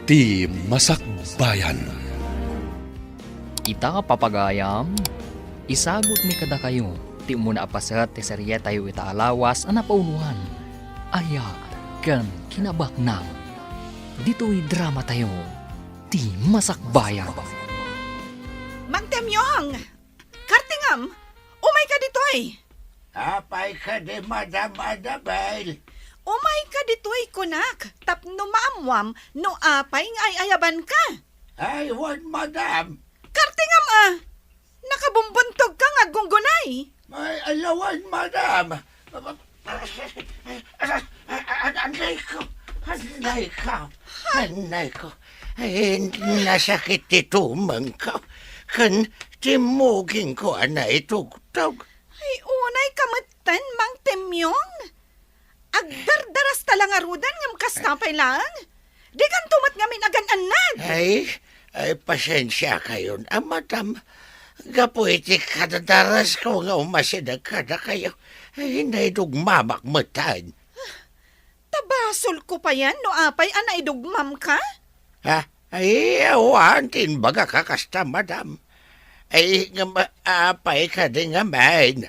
Ti Masakbayan. Ita papagayam, isagot mi kada kayo, ti muna apasat ti seriya tayo itaalawas ang napaunuhan. Aya, kan kinabaknang. Dito'y drama tayo, ti Masakbayan. Mang Temyong! Kartingam! Umay ka ditoy! Apay ka di Madam Annabel. Umay ka ditoy, kunak! Tapno maamwam, no apay nga ay ayaban ka! Ay, wan Madam. Kartingam Nakabumbuntok ka nga gunggunay! May alawan Madam. Anay ko. Ay, nasakit itumang ka. Kan timugin ko anay tugtog. Ay, unay kamutan, Mang Temyong! Agdardaras talang arudan ngam kastapay lang! Di kan tumat ngamin agan anad! Ay, pasensya kayo na, Madam. Gapuiti kadadaras ko nga umasidag kada kayo. Ay, naidugmamak matan. Tabasol ko pa yan, no apay anay dugmam ka? Ha? Ay, awan, tinbaga ka kasta, Madam. Ay, nga apay ka din nga main.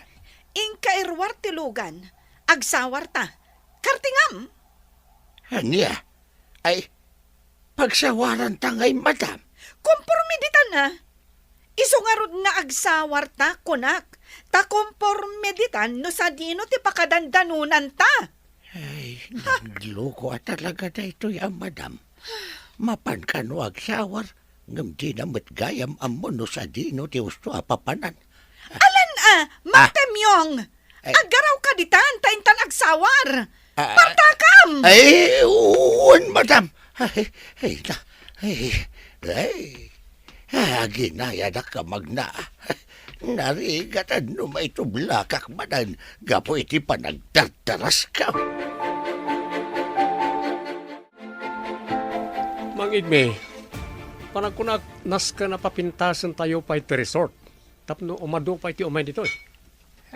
Ingka irwar tilugan, agsawar ta. Kartingam! Anya? Ay, pagsawaran tangay, Madam. Kompormiditan na. Isungarod nga agsawar ta, kunak. Ta kompormiditan no sa dino ti pakadandanunan ta. Ay, nagloko talaga na ito yan, Madam. Mapan ka no agsawar. Ngam di na matgayam amo no sa dino ti usto apapanan. Alan Magtemyong! Ay. Agaraw ka ditan, taintan agsawar. Partakam! Ay, uwan, Madam. Ay, ginaya na ka magna. Narigatan no may tublakak manan. Gapo iti panagdardaras ka. Mang Igme, panagkunak nas ka na papintasan tayo pa iti resort. Tapno umado pa iti umay dito.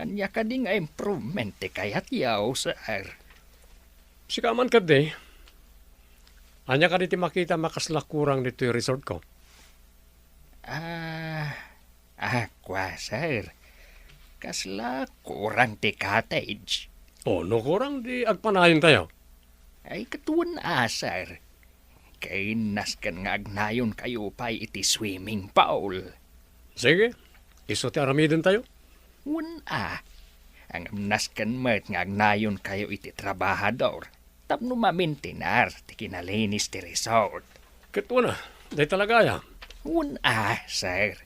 Anya ka di nga improvement ti kayat yaw sir. Sikaman ka di. Anya ka diti makita makaslakurang dito yung resort ko. Kwa sir. Kasla kurang ti cottage. O, no kurang di agpanayon tayo. Ay katuan sir. Kay naskan nga agnayon kayo pa iti swimming pool. Sige, iso ti aramidin tayo. Ang naskan met nga agnayon kayo iti trabahador. Tapno mamintinar ti kinalinis ti resort. Kito na, di talaga ya. Sir.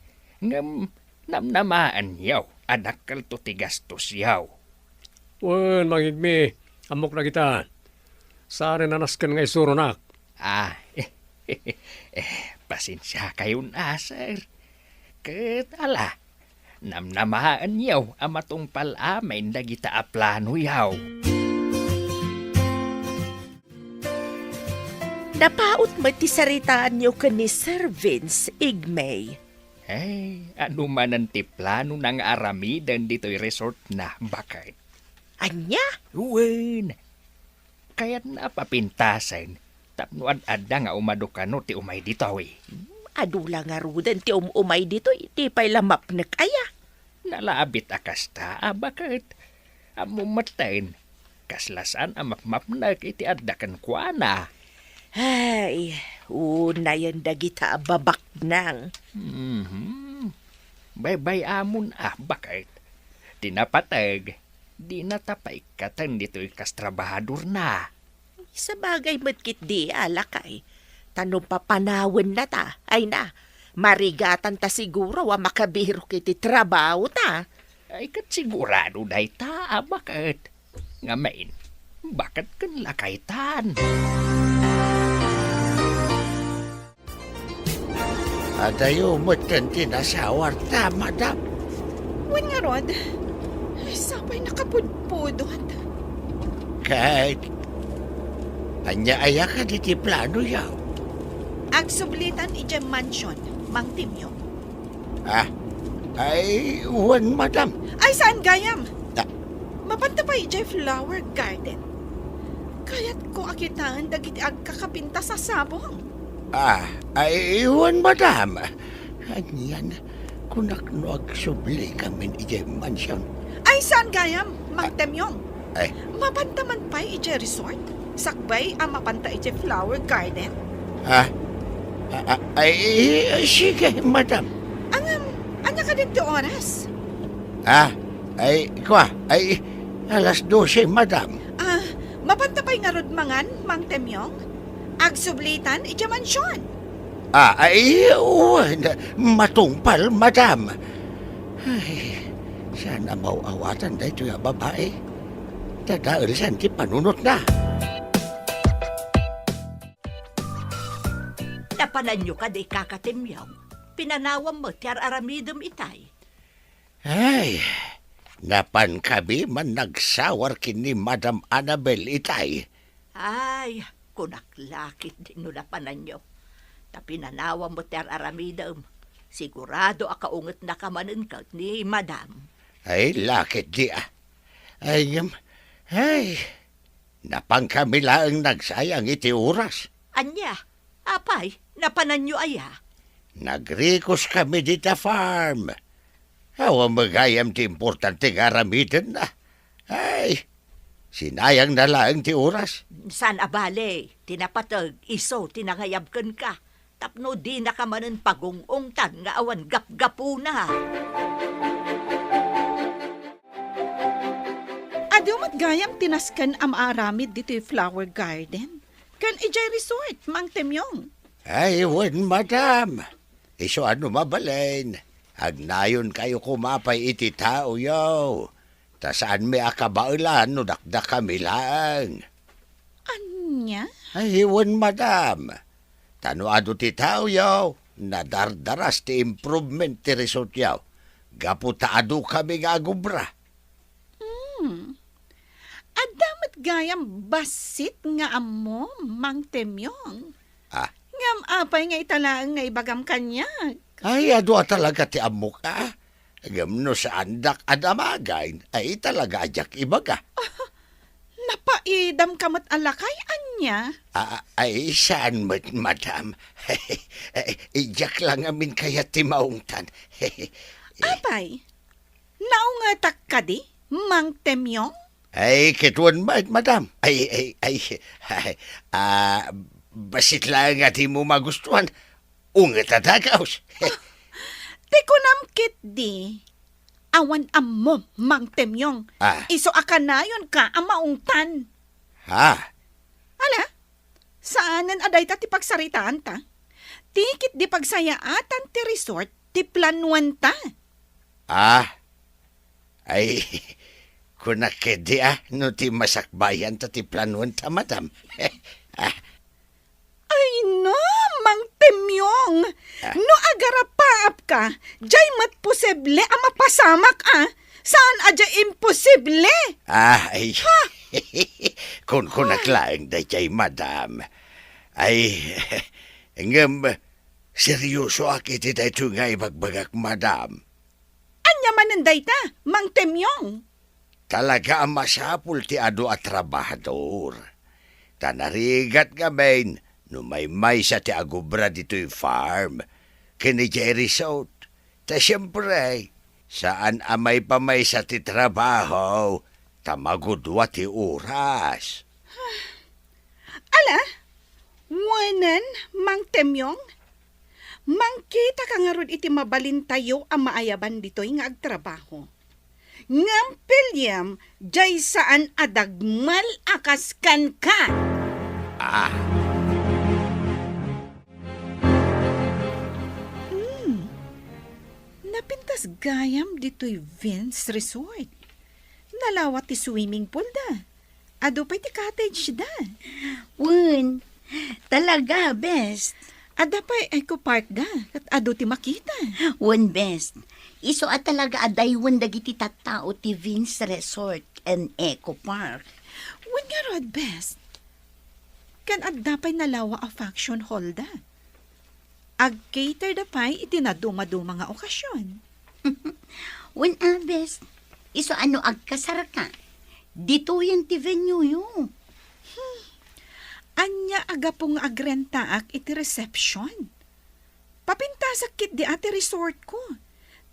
Ngam namnamaan yaw. Anak kalto ti gastos yaw. Wan, Mang Igme, amok na kita. Saan na naskan nga isuro nak. Pasensya kayo sir. Ketala. Namnamaan yaw amatong palamin dagita aplano yaw. Napaot ti saritaan niyo ka ni Sir Vince Igme. Ano man ang tiplano ng aramidan dito'y resort na bakit? Anya? Uwan. Kaya't napapintasan. Tapnoan ada nga umadukano ti umay dito Adula nga rudan ti umay dito, iti pa'y lamap na kaya. Nalaabit akasta, bakit? Amumatayin. Kaslasan amapmap na iti adakan kwa na. Ay, unayan dagita babak nang. Bay amon bakit? Di napatag. Di natapay katan dito'y kastrabahador na. Sa bagay matkit di alakay. Tanong papanawin na ta, ay na. Marigatan ta siguro makabiro kiti trabaho ta. Ay kat sigurado day ta, bakit? Ngamain, bakit kan lakaytan? Adayo mo't kan tinasawar ta, Madam. Wan nga rod, ay sapay nakapudpudot. Kahit anya aya ka diti plano yaw. Agsublitan iti mansion, Mang Temyong. Ay, uwan, Madam. Ay saan gayam? Ah. Mapanta pa iti flower garden. Kaya't ko akitaan dagiti agkakapinta sa sabong. Ay, iwan, madam. Anyan, kunak no agsubli kami ije mansyon. Ay, saan gayam, Mang Temyong? Ay, Mapantaman pa ije resort? Sakbay ang mapanta ije flower garden? ay, sige, madam. Anya ka din ti oras? Ay, alas 12, madam. Mapanta pa'y nga rod mangan, Mang Temyong? Agsublitan ije mansyon. Ay, matungpal, madam. Ay, sana mauawatan da ito yung babae. Tadaal san ti panunot na. Napanan nyo ka di kakatimyaw. Pinanawam mo ti aramidom itay. Ay, napan kami man nagsawar kini Madam Annabel itay. Ay, kunaklakit din no napanan nyo. Tapinanawam mo ti aramidom. Sigurado akaungot na kamanin ka ni Madam. Ay, lakit di ah. Ay, napang kami lang nagsayang iti oras. Anya, apay, napanan nyo aya. Nagrikos kami dita farm. Awa magayam ti importante garamitin na. Ay, sinayang na lang ti oras. San abale, tinapatag, iso, tinangayabkan ka. Tapno di na ka manin pagungungtan nga awan gap-gapu na. Adumat gayam tinaskan am aramid dito yung flower garden. Kan ijay resort, Mang Temyong. Ay, wan, madam. Iso ano mabalain. Agnayon kayo kumapay iti tao yaw. Ta saan may akabailan no dakdak kami lang. Anya? Ay, wan, madam. Tanuado ti tao yaw. Nadardaras ti improvement ti resort yaw. Gaputaado kami nga agubra. Adamat gayam basit nga amo, Mang Temyong. Ngam apay nga italaang nga ibagam kanya. Ay, adwa talaga ti amo ka. Agam no sa andak adamagain, ay talaga ajak ibaga. Napaidam kamat alakay, anya. Ay, saan madam? Ijak lang amin kaya ti maungtan. Apay, naungatak ka di, Mang Temyong? Ay, kituan madam. Basit lang at mo magustuhan. Ungat atagaws. Di ko namkit di. Awan ammo, Mang Temyong. Iso akanayon ka ang maungtan. Ala, saanan aday ta ti pagsaritaan ta? Tikit di pagsayaatan ti resort, ti planuan ta. Ay, kunakedi no ti masakbayan ta ti planuan ta, madam. Ay no, Mang Temyong. No agarapaap ka, jay mat posible ang mapasamak Saan adya imposible? Ay, kung kunaklaang da jay, madam. Ay, ngam, seryoso akit ita ito nga ibagbagak, madam. Anya mananday ta, Mang Temyong. Talaga ang masapul ti ado at trabahador. Tanarigat gabain, no may sa ti agubra dito'y farm. Kini Jerry South. Ta siyempre, saan amay pamay sa ti trabaho, tamagudwa ti oras. Ala, wanan, Mang Temyong. Mangkita ka nga ron iti mabalintayo ang maayaban dito'y nga agtrabaho. Ngam pilyam, jay saan adagmal akaskan ka. Napintas gayam dito'y Vince Resort. Nalawat ti swimming pool da. Ado pa'y ti cottage da. Wen, talaga, best. Ada pa'y eco park da. At ado ti makita. Wen, best. Iso at talaga adaywan dagiti tattao ti Vince Resort and Eco Park. Wen nga rod best. Kan adda pa'y nalawa a function hall da. Ag-cater da pa'y itinaduma-duma nga okasyon. Wen, best. Iso ano agkasar ka? Dito yan ti venue yun. Anya aga pong agrentaak iti reception. Papintasakit di ati resort ko.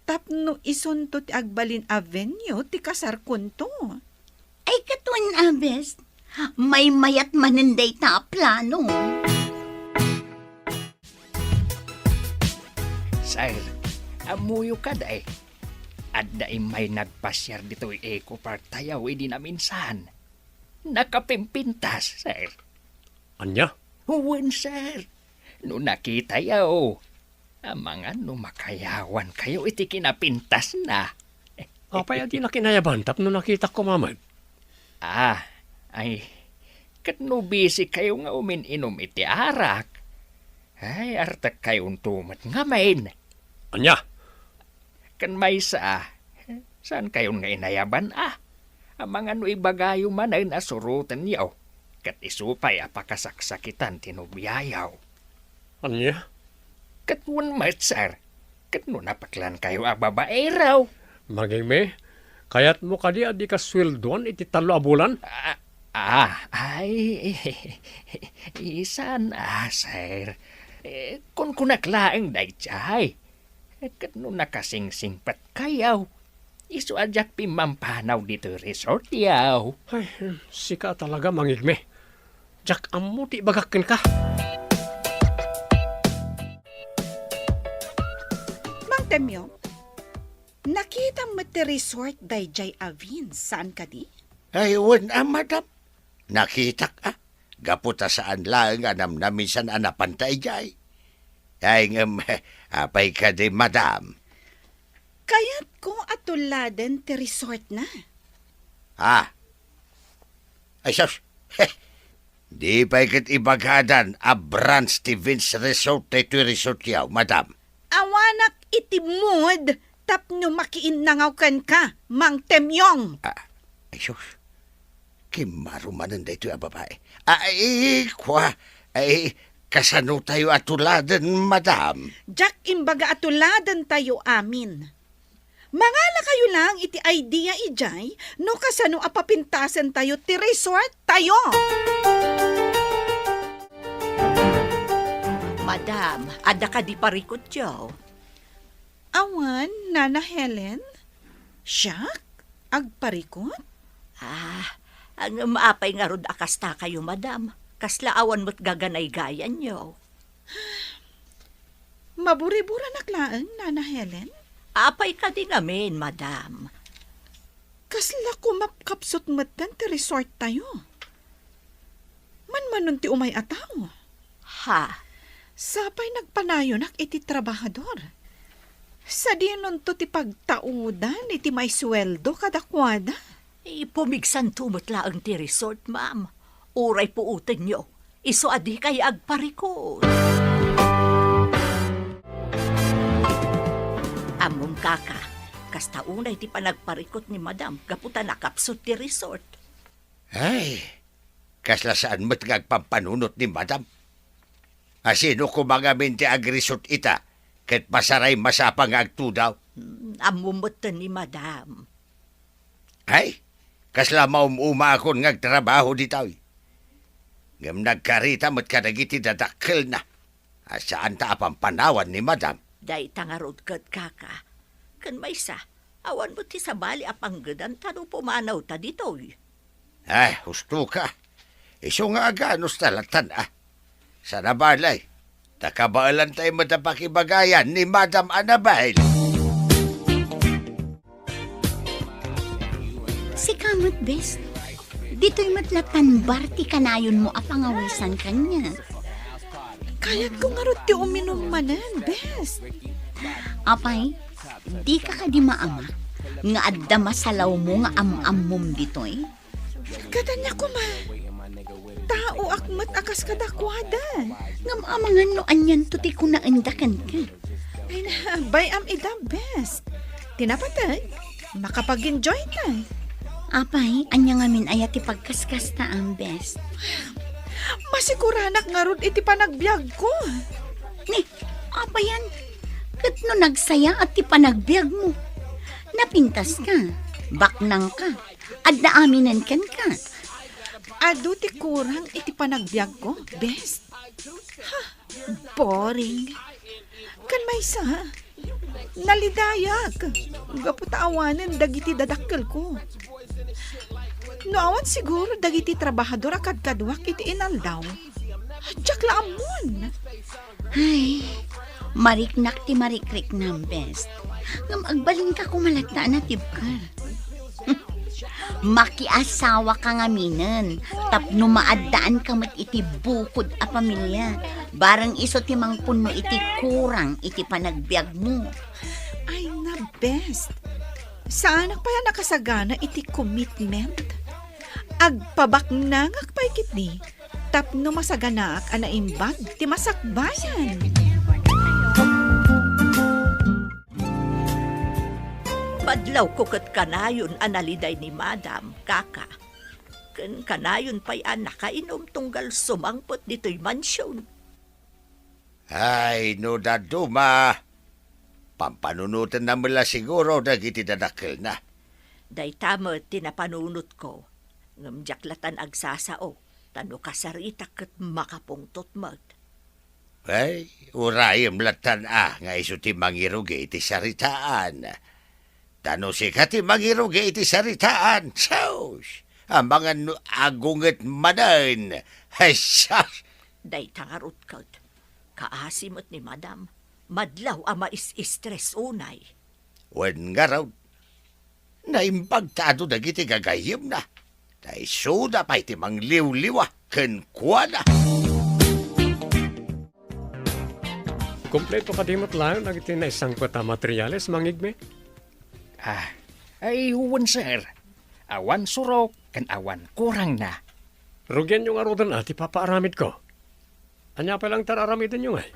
Tapno isunto ti Agbalin Avenue ti kasar kunto. Ay katun abes, may mayat maninday ta plano. Sir, amuyo ka da eh. At daim may nagpasyar dito Eco Park tayaw di na minsan. Nakapimpintas, sir. Anya? Huwin, sir. No nakita yaw. Mga no makayawan kayo iti kinapintas na. Apay di na kinayaban tapno nakita ko mamad. Ay, katno busy kayo nga umininom iti arak. Ay, artak kayong tumat nga main. Anya? Kan may saan kayo nga inayaban Mga no ibagayo man ay nasurutan yaw. Kat isupay apakasaksakitan tinubiyayaw. Anya? Katwan mat, sir. Katno napaklan kayo babae raw. Maging kayat mo kadi adi ka sweldoan iti 3 a bulan? Isan sir. Kung kunaklaang dayjay. Katno nakasingsingpat kayaw. Isu ajak pimampanaw dito resort yaw. Ay, sika talaga mangigme. Jak amo ti bagakin ka. Mang Temyo, nakita mo ti resort dayjay Avin. Saan ka di? Ay, madam. Nakita ka. Gaputa saan lang anam na minsan anapantay jay. Ay, apay ka di, madam. Kaya't ko atuladen ti resort na. Ay, sus. Di pa ikit ibagadan a branch ti Vince Resort ito resort yaw, madam. Awanak itimod tapno makiinnangaw ka, Mang Temyong. Ay, sus. Kimarumanan da ito yung babae. Ay, kasano tayo atuladen, madam? Jak imbaga atuladen tayo amin. Mangala kayo lang iti idea ijay, no kasano apapintasan tayo ti resort tayo. Madam, ada ka di parikot yaw. Awan, Nana Helen? Siyak? Agparikot? Ang maapay nga rod akasta kayo, madam. Kaslaawan mo't gaganay-gayan yaw. Maburi-bura naklaan, Nana Helen? Apay ka din amin, madam. Kasla ko mapkapsot matan ti resort tayo. Manmanon ti umay ataw. Ha? Sapay nagpanayonak iti trabahador. Sa dinon to ti pagtaudan iti may sweldo kadakwada. Pumigsan tumutla ang ti resort, ma'am. Uray po utin nyo. Iso adi kay agparikot. Among kaka, kasta unay ti panagparikot ni madam, gaputa nakapsot ti resort. Ay, kasla saan mo't ngagpampanunot ni madam? Asino kumangamin ti agresort ita, ket pasaray masapang agtudaw? Amumot ni madam. Ay, kasla maumuma akong ngagtrabaho ditaw. Ngam nagkarita mo't kadagiti dadakkel na. Asaan ta apampanawan ni madam? Day tangarod kat kaka. Kan may sa, awan mo ti sabali apanggadan tano pumanaw ta dito. Ay, husto ka. Iso nga aganos talatan Sa nabalay, takabaalan tayo matapakibagayan ni Madam Annabelle. Si kamot bes, dito'y matlatan barti kanayon mo apangawisan kanya. Kayat ko nga ti uminom manan, best. Apay, di ka di maama, nga adda masalaw mo nga am-ammom dito'y. Katanya ko tao akmat akas kadakwada. Ngam amangan no anyan to ti kunaandakan ka. Ay na, bayam ida best. Tinapatag, makapag-enjoy ta. Apay, anya ngamin ayat ti pagkaskas ta ang best. Masiguranak nga rod iti panagbiag ko. Ni, apayan, kat no nagsaya at ti panagbiag mo. Napintas ka, baknang ka, at naaminan kan ka. Ado ti kurang iti panagbiag ko, best. Ha, boring. Kan may isa, nalidayak. Gaputaawanan dagiti dadakkel ko. Noawan siguro dagiti trabahador akad-kadwak iti inaldaw. Diyak laamon. Ay, mariknak ti marikrik ng best. Ngam agbalin ka kumalagta na tibkar. Makiasawa ka nga minen. Tapno maadaan ka mat iti bukod a pamilya. Barang iso ti mangpuno iti kurang iti panagbiag mo. Ay na best. Saan pa yan nakasagana iti commitment? Agpabaknangak pa ikit ni. Tapno masaganaak anaimbag ti masakbayan. Madlaw ko kat kanayon analiday ni Madam, kaka. Kan kanayon pa'y nakainom tunggal sumangpot dito'y mansyon. Ay, no da duma. Pampanunutan na mula siguro dagiti dadakkel na. Day tamo tinapanunot ko. Ngamjaklatan agsasao. Tano kasarita kat makapungtot mag. Ay, urayem latan nga iso ti mangirugi iti saritaan. Tano si kati mangirugi iti saritaan. Sos, ang mga agunget madan. Ay, sos. Day tangarot kat. Kaasimot ni Madam. Madlaw ama is-stress unay. Wen nga raw. Naimbagtado dagiti gagayim na. Dahil suda pa iti mangliw-liwa. Ken kwa na. Kompleto kadimot lang nagiti na isang pata materyales mangigme. Ay, huwan sir. Awan surok, kan awan kurang na. Rugyan yung arudan ati papaaramid ko. Anya pa lang tararamidin yung ay.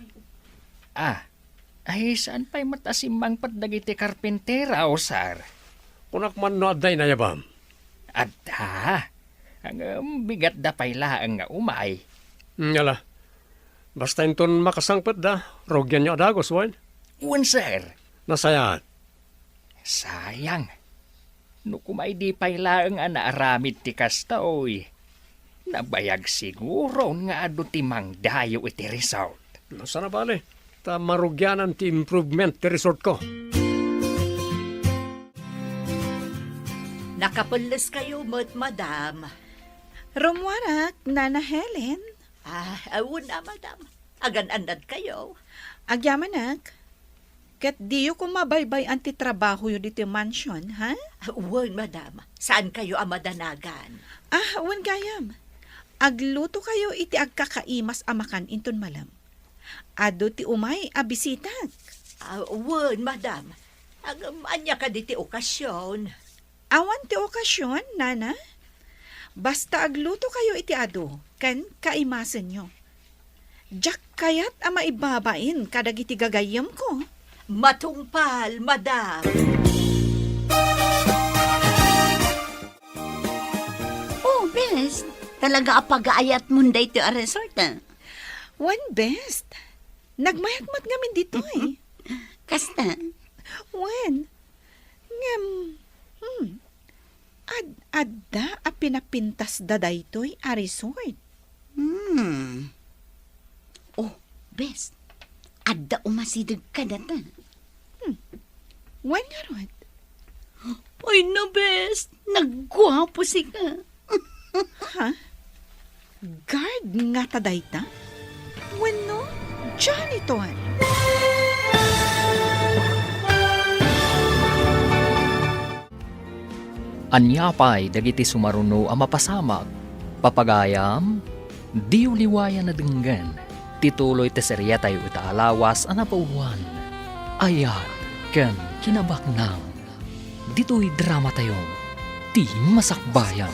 Ay, saan pa'y matasimbang patdagiti karpentera o sir? Kunak man no aday na yabam. Ang bigat da pa'y laang nga umay. Ngala. Basta inton makasangpet da, rugyan nyo adagos, wan. Huwan sir. Nasayaan. Sayang. No kumay di pa'y laang nga naaramid ti kasta oy. Nabayag siguro nga ado ti mangdayo iti resort. Nasa na bale? Ta marugyanan ti improvement ti resort ko. Nakapulis kayo, Madam. Rumwarak, Nana Helen. Awun na, Madam. Agan-andad kayo. Agyamanak. Kat diyo ko mabaybay antitrabaho yun dito yung mansion, ha? Wan, Madam. Saan kayo amadanagan? Wan gayam. Agluto kayo iti agkakaimas amakan inton malam. Ado ti umay abisitak. Wan, Madam. Anya ka di ti okasyon. Awan ti okasyon, Nana. Basta agluto kayo iti ado, kan kaimasan nyo. Diyak kayat ama ibabain kadag iti gagayam ko. Matungpal, Madam. Oh, best. Talaga apag-aayat mo day ti a resort, One best. Nagmayagmat ngamin dito eh. Kasta. When? Adda a pinapintas da daytoy a resort. Oh, best. Adda umasidag ka data. When nga rod? Ay na, best. Nagwapo si ka. Ha? Guard nga ta dayta? When no? Janitor. Anyapay dagiti sumaruno ang mapasamag. Papagayam, di uliwayan na denggan. Tituloy te serya tayo itaalawas ang napauwan. Ayan, ken kinabaknang. Dito'y drama tayo. Ti masakbayan.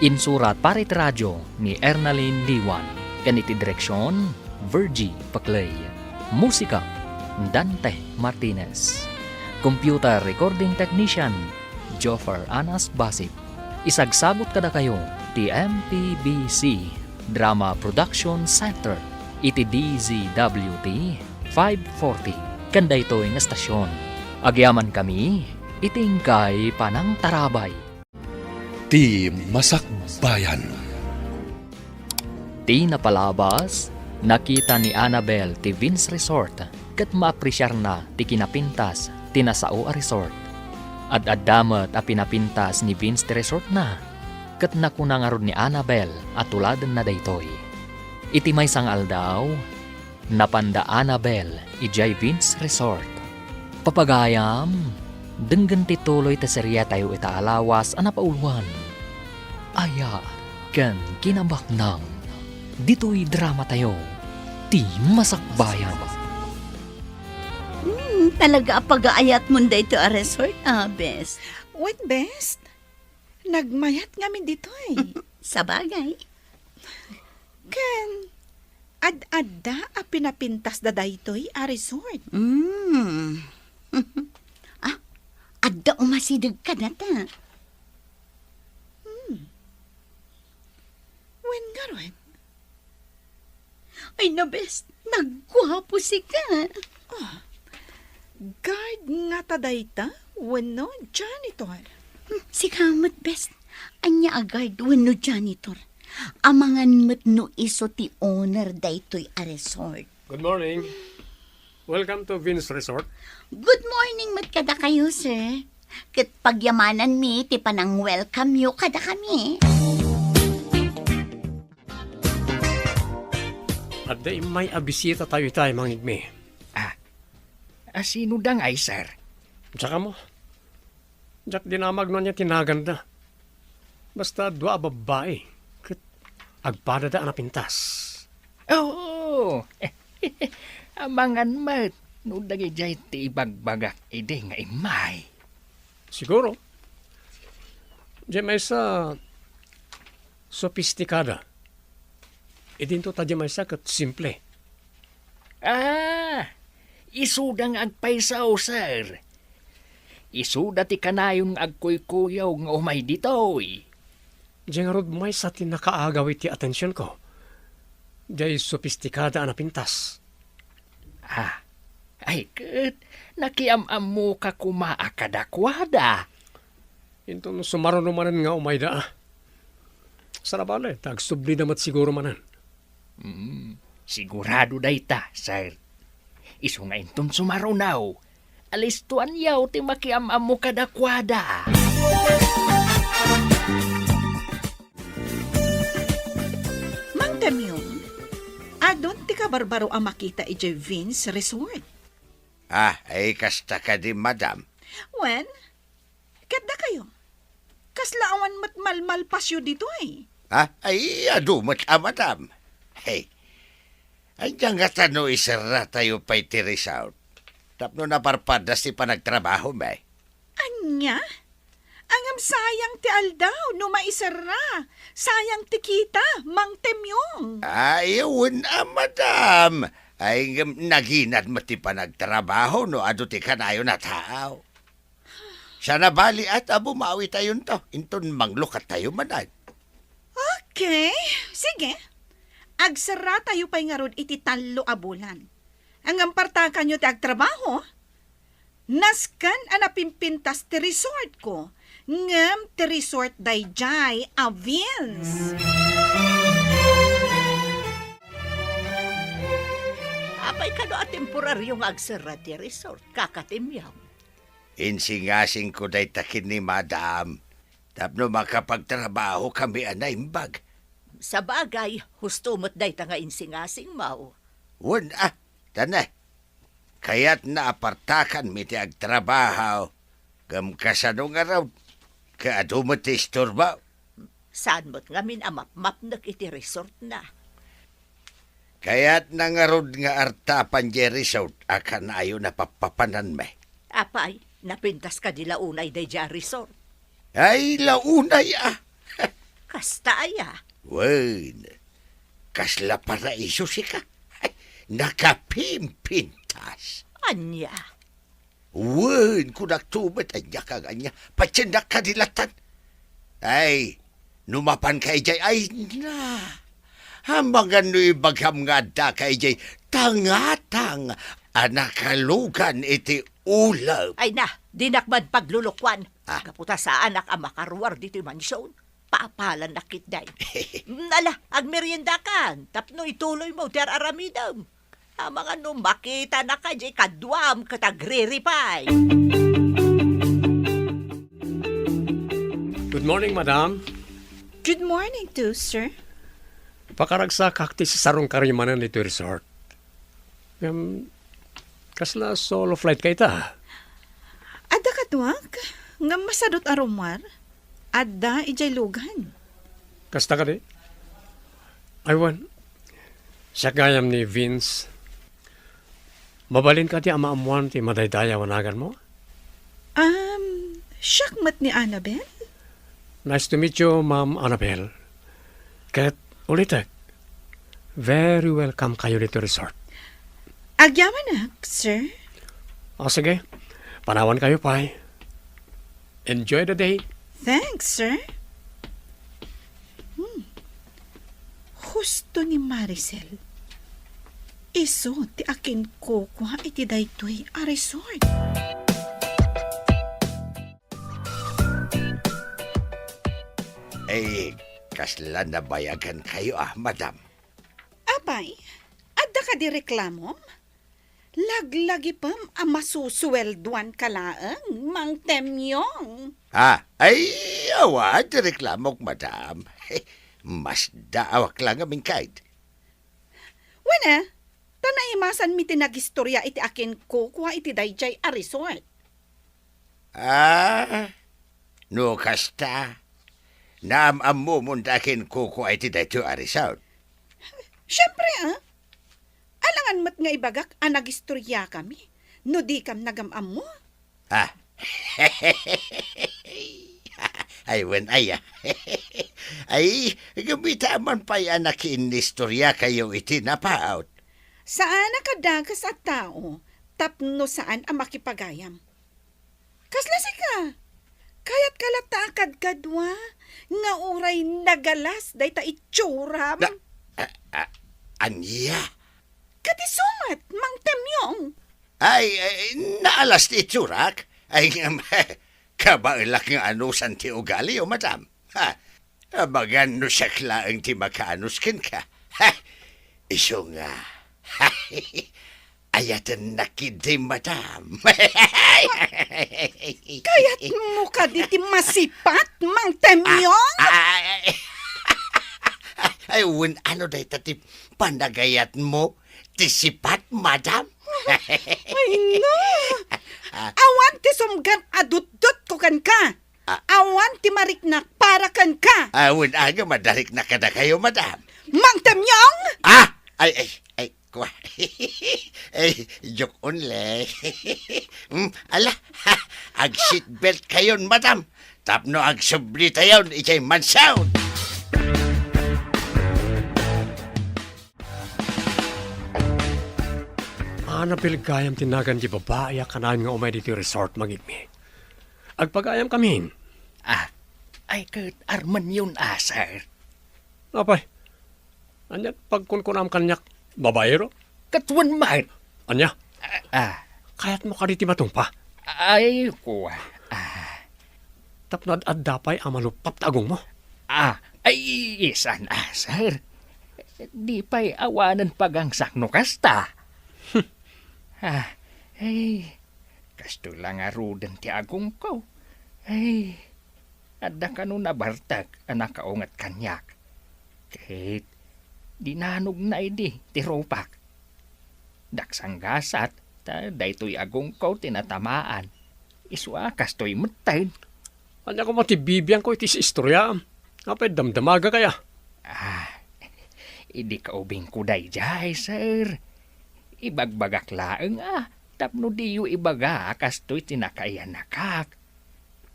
Insurat parit radyo ni Ernalyn Liwan. Ken iti direksyon, Virgie Paclay. Musika, Dante Martinez. Computer recording technician, Joffer Anas Basip. Isagsagot kada kayo ti MPBC Drama Production Center iti DZWT 540 kanda ito ng estasyon. Agyaman kami itingkay panang tarabay. Ti Masakbayan. Iti napalabas, nakita ni Annabel ti Vince Resort kat maapresyar na ti kinapintas ti nasao a resort. At adamat a pinapintas ni Vince ti resort na kat nakunangarod ni Annabel at tuladan na daytoy. Iti may sangal daw, napanda Annabel ijay Vince Resort. Papagayam, denggan ti tuloy ta serya tayo itaalawas a napauluan. Aya, ken kinabaknang, dito'y drama tayo, ti masakbayan. Talaga pag-aayat mo dito a resort, best. What best? Nagmayat ngamin dito eh. Sa bagay. Ken, ad-adda a pinapintas da daytoy a resort. Adda umasidag ka na ta. When garon? Ay na best, nagwapo si ka. Guard nga ta dayta? Wano, janitor. Si kamot best, anya agad wano janitor. Amangan met no iso ti owner daytoy a resort. Good morning. Welcome to Vince Resort. Good morning met kada kayo, sir. Kat pagyamanan mi, ti panang welcome you kada kami. At day may abisita tayo mangigmi. Sino dang ay, sir? Tsaka mo, Jack dinamag no niya tinaganda. Basta dua babae. Kat agpada da napintas. Oo. Amangan mat. No dagi jay ti ibagbagak ide nga imay. Siguro. Diyan may sa sophisticada. Idinto ta diyan may sa kat simple. Isudang agpaisaw, sir. Isuda ti kanayong agkuy-kuyaw nga umay ditoy. Diyan nga rod may sa tinakaagawi ti atensyon ko. Diyan sophisticada na pintas. Ay, kat, nakiam-am mo ka kumaakadakwada. Ito sumaro naman nga umay da. Sarabale, tagsubli namat siguro manan. Sigurado dayta, sir. Isu nga inton sumarunaw. Alistuan yaw ti makiam-am mo kadakwada. Mang Temyong, adon ti kabarbaro ang makita ijay Vince Resort. Ay kasta ka di, madam. When? Kada kayo. Kaslaawan mat malmal pasyo dito eh. Ay adumat madam. Hey, andiyan nga tano isara tayo pa'y tirisaut. Tapno na parpadas ti panagtrabaho, may. Anya? Angam sayang ti aldaw no maisara. Sayang ti kita, Mang Temyong. Ayun, madam. Ay naginad mo ti panagtrabaho no ado ti kanayo na tao. Siya na bali at bumawi tayo to. Inton manglukat tayo manay. Okay, sige. Agsara tayo pa'y nga rod iti talo a bulan. Ang ampartakan nyo ti agtrabaho, naskan anapimpintas ti resort ko. Ngam ti resort dayjay a Vince. Apay ka no a temporaryong agsara ti resort, kakatimyaw. Insingasing ko day takin ni madam. Tapno makapagtrabaho kami anaimbag. Sa bagay, husto mo't day nga insingasing mau. Wan, tanay. Kaya't naapartakan mi ti agtrabaho. Gam kasano nga raw. Kaado mo ti istorba. Saan mo't ngamin amap-map iti resort na. Kaya't nangarod nga artapan di resort akan ayo na papapanan me. Apay, napintas ka di launay day ja resort. Ay, launay Kasta aya. Wan, kasla paraiso si ka. Ay, nakapimpintas. Anya. Wan, kung nagtumat, anya ka ganya, patsindak ka dilatan. Ay, numapan kay jay, ay na. Hamangan no ibagham nga da kay jay, tangatang, anakalugan iti ulaw. Ay na, dinakbad paglulukwan. Kaputa sa anak ang makaruwar dito mansyon. papalan na kitday. Nala, ag merienda kan. Tapno ituloy mo, ter aramidam. Ang mga makita na ka, di kadwam, katagriripay. Good morning, madam. Good morning too, sir. Pakaragsa kakti sa sarong karimanan nito resort. Kasla solo flight kay ta. Adda ka duwag, nga masadot aromar, adda ijay lugan. Kasta ka di? Aywan, siya gayam ni Vince. Mabalin ka di amaamuan ti madaydaya wanagan mo? Syakmat ni Annabel? Nice to meet you, Ma'am Annabelle. Kahit ulitek, very welcome kayo dito resort. Agyaman sir. O sige, panawan kayo pa. Enjoy the day. Thanks, sir. Husto ni Maricel. Iso ti akin ko kuha iti daytoy a resort. Kasla nabayagan kayo madam. Abay, adda ka di reklamo? Laglagi pam ang masusuwelduan kalaang, Mang Temyong. Awad, reklamok madam. Mas daawak lang aming kahit. Wana, tanaimasan mi tinagistorya iti akin ko kuha iti dayjay a resort. No kasta. Naamam mo mundakin ko kuha iti dayto a resort. Siyempre, alangan mat nga ibagak ang nagistorya kami. No di kam nagamam mo. Ay, ay, gabita man pa yan na kinistorya kayo iti napaot. Saan nakadagas at tao, tapno saan ang makipagayam. Kasla ka, kayat kalatakad kadwa, nga uray nagalas, day ta itsuram. Anya? Katisumat, Mang Temyong. Ay, naalas ti itsurak? Ay, kabailak ng anusan ti ugali o madam. Magano siya klaang ti makaanuskin ka. Iso nga. Ayatan nakidi madam. Kayat mo ka diti masipat, Mang Temyong. Ay, ano day tati panagayat mo? Tisipat, madam? Ay, no. Awan ti sumgan adut-dut ko kan ka. Awan ti mariknak para kan ka. Aga madarik na kada kayo, madam. Mang Temyong! Ay, kuha. Ay, joke only. Ala, ag seatbelt kayon, madam. Tapno ag subli tayon, ikay mansound. Napilgayam tinagan di babae kanayon nga umay dito resort magigmi. Agpagayam kami. Ay kat arman yun, sir. Apay, anya pagkunkunam kanyak babaero? Katwan man. Anya? Kayat mo ka diti matungpa? Ay, kuha. Tapno ad-dapay ang malupap tagong mo? Ay, isan, sir. Di pa'y awanan pagang sakno kasta. Ay, kasto lang arudan ti agong ko. Ay, adda ka no nabartag anak kaungat kanyak. Kahit dinanog na ti ropak. Daksang gasat, daytoy agong ko tinatamaan. Iswa kasto'y matayin. Anya ko matibibiyang ko iti si istorya. Apay damdamaga kaya. Idi ka ubing kuday jay, sir. Ibagbagak laeng tapno diyo ibaga kasto'y tinakayan nakak.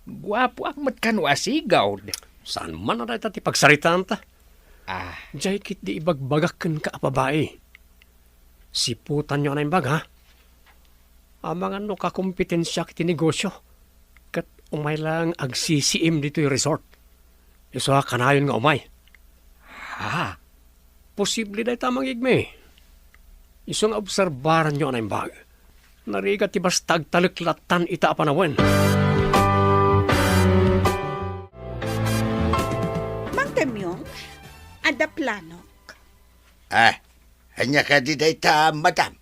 Guwapo ak matkano asigaw. Saan man na ti pagsaritaan ta? Jay kit di ibagbagakan ka babae. Siputan nyo na yung baga. Amang ano ka kompetensya kiti negosyo. Kat umay lang agsisiim dito yung resort. Iso kanayon nga umay. Posible na tamang igme. Isong obserbaran nyo na yung baga. Narigat tibas tagtaliklatan ita apanawen. Ada planok. Hanya ka di dayta, madam.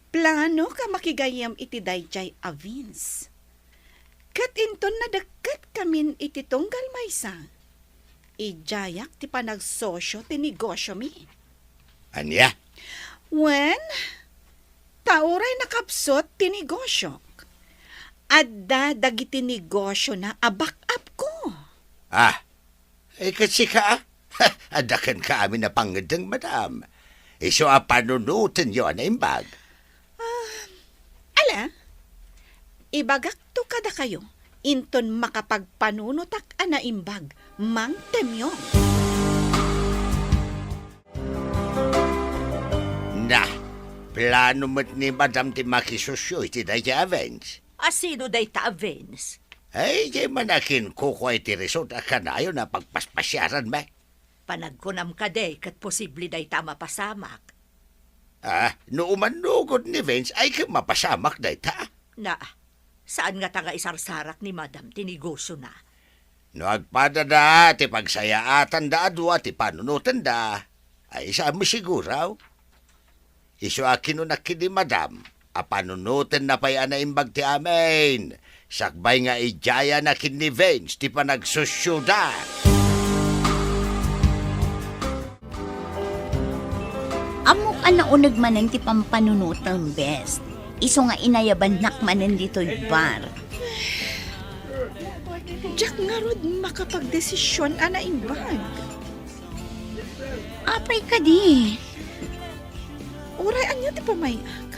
Plano ka makigayam iti dayjay a Vince. Kat inton na dagkat kamin iti tunggal maysa. Ijayak ti panagsosyo ti negosyo mi. Anya? When? Tauray nakapsot ti negosyo. Adda dagiti negosyo na abak-up ko. Kasi ka, adakan ka amin na pangadang, madam. Iso panunutin yun na imbag. Ala, ibagak to kada kayo. Inton makapagpanunutak ana imbag, Mang Temyong. Na, plano mo't ni madam ti makisusyo iti daya Vince. Asino day ta, Vince? Ay, di manakin kuko iti resort akanayo na pagpaspasyaran ba? Panagkunam ka day, kat posible day ta mapasamak. No umanugod ni Vince ay ka mapasamak day ta. Na, saan nga taga isarsarak ni Madam tinigosyo na? No agpada da, ti pagsayaatan da adwa, ti panunutan da. Ay sa mo siguraw. Iso akin no nakidi madam, panunutan na pa'y anaimbag ti amin. Sakbay nga ijaya na kin ni Vince, ti panagsusyuda. Amok anaunag manan ti pampanunutan, best. Iso nga inayaban nakmanan dito'y bar. Diyak nga rod makapagdesisyon ana imbag. Apay ka di. Uray anyo ti pamayak.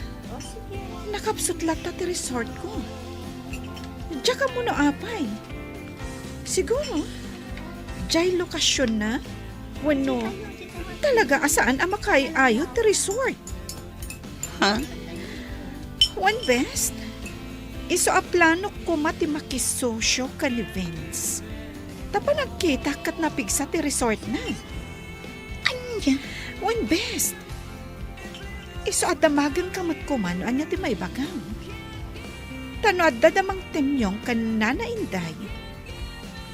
Nakapsot lata ti resort ko. Diyak ka muna apay. Siguro, jay lokasyon na. Wano, talaga asaan ang makaiayo ti resort. Ha? One best. Iso a plano ko mati makisosyo ka ni Vince. Tapa nagkita kat napigsa ti resort na. Anya? One best. Iso at damagan ka matkuman anya ti maibagang. Tano at dadamang temyong kan nanainday.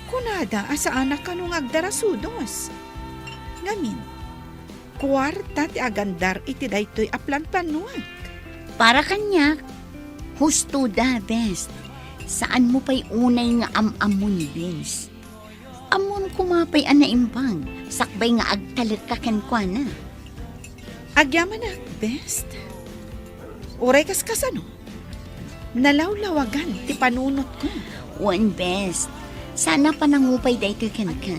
Kunada asa anak ka nung agdarasudos. Ngamin, kwarta ti agandar iti daytoy aplan panuag. Para kanya, husto da, best. Saan mo pa'y unay nga amon ni Vince? Amon kumapay anaimbang, sakbay nga agtalit ka kenkwana. Agyaman na, best. Uray kas kasano? Nalawlawagan ti panunot ko. One best, sana panangupay dayto kenka.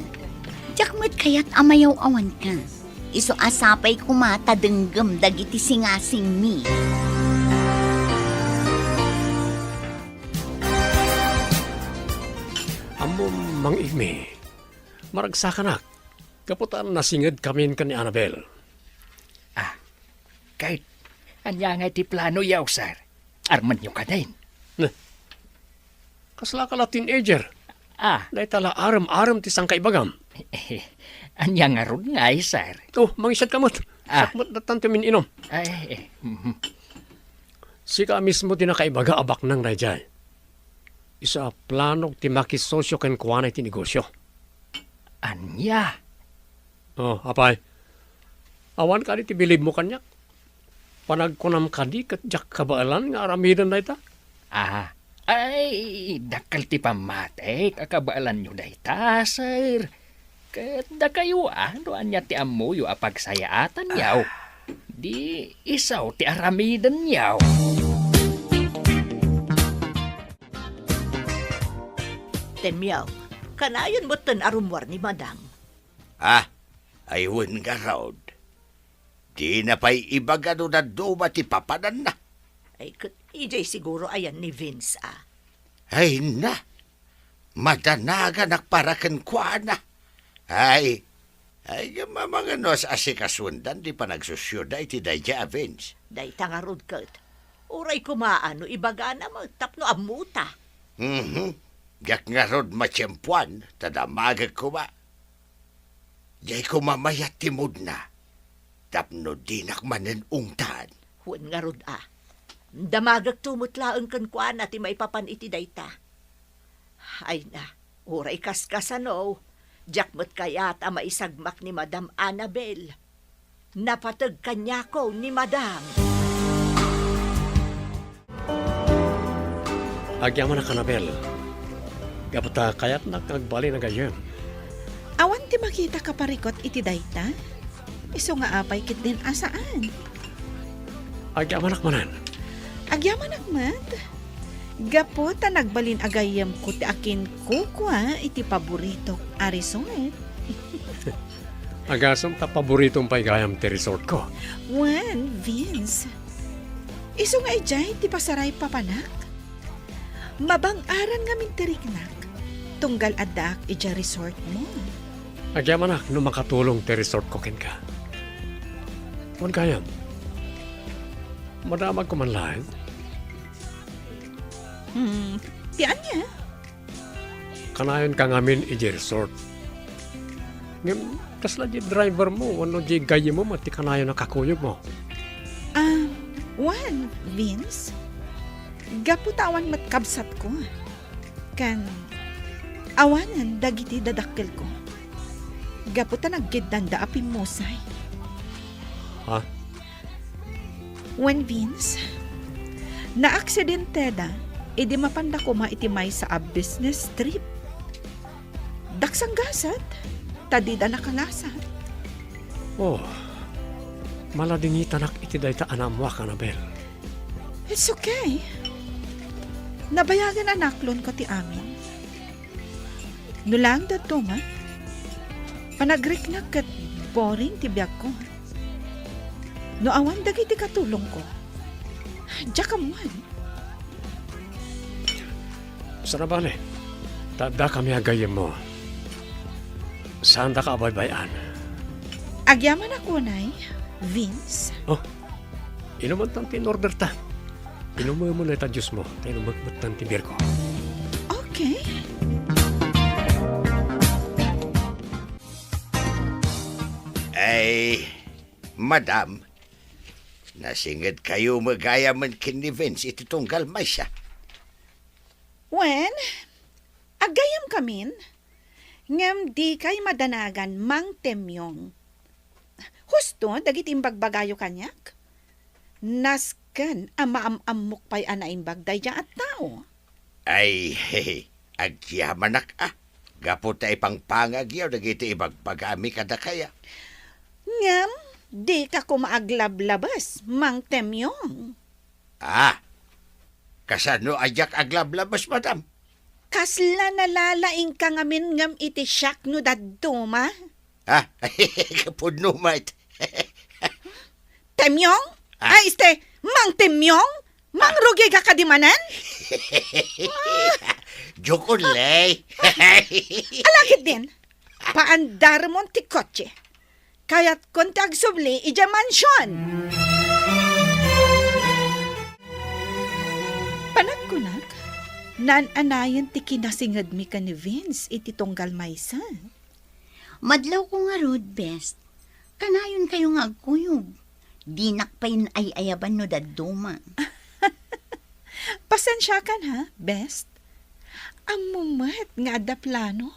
Jakmat kaya't amayaw awan ka. Iso asapay kumata denggem dagiti singasing mi. Amom mang igme, maragsakanak, kaputan nasinged kamin ka ni Annabel. Kahit anya nga ti plano yaw, sir. Arman nyo ka din. Kasla ka la teenager, dahil tala aram-aram ti sangkaibagam. Anya nga ron nga, sir. Oh, mangisad kamot. Sakmat na tanto min inom. Sika mismo ti nakaibaga abak ng rayjay. Isa planok ti makisosyo ken kuwanay ti negosyo. Anya? Oh, apay. Awan ka di ti bilib mo kanya. Panagkunam ka di kat jak kabaalan nga aramidan na ita. Ay, dakal ti pamatek, akabaalan nyo na ita, sir. Kada kayo, doan niya ti amuyo apagsayaatan yaw. Di isaw ti aramidan yaw. Temyaw, kanayon mo tan arumwar ni Madam. Ayun nga raod. Di na pa'y ibagano na duma ti papanan na. Ay, ijay siguro ayan ni Vince, Ay na, madanaga nakparakan kwa na. Ay mga nos asikasundan di pa nagsusyuda iti dayja, Vince. Day tangarod kat. Uray kumaano, ibaga na magtapno amuta. Yak nga rod matsyempuan, tadamagag ko ba? Jay kumamayat timod na. Tapno dinak manen ungtan. Huwag nga rod Damagag tumutlaang kan kuan at may papan iti dayta. Ay na, uray kaskasano. Jakmot kayat ang maisagmak ni Madam Annabel. Napatag kanya ko ni Madam. Agyaman na Annabel. Gapata kayat nakagbali na gayon. Awan ti makita ka parikot iti dayta? Iso nga apay kit din asaan? Agyaman manan. Agyaman akmat. Gapo ta nagbalin agayam ko ti akin kukwa iti paborito a resort. Agasam ta paboritong paigayam ti resort ko. Juan, Vince. Iso nga ijay ti pasaray papanak. Mabang-aran nga mintiriknak. Tunggal adak ija resort mo. Agyaman no makatulong ti resort ko ken ka. Kung kayam. Madamag ko man lahat. Tiyan niya. Kanayon ka ngamin iji resort. Ngem, kasla di driver mo, ano di gayi mo, mati kanayon na kakuyog mo. Juan, Vince. Gaputawan matkabsat ko. Kan, awanan dagiti dadakkel ko. Gaputa naggidanda apim musay. Ha? When Vince, na-aksidente da, idi mapanda ko maitimay sa a business trip. Daksang gasat, tadida nakalasat. Oh, maladingitan ak iti dayta anamwa ka na, Bel. It's okay. Nabayagan anaklon ko ti amin. Nulang da ma, panagriknak kat boring ti biyak ko. No awan dagiti katulong ko. Diya kamuan. Sana bale, tada kami agayem mo. Saan da ka abaybayan? Agyaman ako, Nay. Vince. Oh, inuman tan tin-order ta. Inumoy mo na ita Diyos mo, tayo magmatan ti beer ko. Okay. Ay, Madam, nasingid kayo magayaman kin ni Vince iti tunggal may siya. When, agayam kamin, ngam di kay madanagan mang temyong. Husto, dagit imbag-bagayo kanyak. Nasken, amaam-amok pa'y anaimbag daya at tao. Ay, agyamanak Gapo ta ipang pangagyaw, dagiti ibagbagami kada kaya. Ngam, di ka kumaaglab-labas, mang temyong. Kasano ajak aglablabas, Madam? Kasla nalalaing ka ngamin ngam iti siyak no daduma. Kapudno, mate. Temyong? Ay, mang temyong? Mang rugi ka kadimanan? Jokulay. Alakit din, paandar mo ti kotse. Kaya't kung tagsubli, ija mansyon. Panagkunak, nan-anayan ti kinasingad mi ka ni Vince iti tunggal maysa. Madlaw ko nga road best. Kanayon kayo nga agkuyog. Di nakpain ay ayaban no daduma. Pasensya kan ha, best. Ang mumat nga da plano.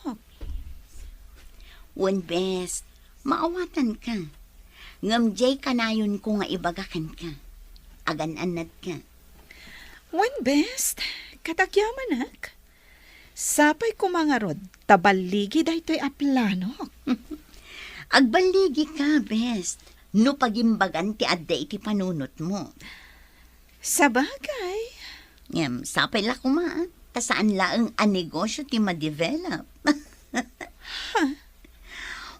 One best, maawatan ka. Ngamjay kanayon ko nga ibagakan ka. Agan-anad ka. One best, katagyaman ak. Sapay ko mga rod, tabaligi da ito'y aplano. Agbaligi ka, best. No pagimbagan ti adda iti panunot mo. Sa bagay. Sapay la kumaan. Tasaan laang a negosyo ti ma-develop.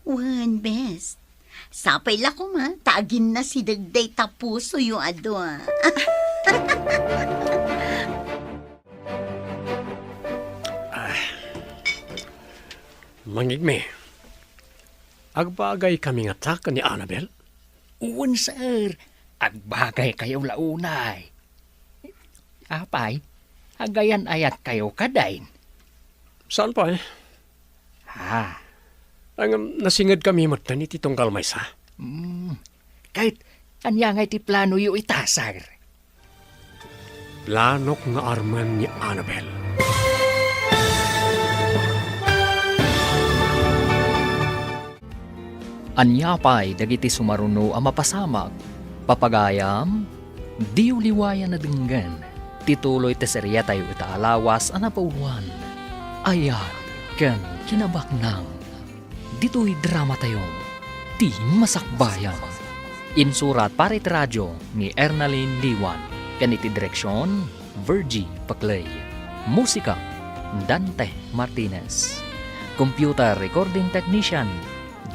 One best. Sapay la kuma. Taagin na si dagday tapuso yung ado. Mangigme, agbagay kami nga taka ni Annabel? Uwan, sir. Agbagay kayo launay. Apay, agayan ayat kayo kadain. Saan pa eh? Ang nasingad kami matan iti tunggal maysa. Kahit anya nga iti plano yu itasar. Planok nga arman ni Annabel. Anyapay dagiti sumaruno a mapasamag. Papagayam, di uliwayan na denggan. Tituloy teserya tayo itaalawas a napauluan. Ayat ken kinabaknang. Dito'y drama tayo. Di masakbayan. Insurat para iti radyo ni Ernalyn Liwan. Kaniti direksyon, Virgie Paclay. Musika, Dante Martinez. Computer recording technician,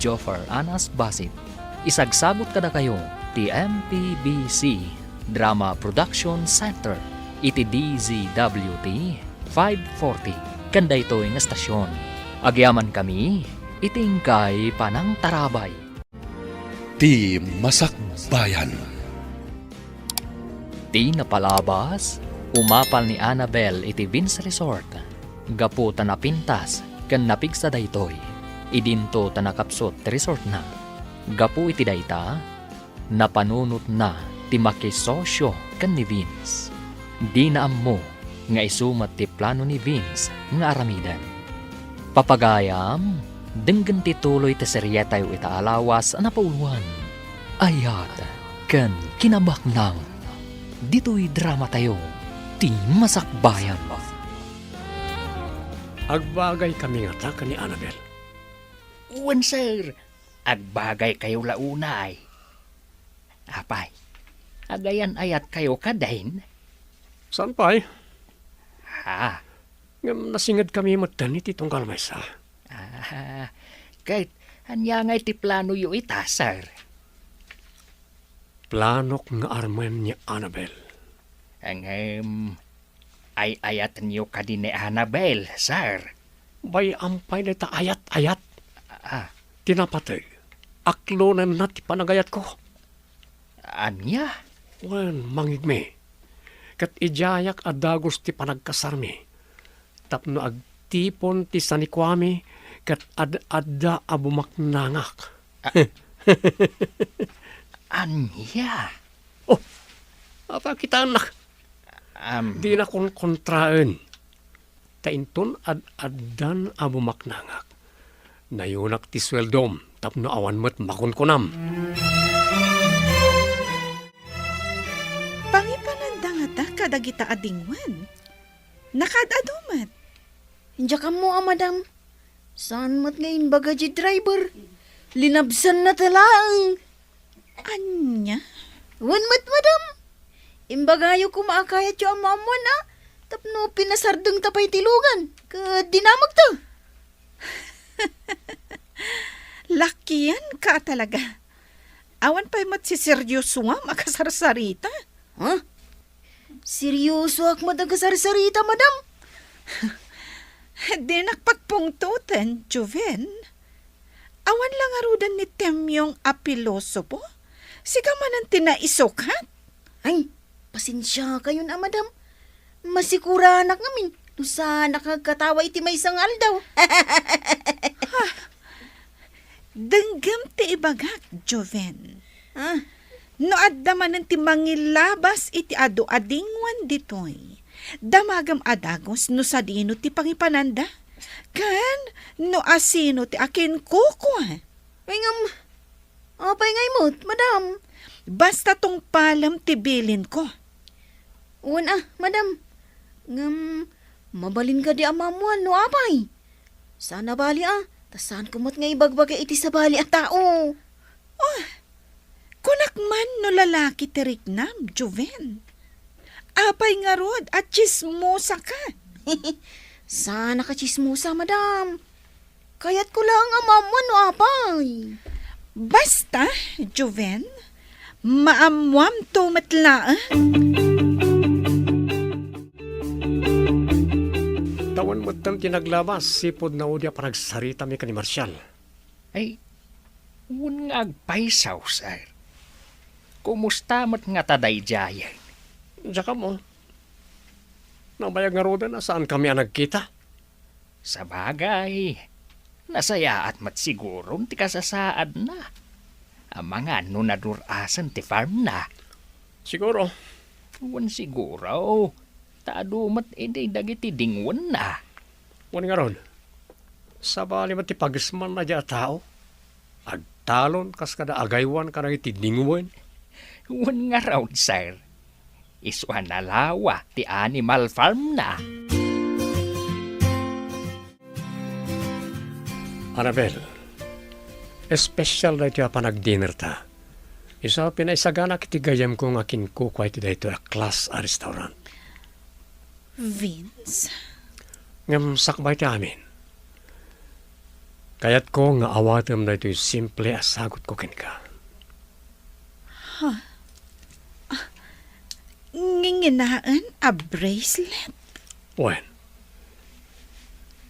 Joffer Anas Basit. Isagsagot kada kayo ti MPBC Drama Production Center iti DZWT 540 kanda ito ng estasyon. Agyaman kami itingkay panang tarabay. Di masakbayan. Di napalabas, umapal ni Annabel iti Vince Resort. Gapu tanapintas ken napigsa daytoy. Idinto tanakapsot ti resort na. Gapu iti dayta, napanunot na ti makisosyo ken ni Vince. Di na ammo nga isumat ti plano ni Vince nga aramidan. Papagayam, denggan ti tuloy ti serya tayo itaalawas a napauluan. Ayat ken kinabaknang. Dito'y drama tayo, ti masakbayan. Agbagay kami nga ta ni Annabel. Uwan, sir. Agbagay kayo launay. Apay, agayan ayat kayo kadain. Saan pa eh? Ha? Ngam nasingad kami matan iti tunggal maysa. Kahit anya nga iti plano yu ita, sir. Planok nga armen ni Annabel. Ang ay ayat niyo kadine Annabel, sir. Bay ampay na ta ayat-ayat. Ah, Tinapatay. Aklonan na ti panagayat ko. anya? Wan, mangigme. Kat ijayak adagos ti panagkasarmi. Tapno agtipon ti sanikwami kat adda abumaknangak. Anya? Apa kita anak? Di na kon kontraan. Tainton ad-addan abumaknangak. Nayunak ti sweldom tapno awan met makunkunam. Pangipananda nga ta kadagita adingwan. Nakadadumat. Hindiya ka mo, madam. Saan mo't ngayon bagaji driver? Linabsan na talang. Anya? Wan mo't, madam. Imbagayo ko maakayat yung amamuan, Tapno pinasardeng tapay tilugan. Dinamag to. Lakian ka talaga. Awan pa'y mat si seryoso nga makasarsarita. Ha? Seryoso ak madagasarsarita, madam? Di nakpagpungtutan, Joven. Awan lang arudan ni Temyong apiloso po. Siga man ang tinaisukat. Ay, pasensya kayo na, madam. Masikura anak ngamin. No sa nakagkatawa iti may isang aldaw. Denggam ti ibagak, Joven. Ah, No adda man ang timangilabas iti adu adingwan ditoy. Damagam adagos no sa dino ti pangipananda. Kan no asino ti akin kuko. Pingam, apay ngay mo't, madam. Basta tong palam ti bilin ko. Uwan madam. Mabalin ka di amamuan, no apay. Sana bali tasan kumot nga ibagbagay iti sa bali at tao. Kunak man no lalaki ti riknam, Joven. Apay nga rod at chismosa ka. Sana ka chismosa, madam. Kaya't ko lang amamuan, no apay. Basta, Joven, maamwam to matlaan. Tawan mo tang tinaglabas, sipod na udya panagsarita mi ka ni Marcial. Ay, un nga agpaisaw, sir. Kumusta mat nga taday jayan? Diyan ka mo. Nabayag nga roda na saan kami nagkita. Sa bagay, nasaya at mat siguro ti kasasaad na. Ang mga nunadurasan ti farm na. Siguro. Wan siguro. Taadumat edi dagiti dingwan na. Wani nga ron. Sa bali mo ti pagisman na dya tao. talon kas kada agaywan kada iti dinguwen. Wan nga raw, sir. Isuan na lawa ti Animal Farm na. Annabel, espesyal na ito panag-dinner ta. Isa pinaisagana kiti gayam ko nga kinkukway ti dito a class a restaurant. Vince, Ngam sakbay ti amin. Kayat ko nga awatem na ito'y simple asagot ko kin ka. nginginaan a bracelet. Wen,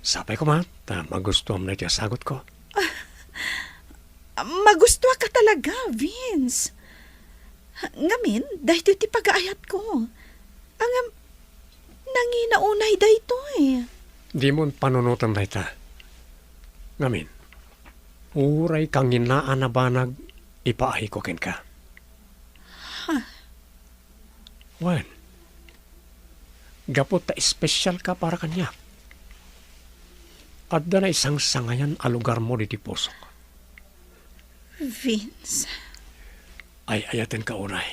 sapay ko man, ta magustuhan na ito'y asagot ko. Magustuha ka talaga, Vince. Ngamin, dahil ti pag-aayat ko. Ang nanginaunay dahito eh. Di mo panunutan na ita. Ngamin, uray kang ginaan na banag, ipaahi ko kin ka. Wen, gapot ta espesyal ka para kanya. At na isang sangayan a lugar mo diti puso ko. Vince, Ay ayaten ka unay.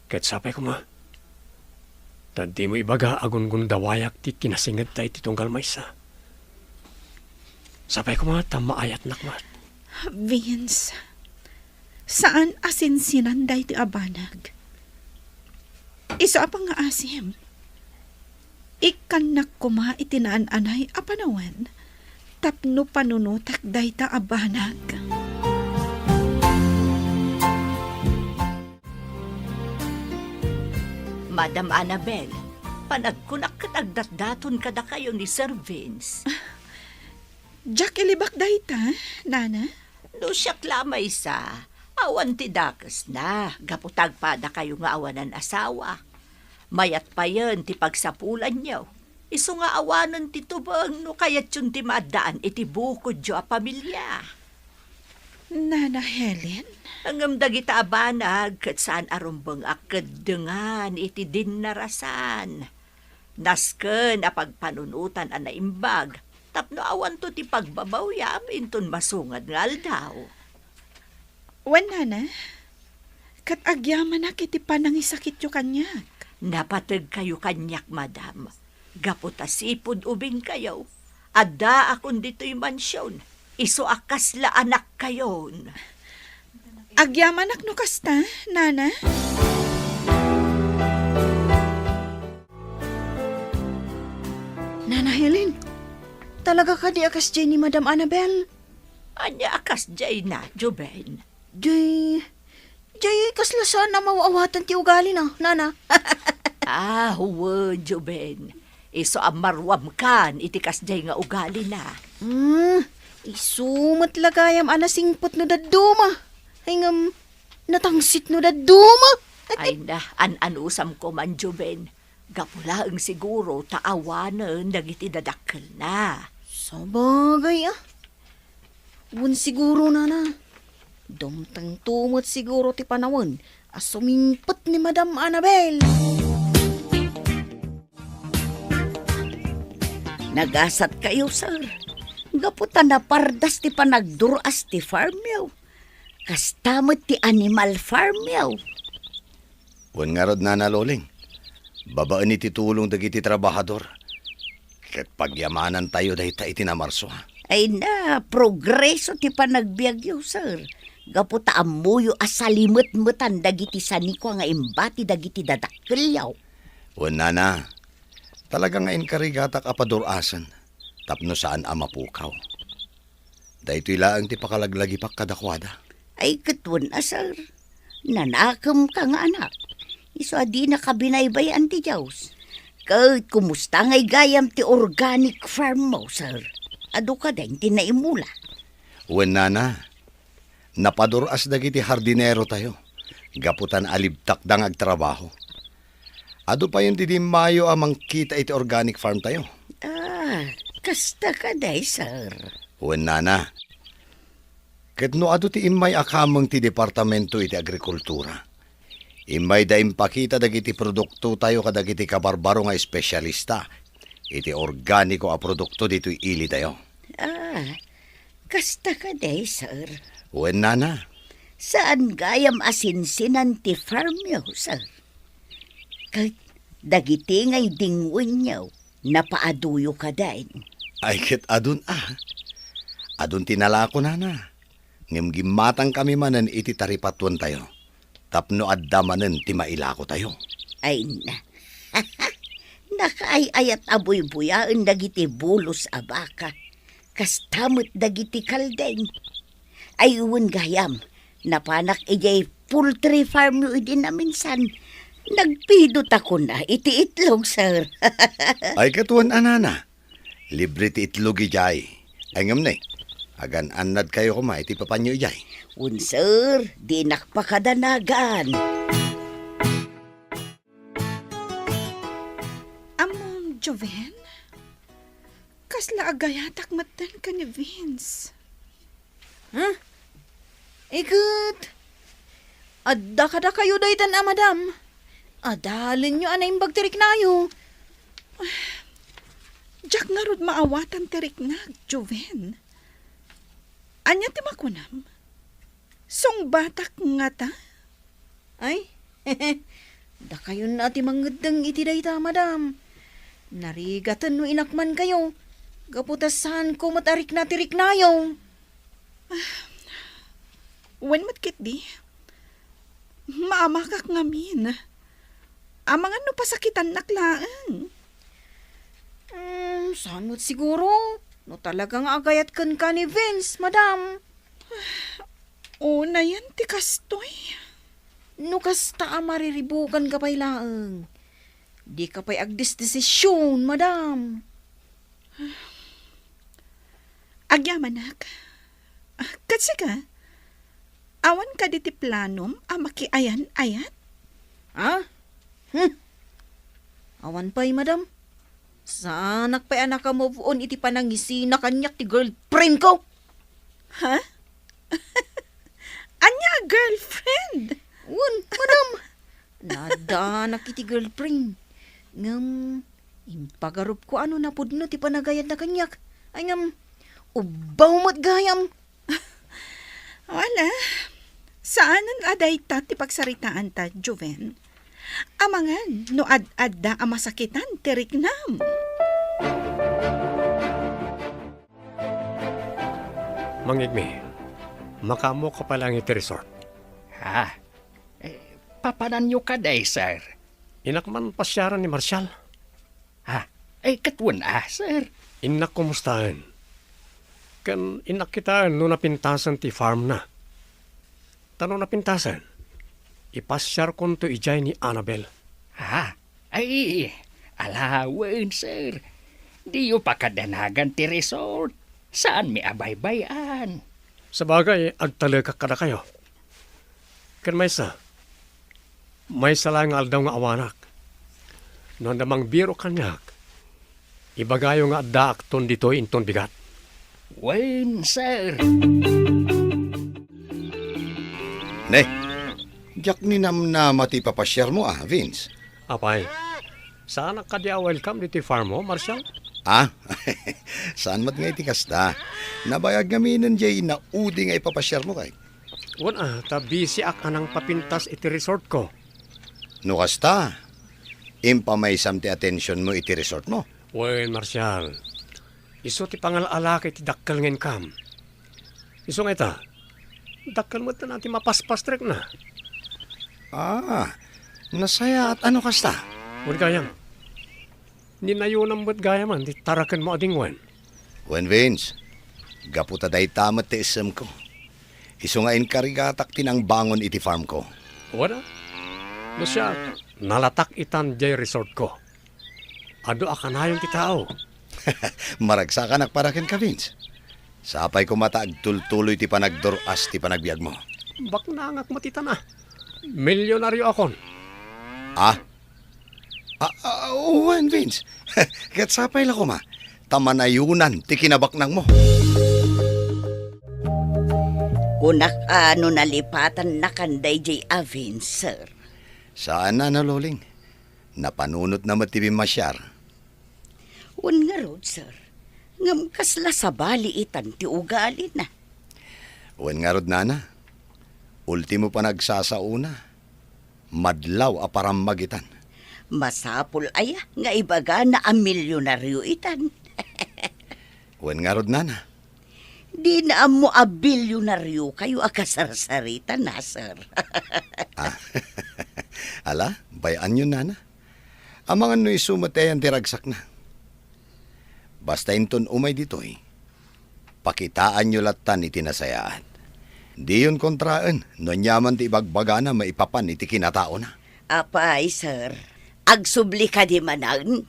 Kahit sapay ko ma. Tadi mo ibaga agun dawayak ti kinasingad tayo ti tunggal maysa. Sapay ko ma, maayat nakmat. Vince, saan asinsinan dahito abanag? Isa pa nga asim. Ikanak kuma itinaan-anay apanawan. Tapno panunutak dayta abanag. Madam Annabel, panagkunak katagdatdaton kada kayo ni Sir Vince. Jack ilibak dayta, nana? No siyak lamay sa, awan ti dakas na, gaputag pa da kayo nga awanan asawa. Mayat pa yan ti pagsapulan niyo. Iso nga awanan ti tubang no kayat yun ti maadaan iti bukod jo a pamilya. Nana Helen? Angam dagita abanag kat saan arumbang akadengan iti dinarasan. Nasken a pagpanunutan a naimbag, tapno awan to ti pagbabaw yamin ton masungad nga aldaw. Wan, nana? Kat agyaman na kiti panangisakit yo kanyak. Napatag kayo kanyak, madam. Gaputa sipod ubing kayo. Ada akon dito'y mansyon. Iso akasla anak kayon. Agyamanak no kasta, nana? Nana Helen, talaga ka di akas dyan ni Madam Annabel? Anya akas jay na, Juben. Jay kasla sana mawawatan ti ugali na, Nana. Huwag, Juben. Iso amarwam kan, itikas jay nga ugali na. Isumat lagayam anasingpot no daduma. Ay ngam, natangsit no daduma. Ay na, an-anusam ko man, Juben. Gapula ang siguro taawanan dagiti dadakkel na. Sabagay Wun siguro, Nana. Dumtang tumot siguro ti panawon as sumingpot ni Madam Annabel. Nagasat kayo, sir. Gaputan na pardas ti panagduras ti farm yaw. Kastamot ti Animal Farm yaw. Wan nga rod, Nana Loling. Babaan iti tulong dagiti trabahador. Kat pagyamanan tayo dahita iti namarso. Ay na, progreso ti panagbiagyo, sir. Gaputa amuyo asalimot-mutan dagiti saniko nga imbati dagiti dadakkel yaw. Wan, Nana. Talaga nga inkarigatak apadurasan. Tapno saan amapukaw. Dahito ilaang ti pakalaglagipak kadakwada. Ay katwan sir. Nanakam ka nga anak. Iso adi na kabinaybayan ti Diyos. Kahit kumusta ngay gayam ti organic farm mo, sir. Ado ka din tinaimula. Wen, Nana, napaduras dagiti hardinero tayo. Gaputan alibtak dang agtrabaho. Ado pa yung didimayo amang kita iti organic farm tayo. Kasta ka day, sir. Wen, Nana, ket no ado ti imay akamang ti departamento iti agrikultura. Imay da impakita dagiti produkto tayo kadagiti kabarbaro nga espesyalista. Iti organiko a produkto dito'y ili tayo. Kasta ka day, sir. Wen nana. Saan gayam asinsinan ti farm niyo, sir? Kahit dagiti ngay dingwin niyo, napaaduyo ka dain. Ay ket adun Adun tinala ko nana. Ngem gimatang kami manen iti taripatuan tayo. Tapno adda manen ti mailako tayo. Ay na. Nakaayayat abuy-buyaan dagiti bulos a baka. Kastamot dagiti kaldeng. Ayun gayam, napanak ijay poultry farm yu din na minsan. Nagpidot ako na iti itlog, sir. Ay katuan anana. Libre ti itlog ijay. Ay ngam ne. Agan anad kayo kuma iti papanyo ijay. Un, sir, di nakpakadanagan. Among Joven? Kasla agayatak matan ka ni Vince. Ikut. Adda kada kayo daytan madam. Adalin nyo anay bagtirik nayo. Jack nga rod maawatan tirik na, Joven. Anya ti makunam? Song batak nga ta? Ay, da kayo na ti mangedeng iti dayta madam. Narigatan no inakman kayo. Gaputasan ko matarik na tirik nayo. Wen matkit di? Maamakak ngamin. Amangan no pasakitan naklaan. Saan mo't siguro? No talagang agayat kan ka ni Vince, madam. Una yan ti kastoy. No kasta mariribukan ka pa'y laang. Di ka pa'y agdesisyon, madam. Agyamanak. Kasi ka, awan ka diti planom a makiayan-ayat? Ha? Awan pa'y, madam. Sanak pa'y anak ka move on iti panangisi na kanyak ti girlfriend ko. Ha? Anya girlfriend? Un, madam. Nadanak iti girlfriend. Ngam, impagarup ko ano na pudno ti panagayad na kanyak. Ay ngam, ubaw mo't gayam. Wala. Saanan aday ta ti pagsaritaan ta, Joven? Amangan, no ad-adda a masakitan, tirik nam. Mangigmi, makamo ka palang iti resort. Ha? Papanan nyo ka day, sir. Inakman pasyaran ni Marshall. Ha? Katuan sir. Inak kumustahan. Kan inak kita no napintasan ti farm na. Tano napintasan? Ipasyar kon to ijay ni Annabel. Ha? Alawan, sir. Di yung pakadanagan ti resort. Saan may abay-bayan? Sa bagay, agtalaga kada kayo. Kan may lang aldaw nga awanak. No namang biro kanyak, ibagayo nga adda akton dito inton bigat. Wen, sir. Ne, jak ni nam na mati papasyar mo Vince. Apay, saan ka dia welcome dito farm mo, Marshall? Saan mat nga iti kasta? Nabayag ngaminan jay na udi nga ipapasyar mo kay. Wan busy ak anang papintas iti resort ko. No kasta, impamaysam ti atensyon mo iti resort mo. Wen, Marshall, iso ti pangalala kay ti dakkal ngen kam. Iso nga ita, dakkal mo na natin mapaspastrek na. Nasaya at ano kasta? Wan gayam, ninayunam mo't gayaman, di tarakan mo ading wen. Wen Vince, gaputa day tamat ti isem ko. Iso nga inkarigatak tinang bangon iti farm ko. Wala, no siya, nalatak itan jay resort ko. Ado akanayon ti tao. Maragsakan akparaken ka Vince. Sapay ko mataag tultuloy ti panagdoras ti panagbiag mo. Bak nangak matitan milyonaryo akon. Wen Vince, kat sapay la ko ma. Tamanayunan ti kinabaknang mo. Unak nalipatan na kanday jay Avin, sir. Saan na loling? Napanunot na matibi masyar. Un nga rod, sir. Ngam kasla sa baliitan ti ugali na. Wen nga rod, nana. Ultimo pa nagsasauna. Madlaw aparam magitan. Masapul aya nga ibaga na ang milyonaryo itan. Wen nga rod, nana. Di na mo a bilyonaryo kayo akasarsaritan na, sir. Ala, bayan yun, nana. Amangan no isumatayan tiragsak na. Basta inton umay ditoy, pakitaan nyo latan iti nasayaan. Di yun kontraan, no nyaman ti ibagbaga na maipapan iti kinatao na. Apay, sir. Agsubli ka di manan.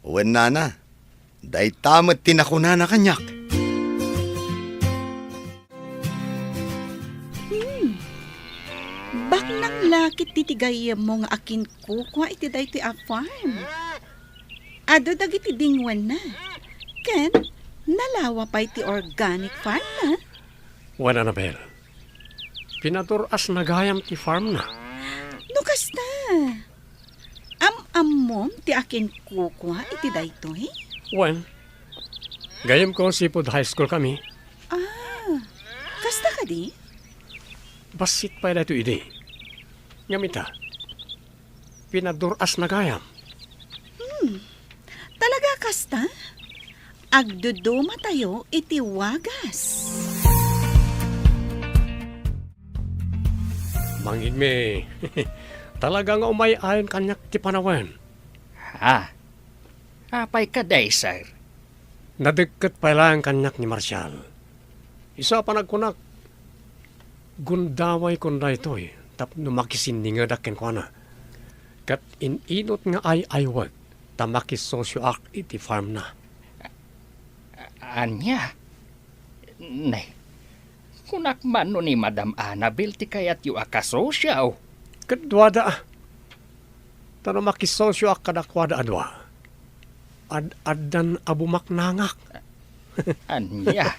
Uwen, nana, day tamat tinakuna na kanyak. Bak nang lakit titigay mo nga akin kukwa iti day ti a farm. Ado dagiti dingwan na. Ken, nalawa pa iti organic farm na. Wan, Annabel. Pinaturas na gayam ti farm na. Nukas na. Am-amom ti akin kukwa iti daytoy. Wan, gayam ko Seafood High School kami. Kasta ka di? Basit pa ito ide. Ngamita, pinaduras na gayam. Talaga kasta? Agduduma tayo iti wagas. Mangin me, talaga nga umayayon kanyak ti panawan. Apay ka day, sir. Nadagkat pa lang kanyak ni Marshall. Isa pa nagkunak. Gundaway kunda ito eh. Tapno makisindinga dakin ko na. Kat inot nga ay aywag. Tamakisosyo ak iti farm na. Anya? Nay, kunak man no ni Madam Annabel ti kayat yu akasosyaw. Kadwada ah. Tano makisosyo ak kadakwada adwa. Ad-adan abumaknangak. Anya?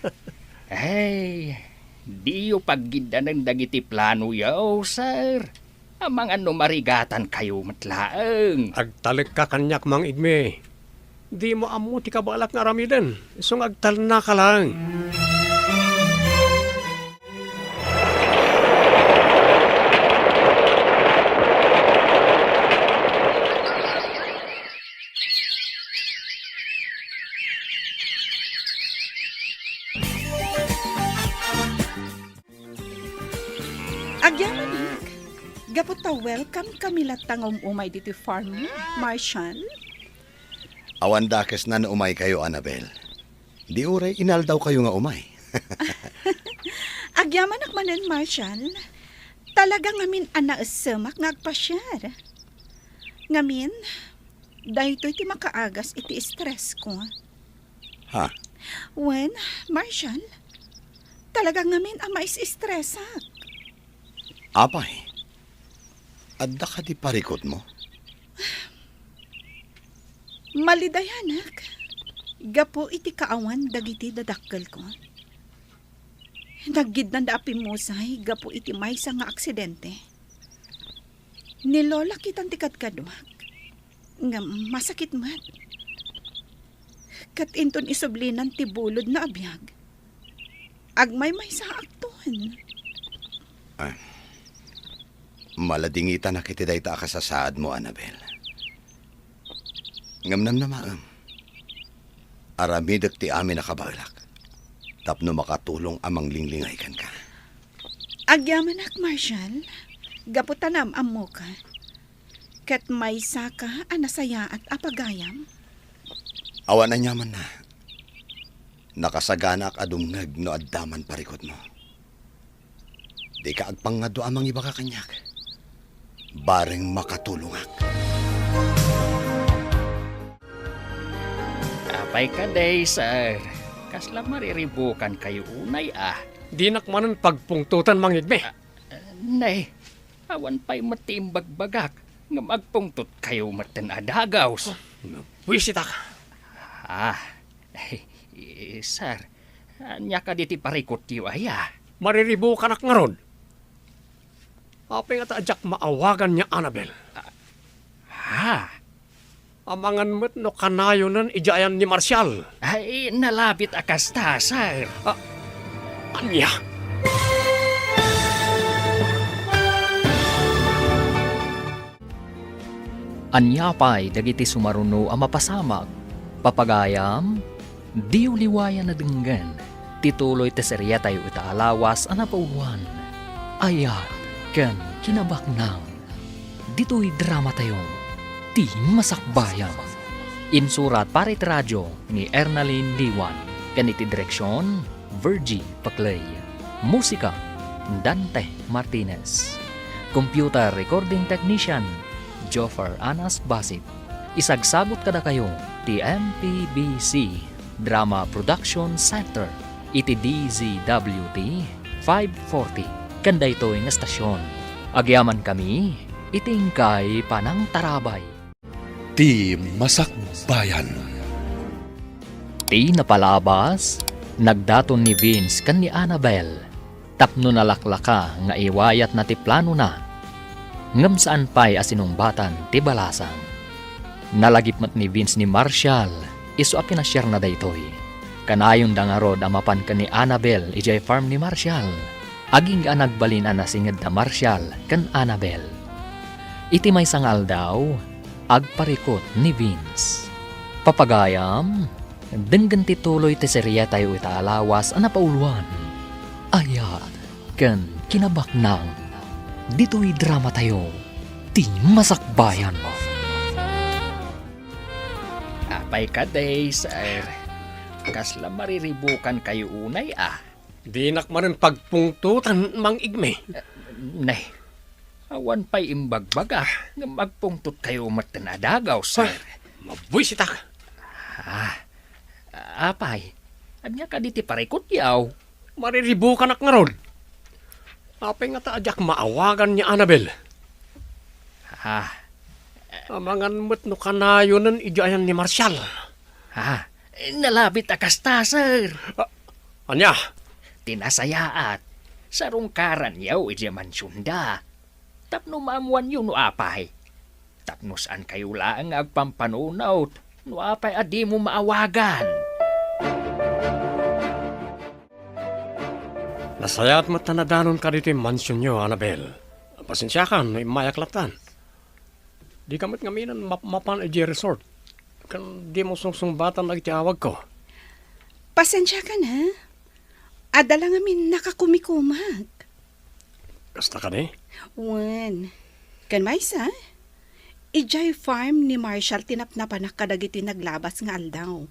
Ay, di yu paggida ng dagiti plano yaw, sir. Amang ano marigatan kayo matlaang. Agtalik ka kanyak mang igme. Di mo amo ti kabalak nga ramiden. Isong agtal na ka lang. Agyaman gapot ta welcome kami latangom umay dito farm niyo, Marshall. Awan dakes na umay kayo, Annabel. Di uray inal daw kayo nga umay. Agyaman akmanan, Marshall. Talaga ngamin anaasamak nga agpasyar. Ngamin, dahito iti makaagas iti stress ko. Ha? When, Marshall, talaga ngamin ang mais-stressak. Apay, adda ka di parikot mo? Malidayanak. Gapo iti kaawan dagiti dadakkel ko. Naggid na daapi musay, gapo iti maysa nga aksidente. Nilola kitang tikat kadwak. Nga masakit mat. Kat inton isublinan ti bulod na abiyag. Agmay maysa akton. Maladingita na kiti dayta akasasaad mo, Annabel. Ngamnam na maam. Aramidak ti amin nakabalak. Tapno makatulong amang linglingay kan ka. Agyaman ak, Marshall. Gaputanam amo ka. Kat may saka anasaya at apagayam. Awan na nyaman na. Nakasaganak adumngag no addaman parikot mo. Di ka agpangado amang iba ka kanyak. Bareng makatulungak. Apay ka day, sir. Kasla mariribukan kayo unay Di nakmanon pagpungtutan mang igme. Nay, awan pa'y matimbag-bagak nga magpungtot kayo matin adagaws. Wisit ka. Sir, anya ka diti parikot yu aya. Mariribukan ak nga ron. Apay nga taadyak maawagan niya, Annabel. Amangan mo't no kanayo nan ijayan ni Marshall. Ay, nalabit akasta, sir. Anya? Anya pa'y dagiti sumaruno ang mapasamag. Papagayam, di uliwayan na denggan. Tituloy teserya tayo itaalawas ang napauluan. Ayat, ken kinabaknang. Dito'y drama tayo. Ti masakbayan. Insurat para radyo ni Ernalyn Liwan. Ganiti direksyon, Virgie Paclay. Musika, Dante Martinez. Computer recording technician, Joffer Anas Basit. Isagsagot kada kayo, ti MPBC Drama Production Center, iti DZWT 540. Kanda ito'y nga stasyon. Agyaman kami, itingkay panang tarabay. Ti Masakbayan. Ti napalabas, nagdaton ni Vince kan ni Annabel. Tapno nalaklaka nga iwayat na ti plano na. Ngam saan pa'y asinumbatan ti balasan. Nalagipmat ni Vince ni Marshall, iso a pinasyar na daytoy. Kanayon da nga rod amapan ka ni Annabel ijay farm ni Marshall. Aging nga nagbalin na singed na Marshall kan Annabel. Iti may sangal daw, agparikot ni Vince. Papagayam, denggan tituloy ti serya tayo itaalawas ang napauluan. Ayat, ken kinabaknang. Dito'y drama tayo, ti masakbayan mo. Apay ka day, sir. Kasla mariribukan kayo unay, Di nakmarin pagpungtutan mang igme. Nay, awan pa'y imbagbaga nga magpungtot kayo matanadagaw, sir. Mabuisit ka. Apay, anya ka diti parikot yaw. Mariribukan ak nga ron. Apay nga taadyak maawagan niya Annabel. Amangan mo't no kanayo nan ijayan ni Marshall. Nalabit akasta, sir. Anya? Tinasayaat. Sarungkaran yaw ije mansyunda. Tapno maamuan yun no apay. Tapno saan kayo lang agpampanunaw. No apay adi mo maawagan. Nasayat mo tanadanon ka dito yung mansyon nyo, Annabel. Pasensya ka, may mayaklatan. Di kamit ngaminan mapan ije resort. Kan di mo sungsungbatan nagtiawag ko. Pasensya ka na. Adala ngamin nakakumikumag. Kasta ka ni? Wan. Kan maysa? Ijay farm ni Marshall tinapnapan na kadagiti naglabas nga aldaw.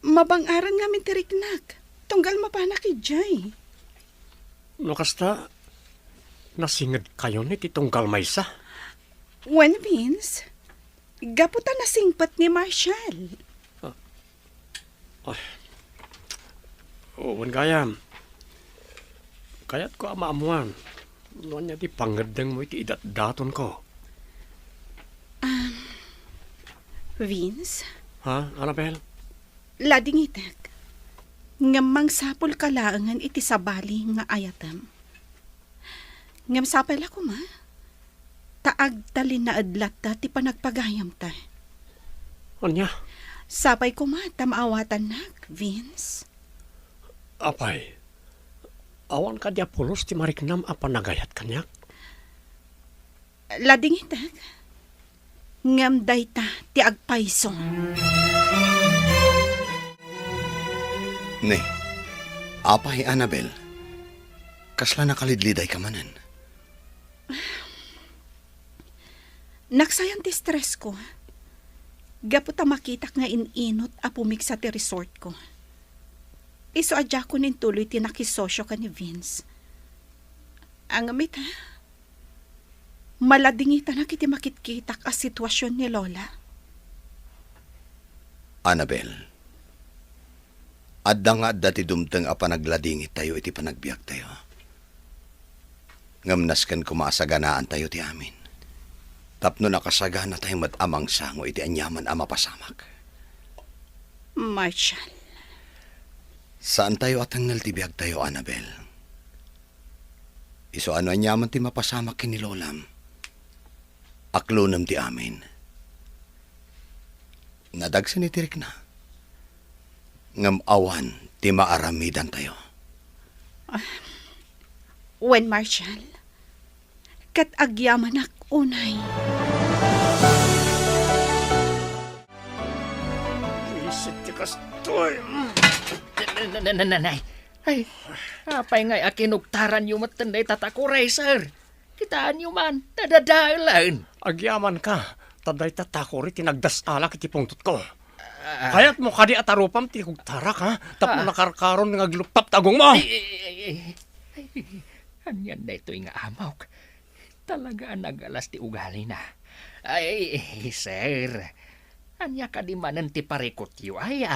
Mabangaran ngamin tiriknak. Tunggal mapanak ijay. No kasta, nasingad kayo ni titunggal maysa? Wan means, gaputan na singpat ni Marshall. Oo, gayam. Kaya't ko amaamuan. Noon niya di pangadang mo iti idat-daton ko. Vince? Ha, Annabel? Lading itak. Ngamang sapol kalaangan iti sabali nga ayatam. Ngam sapal ako ma. Taag talin na adlat ta ti panagpagayam ta. Anya? Sapay ko ma tamaawatan nak, Vince. Apay, awan ka dia pulos ti mariknam apa nagayat kanyak? Lading itak. Ngam dayta ti agpayso. Ne, apay Annabel, kasla nakalidliday ka manan. Naksayan ti stress ko. Gaputa makitak nga ininot a pumiksa ti resort ko. Iso adya ko nin tuloy ti nakisosyo ka ni Vince. Ang amit ha? Maladingitan na kiti makitkitak a sitwasyon ni Lola. Annabel, adda nga dati dumteng a panagladingit tayo iti panagbiag tayo. Ngamnas kan kumasaganaan tayo ti amin. Tapno nakasagana tayo matamang sango iti anyaman a mapasamak. Marshall. Saan tayo atangal ti biag tayo, Annabel? Iso ano anyaman ti mapasamak kini Lolam? Aklonam ti amin. Nadagsan ni Tirik na. Ngam awan, ti maaramidan tayo. Wen Marshall, kat agyaman ak unay. Isit ti kastoy. Nanay. Ay, apay ngay akinugtaran yung matanday tatakuray, sir. Kitaan nyo man, nadadalan. Agyaman ka, taday tatakori tinagdasala kiti pungtot ko. Kaya't mo kadi atarupam ti kugtarak ha, tapos nakarkaron nga glupap tagong mo. Anyan na ito'y nga amaw. Talaga nagalas ti ugali na. Ay, sir. Anya ka di manan ti parikot yu ay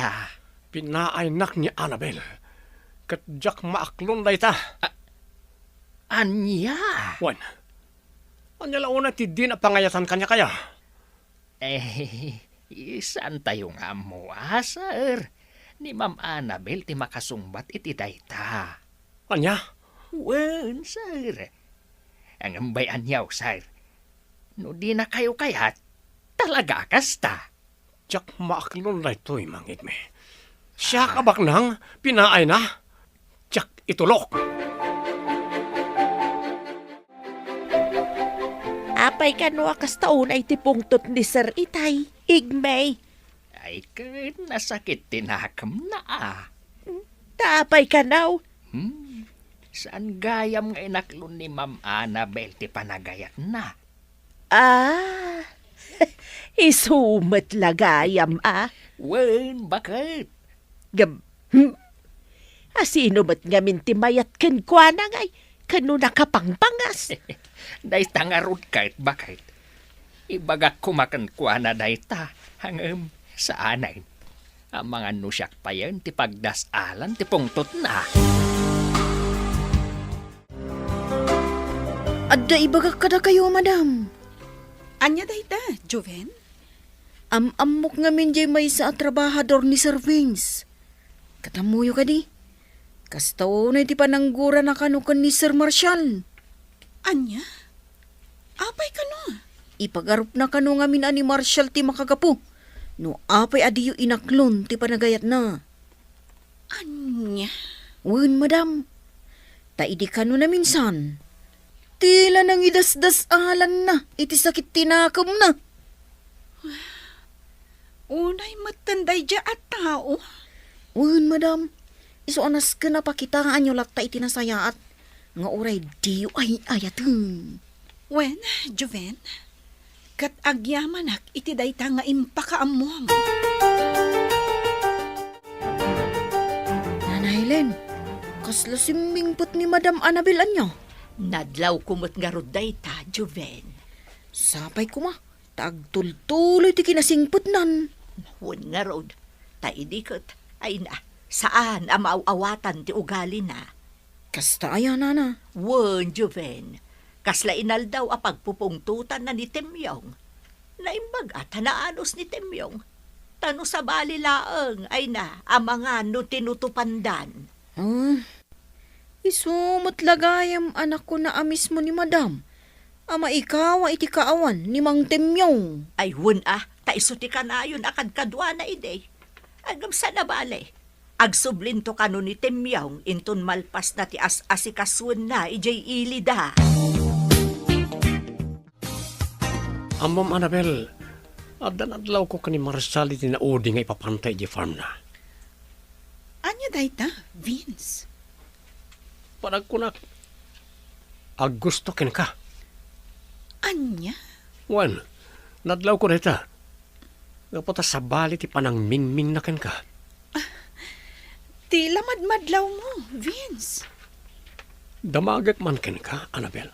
Pinaaynak ni Annabel. Katjak maaklon day ta. Anya? Wan, anya launa ti din a pangayatan kanya kaya. Saan tayo nga mo, sir? Ni Ma'am Annabel ti makasungbat iti dayta. Anya? Wen, sir. Ang ambay anyaw, sir. No di na kayo kayat, talaga kasta. Jak maaklon day to'y mangit me. Siya kabak nang pinaay na. Jak itulok. Apay kano akas taon ay tipungtot ni Sir Itay. Igmay. Ay, kahit nasakit tinakam na Tapay kanaw. Saan gayam nga inaklon ni Ma'am Annabel ti panagayat na? Isumat lagayam Wen, bakit? Asino ba't nga mintimayat ken kwa na ngay? Kano nakapangpangas? Day tangarod kahit bakit. Ibagak kumakan kwa na day ta. Hangam sa anay. Ang mga nusyak pa yan, ti pagdasalan, ti pungtot na. Adda ibagak kada kayo, madam. Anya dayta, Joven? Amok nga min jay may sa trabahador ni Sir Vince. Katamuyo ka di. Kastaw na iti pananggura na kanukan ni Sir Marshall. Anya? Apay ka no? Ipagarup na kanu nga min ani Marshall ti makagapu. No apay adiyo inaklon ti panagayat na. Anya? Wen, madam. Taidi kanu na minsan. Tila nang idasdasalan na. Iti sakit tinakam na. Unay matanday dya at tao. Wen, madam. Iso anas ka na pakitaan nyo lakta iti nasayaat. Nga uray diyo ay ayatun. Wen, Joven? Kat agyamanak iti dayta nga impakaamom. Nanay Helen, kasla simbingpot ni Madam Annabel anyo. Nadlaw kumot nga rod dayta, Joven. Sapay kuma, tagtultuloy ti kinasingpot nan. Hun nga rod, taidikot, ay na, saan ang maawawatan ti ugali na? Kasta ayan, nana. Won, Joven, kasla inal daw a pagpupungtutan na ni Temyong. Naimbag at hanaanos ni Temyong. Tano sa bali laeng, ay na, ang mga no tinutupandan. Isumot lagayam anak ko na amis mo ni Madam. Ama ikaw iti kaawan ni Mang Temyong. Ay wun taisuti ka na yun akad kadwa na ide. Agam sa nabali. Agsublinto ka no ni Temyong inton malpas na ti asikaswan na ijay ilida. Amom Annabel, adan-adlaw ko kani Marshall iti naudi nga ipapantay di farm na. Anya dayta, Vince? Panagkunak, gusto ken ka. Anya? Wan, nadlaw ko nita. Gapota sa bali ti panang mingming na ken ka. Ti lamad-madlaw mo, Vince. Damagak man ken ka, Annabel.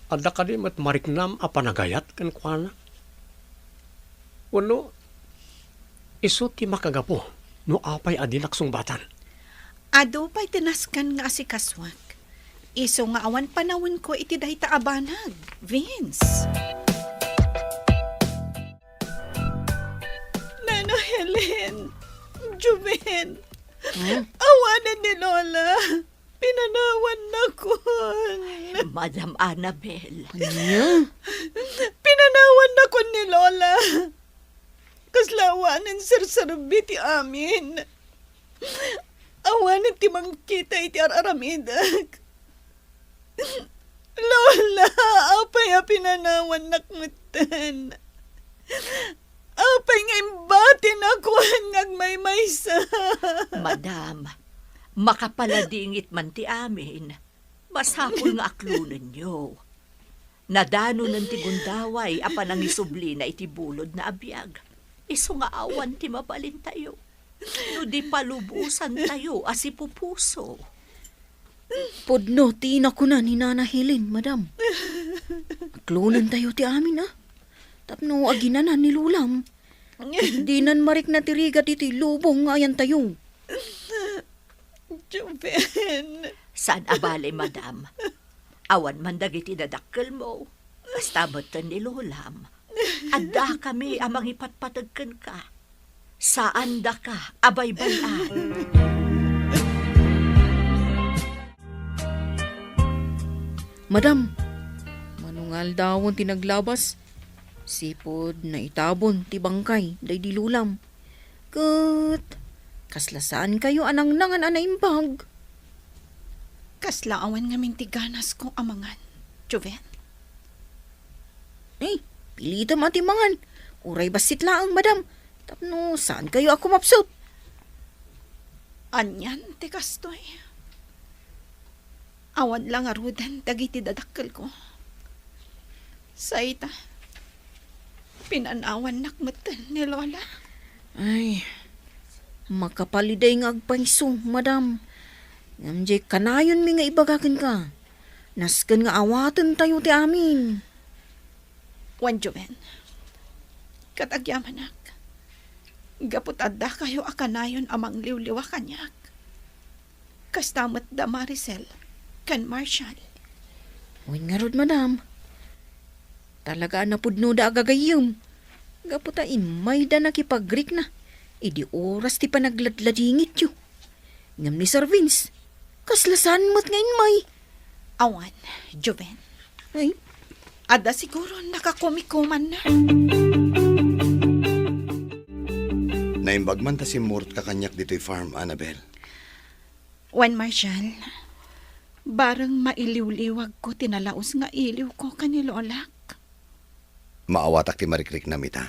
Adda ka di mat mariknam a panagayat ken kuana. Wano, iso ti makagapo, no apay adi naksungbatan. Ado pa'y tinaskan nga asikaswak. Iso nga awan panawin ko iti dayta abanag, Vince. Nano Helen, Juven, awanan ni Lola. Pinanawan na ko. Madam Annabel. Anya? Pinanawan na ko ni Lola. sarbi ti amin. Awanan ti mangkita iti araramidak. Lola, apay a pinanawan nakmutan. Apay nga imbatin ako ngagmaymaysa. Madam, makapaladingit man ti amin. Masapul nga aklunan nyo. Nadano ng tigundaway apan ang isubli na itibulod na abiyag. Iso nga awan ti mabalin tayo. No di palubusan tayo asipupuso. Podno, tiin ako na ni Nana Helen, madam. Aklunan tayo ti amin, ah. Tapno aginanan ni Lulam. Di nan marik na tirigat iti lubong ayan tayo. Joven. Saan abali, madam? Awan man dagiti dadakkel mo. Basta batan ni Lulam. Adda kami amang ipatpatagkan ka. Saan da ka abay-bayan? Madam, manungal dawon tinaglabas. Sipod na itabon ti bangkay, day di Lulam. Kat, kaslasaan kayo anang nangan anaimbag. Kaslaawan nga mintiganas ko amangan. Joven. Eh, pilitam ati mangan. Uray basit laang, madam. Tapno, saan kayo ako mapsot? Anyan, ti kastoy. Awan lang arudan, dagiti dadakkel ko. Sa ita, pinanawan nakmatan ni Lola. Ay, makapaliday nga agpaiso, madam. Ngamjay kanayon mi nga ibagakin ka. Nasken nga awatan tayo ti amin. Wan Joven, katagyaman ak. Gapot adda kayo akanayon amang liwliwa kanyak. Kastamat da Maricel, kan Marshall. Uy nga rod, madam. Talaga na pudno da agagayom. Gapot imay da nakipag-Greek na. Idi oras ti panagladladingit yu. Ngam ni Sir Vince, kaslasan mo't ngayon may. Awan, Joven. Ay, Adda siguro nakakumikuman na. Naimbag man ta si Mort kakanyak dito'y farm, Annabel. Wan Marshall, barang mailiw-liwag ko tinalaos nga iliw ko kanilolak. Maawatak ti marikrik na mita.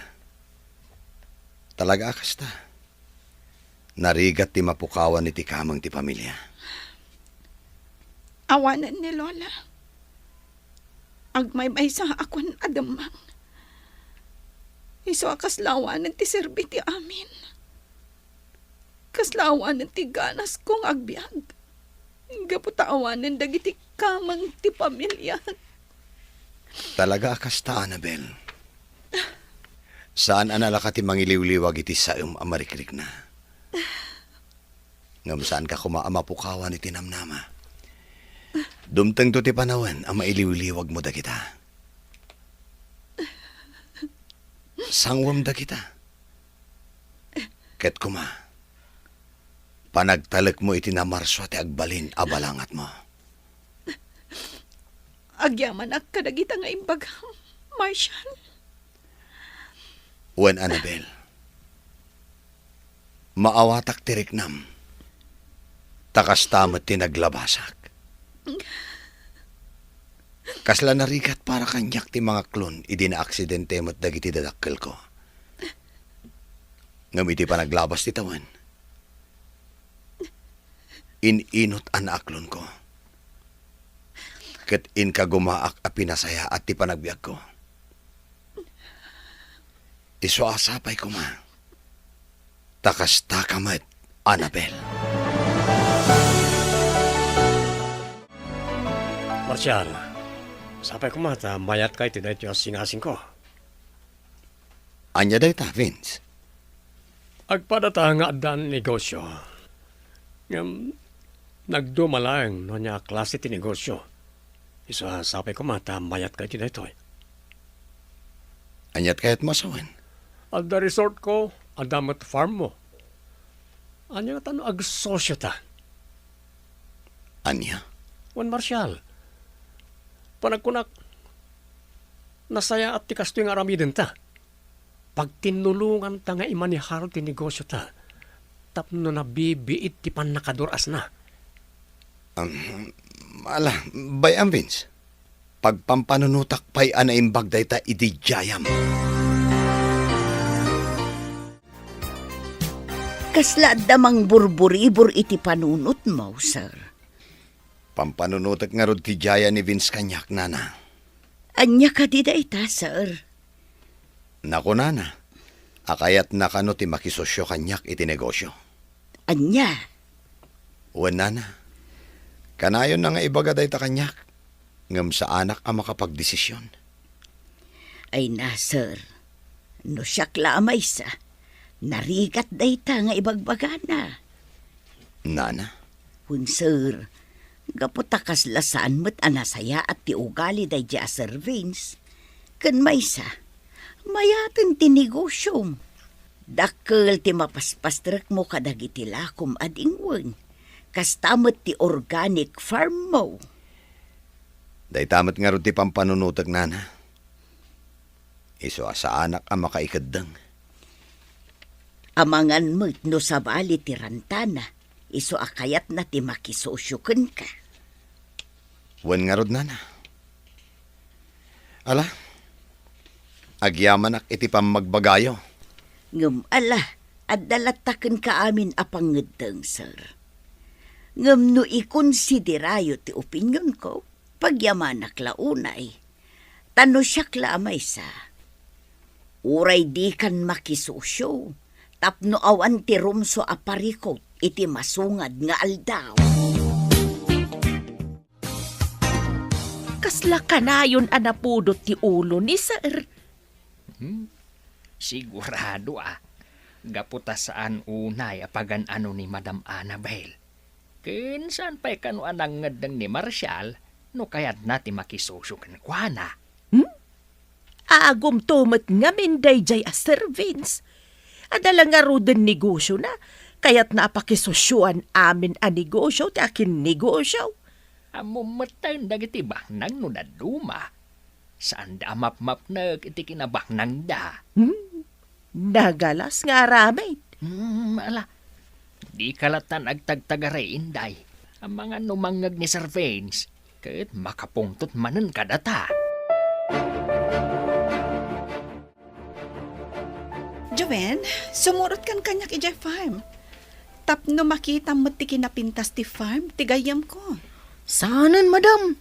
Talaga akas ta. Narigat ti mapukawan ni ti kamang ti pamilya. Awanan ni Lola. Agmay-may sa akon adamang. Iso akaslawanan ti serbi ti amin. Kaslawanan ti ganas kong agbyag. Gaputaawanan dagiti kamang ti pamilya. Talaga akas ta, Annabel. Saan analaka ti mangiliw-liwag iti sayom amarikrik na? Ngam saan ka kumaamapukawan iti namnama? Dumteng to ti panawan ang mailiw-liwag mo da kita. Sangwam da kita. Ket kuma, panagtalek mo iti namarso ti agbalin abalangat mo. Agyaman ak kadagita nga imbagang, Marshall. Wen Annabel, maawatak ti riknam, takas tamat ti naglabasak. Kasla narigat para kanyak ti mga klon, idi na aksidente mo't dagiti dadakkel ko. Ngam iti pa naglabas ti tawan. Ininot an aklon ko. Ket in kagumaak a pinasaya at ti panagbiag ko. Iso asapay ko ma. Takas takamat, Annabel. Marshall, sapay ko mata, mayat kay tinay tiyo singasing ko. Anya day ta, Vince? Agpadata nga adan negosyo. Ngam, nagdumalang no niya klase ti negosyo. Isa sapay ko mata, mayat kay tinay toy. Anyat kayat masawan? At the resort ko, adamat farm mo. Anya nga tano agsosyo ta. Anya? Juan Marshall, panagkunak, nasaya at tikas tuwing aramidin ta. Pag tinulungan ta nga imaniharo ti negosyo ta, tapno na bibiit ti pan nakaduras na. Ala, bayam Vince. Pagpampanunutak pa'y anaimbag day ta idijayam. Kasla damang burburibor iti panunot mo, sir. Pampanunutak nga rod ti jaya ni Vince kanyak, nana. Anya ka di da ita, sir. Naku, nana. Akayat na kano ti makisosyo kanyak iti negosyo. Anya? Uwan, nana. Kanayon na nga ibaga day ta kanyak. Ngam sa anak ang makapagdesisyon. Ay na, sir. No siyak lamay sa. Narigat day ta nga ibagbaga na. Nana? Hun, sir. Gaputakas lasaan mo't anasaya at ti ugali day di Sir Vince. Kan may sa. Mayatin ti negosyo. Dakkel ti mapaspastrek mo kadagiti lakom adingwen. Kastamot ti organic farm mo. Day tamat nga ron ti pampanunutak, nana. Iso sa anak ang makaikadang. Amangan mo't no sabali ti rantana. Iso akayat na ti makisosyoken ka. Wan nga rod, nana. Ala, agyaman ak iti pamagbagayo. Ngem ala, at dalataken ka amin apangedeng, sir. Ngem no ikonsiderayo ti opinyon ko, pagyamanak launay. Tano siyak lamay sa. Uray di kan makisosyo, tapno awan ti rumso aparikot, iti masungad nga aldaw. Kasla kanayon anapudot ti ulo ni sir. Sigurado gaputa saan unay apagan ano ni Madam Annabel. Kinsan pa'y kano anang ngadang ni Marshall, no kayat nati makisosyo kan kuana. Agum tumat nga minday jay a Sir Vince. Adala nga ruden negosyo na, kaya't napakisosyuan amin a negosyo ti akin negosyo. Amumatan dagiti baknang no naduma. Saan da map-map nag iti kinabaknang da. Nagalas nga ramay. Ala, di kalatan agtagtagare inday. Ang mga numangag ni Sir Vince, kahit makapungtot manan kadata. Joven, sumurot kan kanyak ijay farm. Tapno makita mo ti kinapintas ti farm, tigayam ko. Saanan, madam?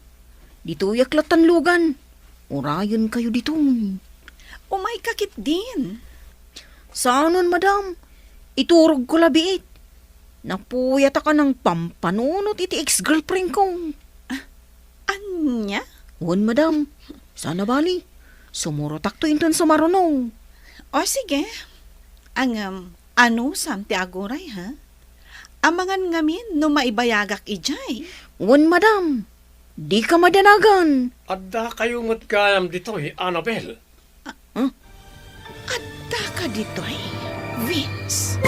Dito yaklatan lugan. Urayon kayo dito. Umay kakit din. Saanan, madam? Iturog ko labiit. Napuyat ka ng pampanunot iti ex-girlfriend ko. Anya? Huwag, madam. Sana bali. Sumurotak to intan sa marunong. O sige. Ang ano sam ti aguray ha? Amangan ngamin no maibayagak ijay. Huwag, madam. Di ka madanagan. Adda kayo matkayam dito, Annabel. Adda ka ditoy, Vince.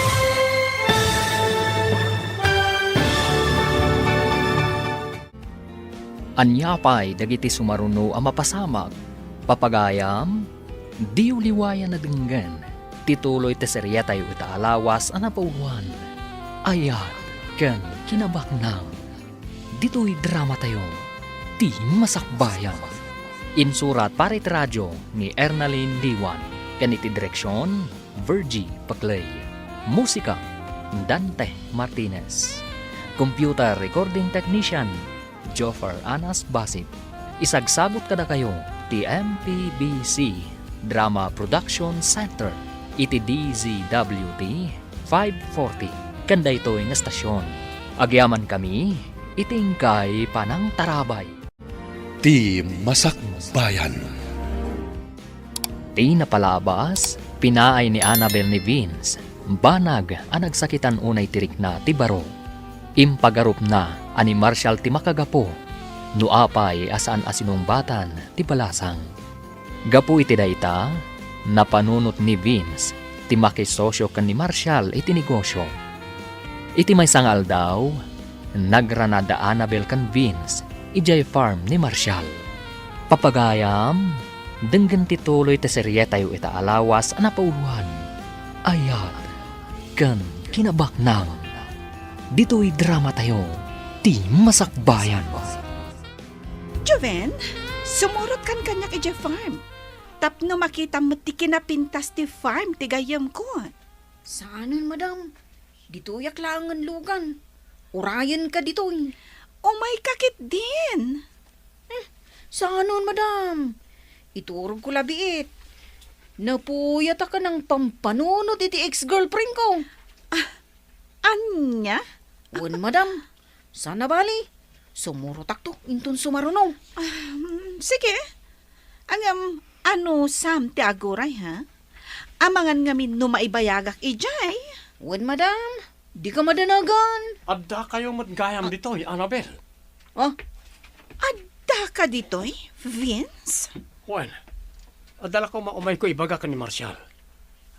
Anyapay dagiti sumaruno ang mapasamag. Papagayam, di uliwayan na dinggan. Tituloy te serya tayo itaalawas ang napauwan. Ayat kan kinabaknang. Dito'y drama tayo. Di masakbayan. Insurat parit radyo ni Ernalyn Diwan. Ganiti direksyon, Virgie Paclay. Musika, Dante Martinez. Computer recording technician, Joffer Anas Basit. Isagsagot kada kayo, TMPBC Drama Production Center. Iti DZWT 540. Kanda ito'y nga stasyon. Agyaman kami, itingkay panang tarabay. Ti Masakbayan. Ti napalabas, pinaay ni Annabel ni Vince. Banag ang nagsakitan unay tirik na ti baro. Impagarup na ani Marshall ti makagapo. Nuapay asaan asinungbatan ti balasang. Gapu iti dayta, napanunot ni Vince ti makisosyo kan ni Marshall iti negosyo. Iti may sangal daw, nagranada Annabel kan Vince ijay farm ni Marshall. Papagayam, Denggan tituloy ti serye tayo ita alawas na pauluhan. Ayat kan kinabaknang. Dito'y drama tayo, ti masakbayan. Juven, sumurot kan kanyak ije farm. Tapno makita mo ti kinapintas ti farm ti gayam ko. Saanon, madam? Dito yak lang ang lugan. Urayan ka dito. Umay kakit din. Saanon, madam? Iturog ko labiit. Napuyat ka ng pampanunod iti ex-girlfriend ko. Anya? Wan, madam. Sana bali. Sumurotak to. Intun sumarunaw. Sige. Ang ano sam ti aguray ha? Amangan ngamin no maibayagak ijay. Wan, madam. Di ka madanagan. Adda kayo matgayam dito, Annabel. Ah, Adda ka ditoy, Vince? Juan, adala ko maumay ko ibaga ka ni Marcial.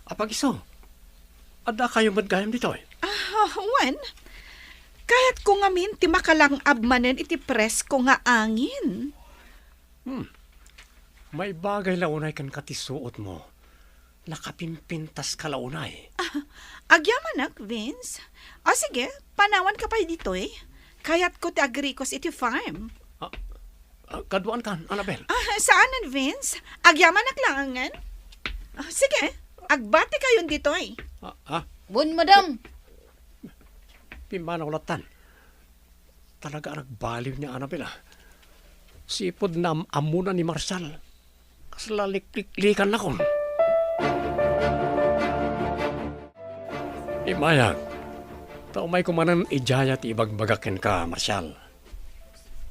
Apag iso, adda kayo matgayam dito. Wan, kahit ko ngamin ti makalang abmanen iti pres ko nga angin. May bagay launay kan katisuot mo. Nakapimpintas ka launay. Agyamanak, Vince. O sige, panawan ka pa dito eh. Kaya't ko ti agrikos iti farm. Kaduan kan, Annabel. Saanan, Vince? Agyamanak langan? Sige, agbati kayon dito eh. wan, madam. Pimana ulatan. Talaga nagbaliw niya, Annabel. Sipod na amuna ni Marcial. Kaslalik-likan na kon. Imayag, taumay kumanan ijaya ti ibagbagakin ka, Marcial.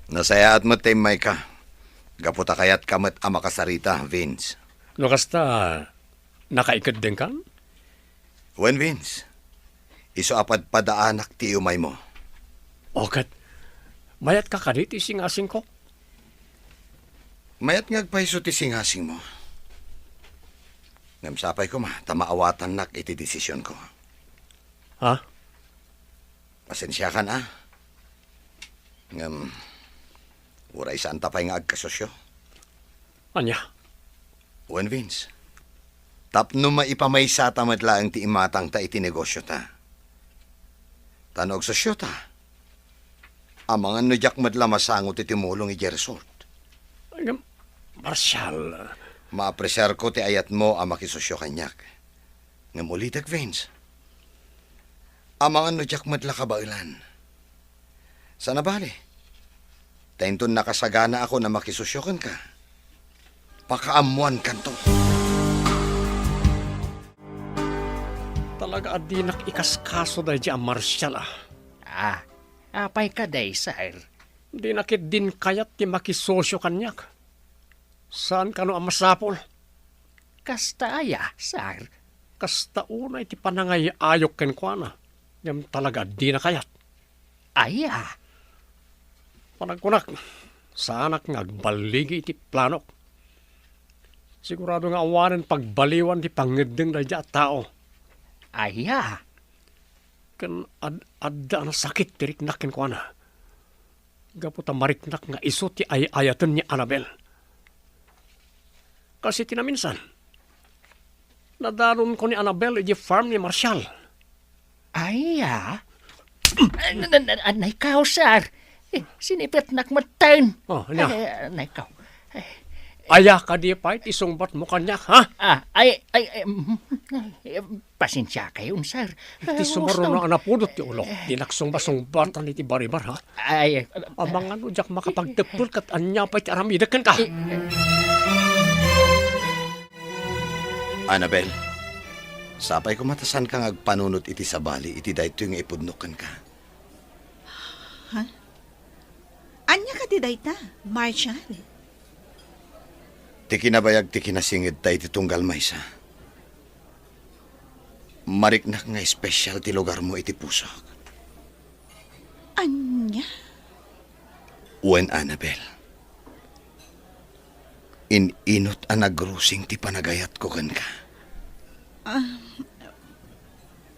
Nasayaat mo timay ka. Gaputa kayat kamat ama kasarita, Vince. No kasta, nakaikad din ka? When Vince, iso apad padaanak ti umay mo. Okat, mayat ka kadit ising-asing ko? Mayat ngagpaiso ti singasing mo. Ngamsapay ko tamaawatan nak iti desisyon ko. Ha? Pasensya ka na. Uray saan tapay nga agkasosyo. Anya? When Vince, tapno maipamay sa tamadlaang ti imatang ta iti negosyo ta. Tanog sosyo ta. Amangan no jak madla masangot iti mulong iti resort. Marcial. Maapresyar ko ti ayat mo ang makisosyo kanyak. Ngamulitak, Vince. Amangan no jak madla kabailan. Sana bali. Tainton nakasagana ako na makisosyokan ka. Pakaamuan kanto. Talaga adinak ikaskaso dahil di ang Marcial Apay ka day, sir. Di nakit din kayat ti makisosyo kanyak. Saan ka no ang masapol? Kasta aya, sir. Kasta unay ti panangay ayok ken kuana. Yam talaga di na kayat. Aya. Panagkunak, sanak ngagbaligi iti planok. Sigurado nga awanan pagbaliwan ti pangedeng da dya tao. Aya. Kan adda na sakit tiriknakin ko na. Gaputa mariknak nga iso ti ayatan ni Annabel. Kasi tinaminsan, nadaron ko ni Annabel iti farm ni Marcial. Aya. Anay kao, sir. Sinipit nakmatan. Anya? Anay kao. Aya ka di pa isungbat mo kanyak, ha? Pasensya kayo, sir. Iti sumaro na anapudot ti ulo. Dinaksong-basongbatan iti baribar, ha? Amang ano jak makapagtepul kat anya pa iti aramidakan ka. Annabel, sapay ko matasan kang agpanunot iti sabali, iti dayto yung ipudnukan ka. Anya ka ti dayta, Marcial? Ti kinabayag ti kinasingid tayo ti tunggal maysa. Mariknak nga espesyal ti lugar mo iti pusok. Anya? Wen Annabel. Inot ang nagrusing ti panagayat ko kan ka.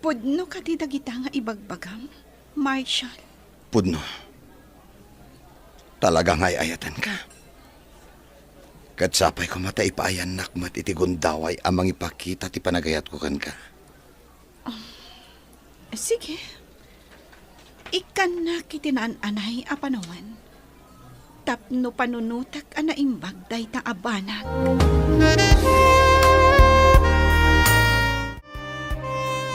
Pudno ka ti dagita nga ibagbagam, Marcial? Pudno. Talaga nga'y ayatan ka. Katsapay ko mata ipaayan nakmat iti gundaway amang ipakita ti panagayat ko kan ka. Sige. Ikan na kitinaan-anay apanawan. Tapno panunutak anaimbag day ta abanag.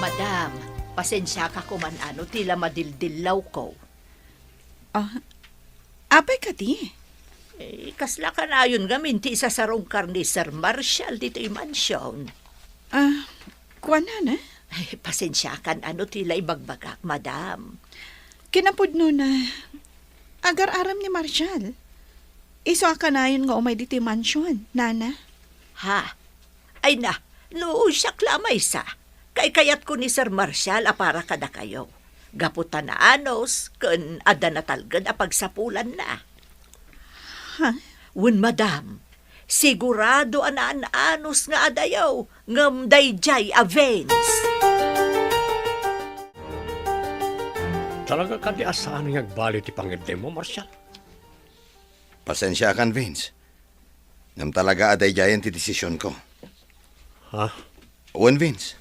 Madam, pasensya ka kuman ano, tila madildilaw ko. Apay ka di. Kasla ka na yun gamin ti isa sarong karni Sir Marshall dito yung mansyon. Kuwanan na. Pasensya kan ano, tila ibagbagak, madam. Kinapudno na. Agar-aram ni Marshall. Iso ka na yun nga umay dito yung mansyon, nana. Ha? Ay na, siyak lamay sa. Kay kayat ko ni Sir Marshall para kada kayo. Gaputan na anos, kun ada na talgad apagsapulan na. Ha? Wun, madam, sigurado anaan-anos nga adayaw, ngam dayjay avens. Talaga ka di asahan nga agbali ti pangitay mo, Marshall? Pasensya kan, Vince. Ngam talaga aday jayan ti desisyon ko. Ha? Uwan, Vince.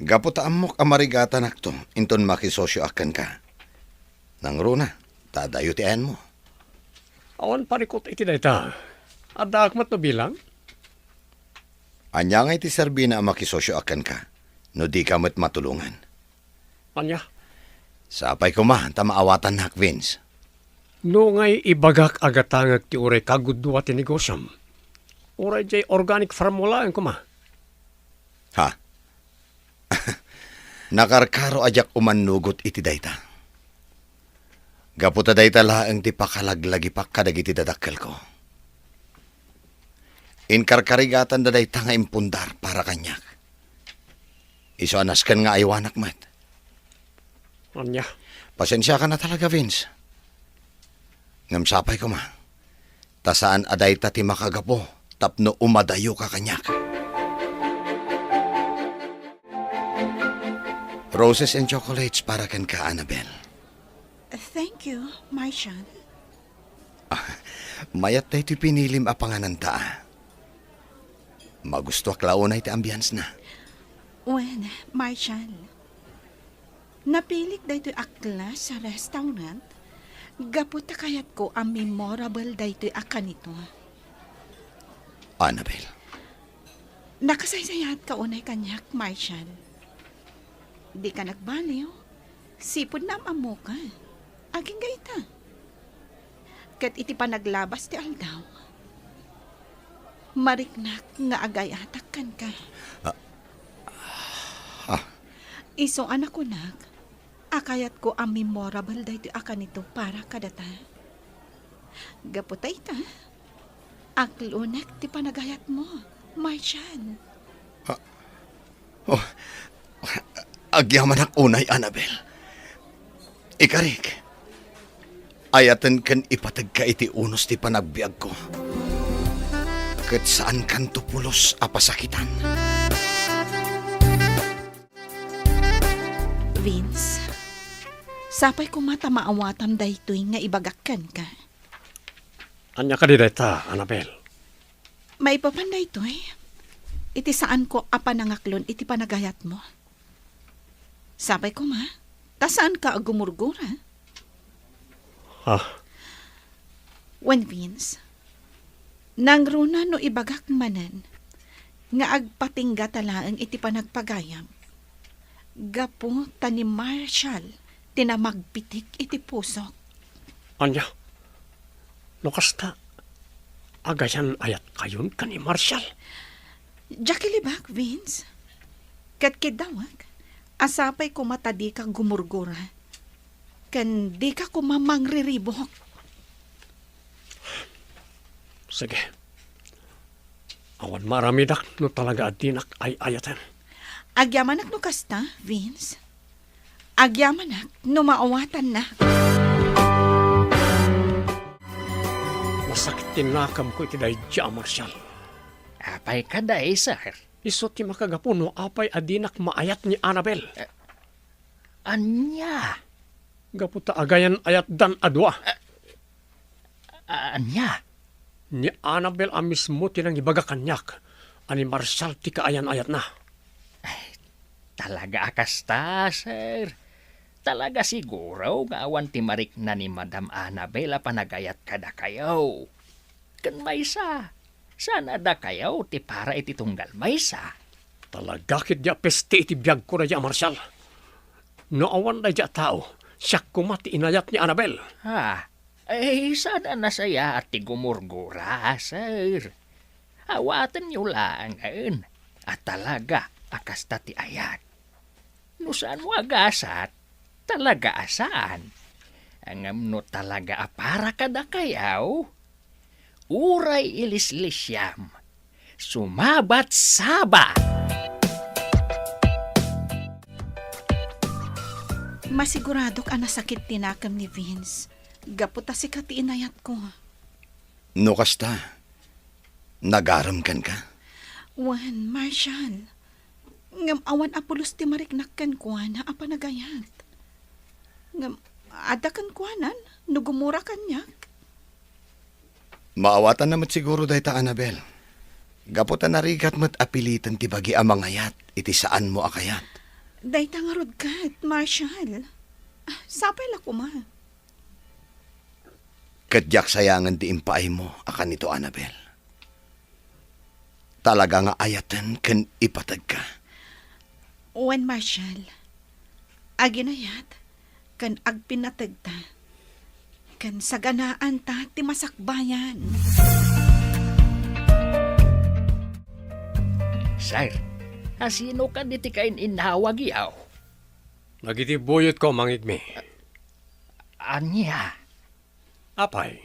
Gaputa amok amarigata nakto, inton makisosyo akan ka. Nang runa, tadayo ti ayan mo. Awan parikot iti dayta. Ada akmat no bilang? Anya nga iti Serbina ang makisosyo akan ka, no di ka mo't matulungan. Anya? Sapay ko ma, tamaawatan nak, Vince. No ngay ibagak agatangag ti uray kagudwa ti negosyam. Uray jay organic farm wala ang kuma. Ha? Nakarkaro ajak umanugot iti dayta. Gaputa dayta laang ti pakalaglagi pa kadagiti dadakkel ko. Inkarkarigatan da dayta nga impundar para kanyak. Iso anaskan nga aywanak mat. Anya? Pasensya ka na talaga, Vince. Ngam sapay ko ma. Tasaan aday ta ti makagapo, tapno umadayo ka kanyak. Roses and chocolates para kan ka, Annabel. Thank you, Marshall. Mayat na ito'y pinilim apangananta. Magusto aklaunay ti ambiance na. When, Marshall, napilik daytoy akla sa restaurant, gaputa kayat ko ang memorable daytoy akan ito. Annabel. Nakasaysayat ka unay kanyak, Marshall. Di ka nagbaliw. Sipod na amo ka. Aging gaita. Kat iti pa naglabas ti aldaw. Mariknak nga agayatak kan ka. Iso anak ko nak, akayat ko ang memorable dahito akan ito para kadata. Gaputay ta. Aklunak ti panagayat mo, Marshall. Agyaman ak unay, Annabel. Ikarik. Ayatan kan ipatag ka iti unos ti panagbiag ko. Kat saan kan tupulos apasakitan. Vince, sapay ko mata maawatan daytoy nga ibagakan ka. Anya ka di dayta, Annabel? May papanday toy. Iti saan ko apanangaklon iti panagayat mo. Sapay ko ma, tasaan ka agumurgura? Ha? When Vince, nangruna no ibagak manan, nga agpatingga talaang iti panagpagayam. Gapo tani Marshall, tinamagpitik iti pusok. Anya? No kasta, agayan ayat kayon ka ni Marshall. Jackie Libak, Vince. Katkidawag, asapay ko matadi ka gumurgura. Kan di ka kumamangriribok. Sige. Awan maramidak no talaga adinak ay ayatan. Agyamanak no kasta, Vince. Agyamanak no maawatan na. Masakit tinakam ko iti dahi dya, Marshall. Apay ka day, sir. Iso ti makagapuno apay adinak maayat ni Annabel. Anya? Gaputa agayan ayat dan adwa. Anya? Ni Annabel ang mismo tinang ibaga kanyak. Ani Marshal ti kaayan-ayat na. Talaga akasta, sir. Talaga siguro nga awan ti marik na ni Madam Annabel panagayat kada kayo. Kan maysa, sana da kayo ti para iti tunggal maysa. Talaga kit dia peste iti biyag ko na dia, Marshal. No awan na dia tao, siya kumati inayat ni Annabel. Ha, sana nasaya at ti gumurgura, sir. Awatan niyo lang ngayon. At talaga, akasta ti ayat. No saan mo agasat, talaga asaan. Angam no talaga apara kada kayaw. Uray ilislisyam. Sumabat saba. Masigurado ka na sakit tinakam ni Vince. Gaputa si kati inayat ko. No kasta, nagaramkan ka? Wan, Marshal. Ngam awan apulos ti mariknakkan ko na apanagayat. Ngam adakan kuanan, nugumura kanyak. Maawatan naman siguro dahi ta, Annabel. Gaputan narigat mat apilitan ti bagi amang ayat, iti saan mo akayat. Day tangarod kat, Marshal. Sapay la kuma. Kadyak sayangan ti impaay mo, akan nito, Annabel. Talaga nga ayatan kan ipatag ka. Wan, Marshal. Aginayat, kan agpinatag ta. Kan saganaan ta ti masakbayan. Sir, asino ka di ti kain inawag yaw? Nagitibuyot ko, mangigmi. Anya? Apay,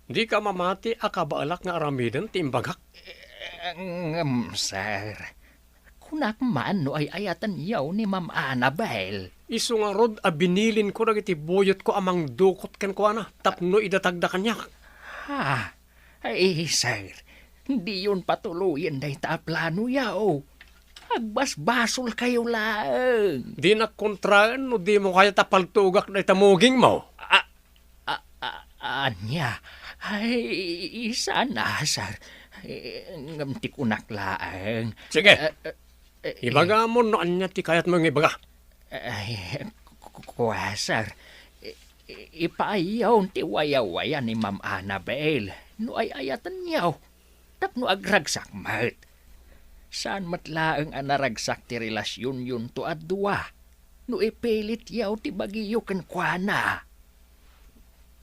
di ka mamati akabaalak nga aramidan ti imbagak. Sir, kunak man no ay ayatan yaw ni Ma'am Annabel. Isu nga rod binilin ko nagitibuyot ko amang dukot ken ko ana, tapno idatagda kanyak. Ha? Ay, sir, hindi yun patuluyan dahi ta plano yaw. Agbasbasol kayo lang. Di na kontraan no di mo kaya tapaltugak na itamuging mo. Anya? Ay, sana, sir. Ngamti kunak laang. Sige, ibaga mo no anya ti kayat mo ng ibaga. Ay, kuha, sir. Ipaayaw ti waya-waya ni Ma'am Annabel. No ay ayatan niyaw. Tapno agragsak mat. Saan matlaang anaragsak ti relasyon yun to adwa. No ipilit yaw ti bagiyo ken kuana.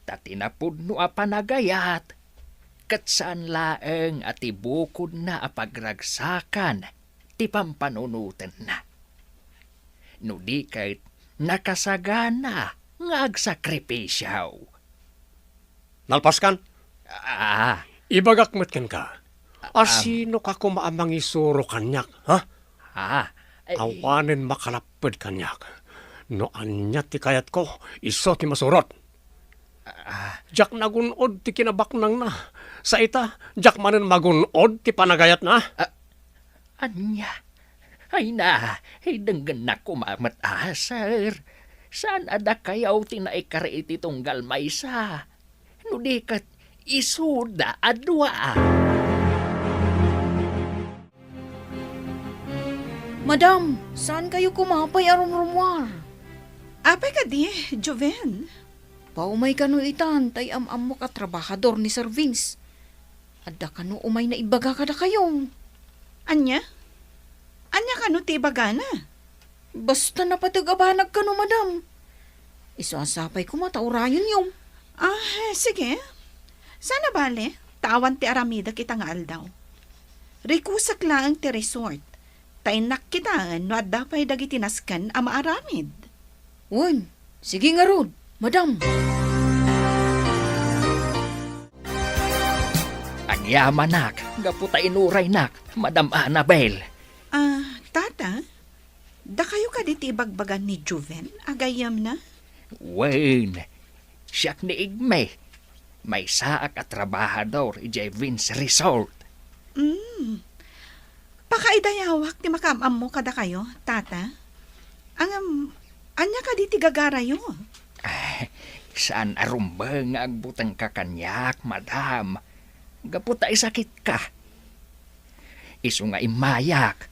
Tatinapod no apanagayat. Kat saan laeng at ibukod na apagragsakan ti pampanunutan na. No di kahit nakasagana nga agsakripisyaw. Nalpaskan? Ibagak metken ka. Asino ka kumaamang isuro kanyak, ha? Awanin makalapid kanyak. No anya ti kayat ko, iso ti masurot. Jak nagunod ti kinabaknang na. Sa ita, jak manin magunod ti panagayat na. Anya? Ay na, ay denggan na kumamat sir. Saan ada kayaw tinaikari iti tunggal maysa? No di kat isuda adwa. Madam, saan kayo kumapay arum-rumwar? Apay ka di, Joven. Paumay ka no itan, tay am-am mo ka trabahador ni Sir Vince. Adda ka no umay na ibaga ka na kayong. Anya? Anya ka no tibaga na? Basta napatagabanag ka no, madam. Isasapay ko mataurayon yung. Sige. Sana bale, tawan ti aramida kita nga aldaw. Rikusak lang ti resort. Tainak kitaan no at dapay dagitinaskan ama aramid. Uy, sige nga rod, madam. Agyaman nak, gaputa inuray nak, Madam Annabel. Tata, da kayo ka diti ibagbagan ni Juven, agayam na? Wen, siyak ni Igme. May saak at trabahador ijay Vince Resort. Pakaidayawak ti makamam mo kada kayo, tata. Anya ka diti gagarayo? Saan arumba nga agbutang kakanyak, madam? Gaputa sakit ka. Isu nga imayak.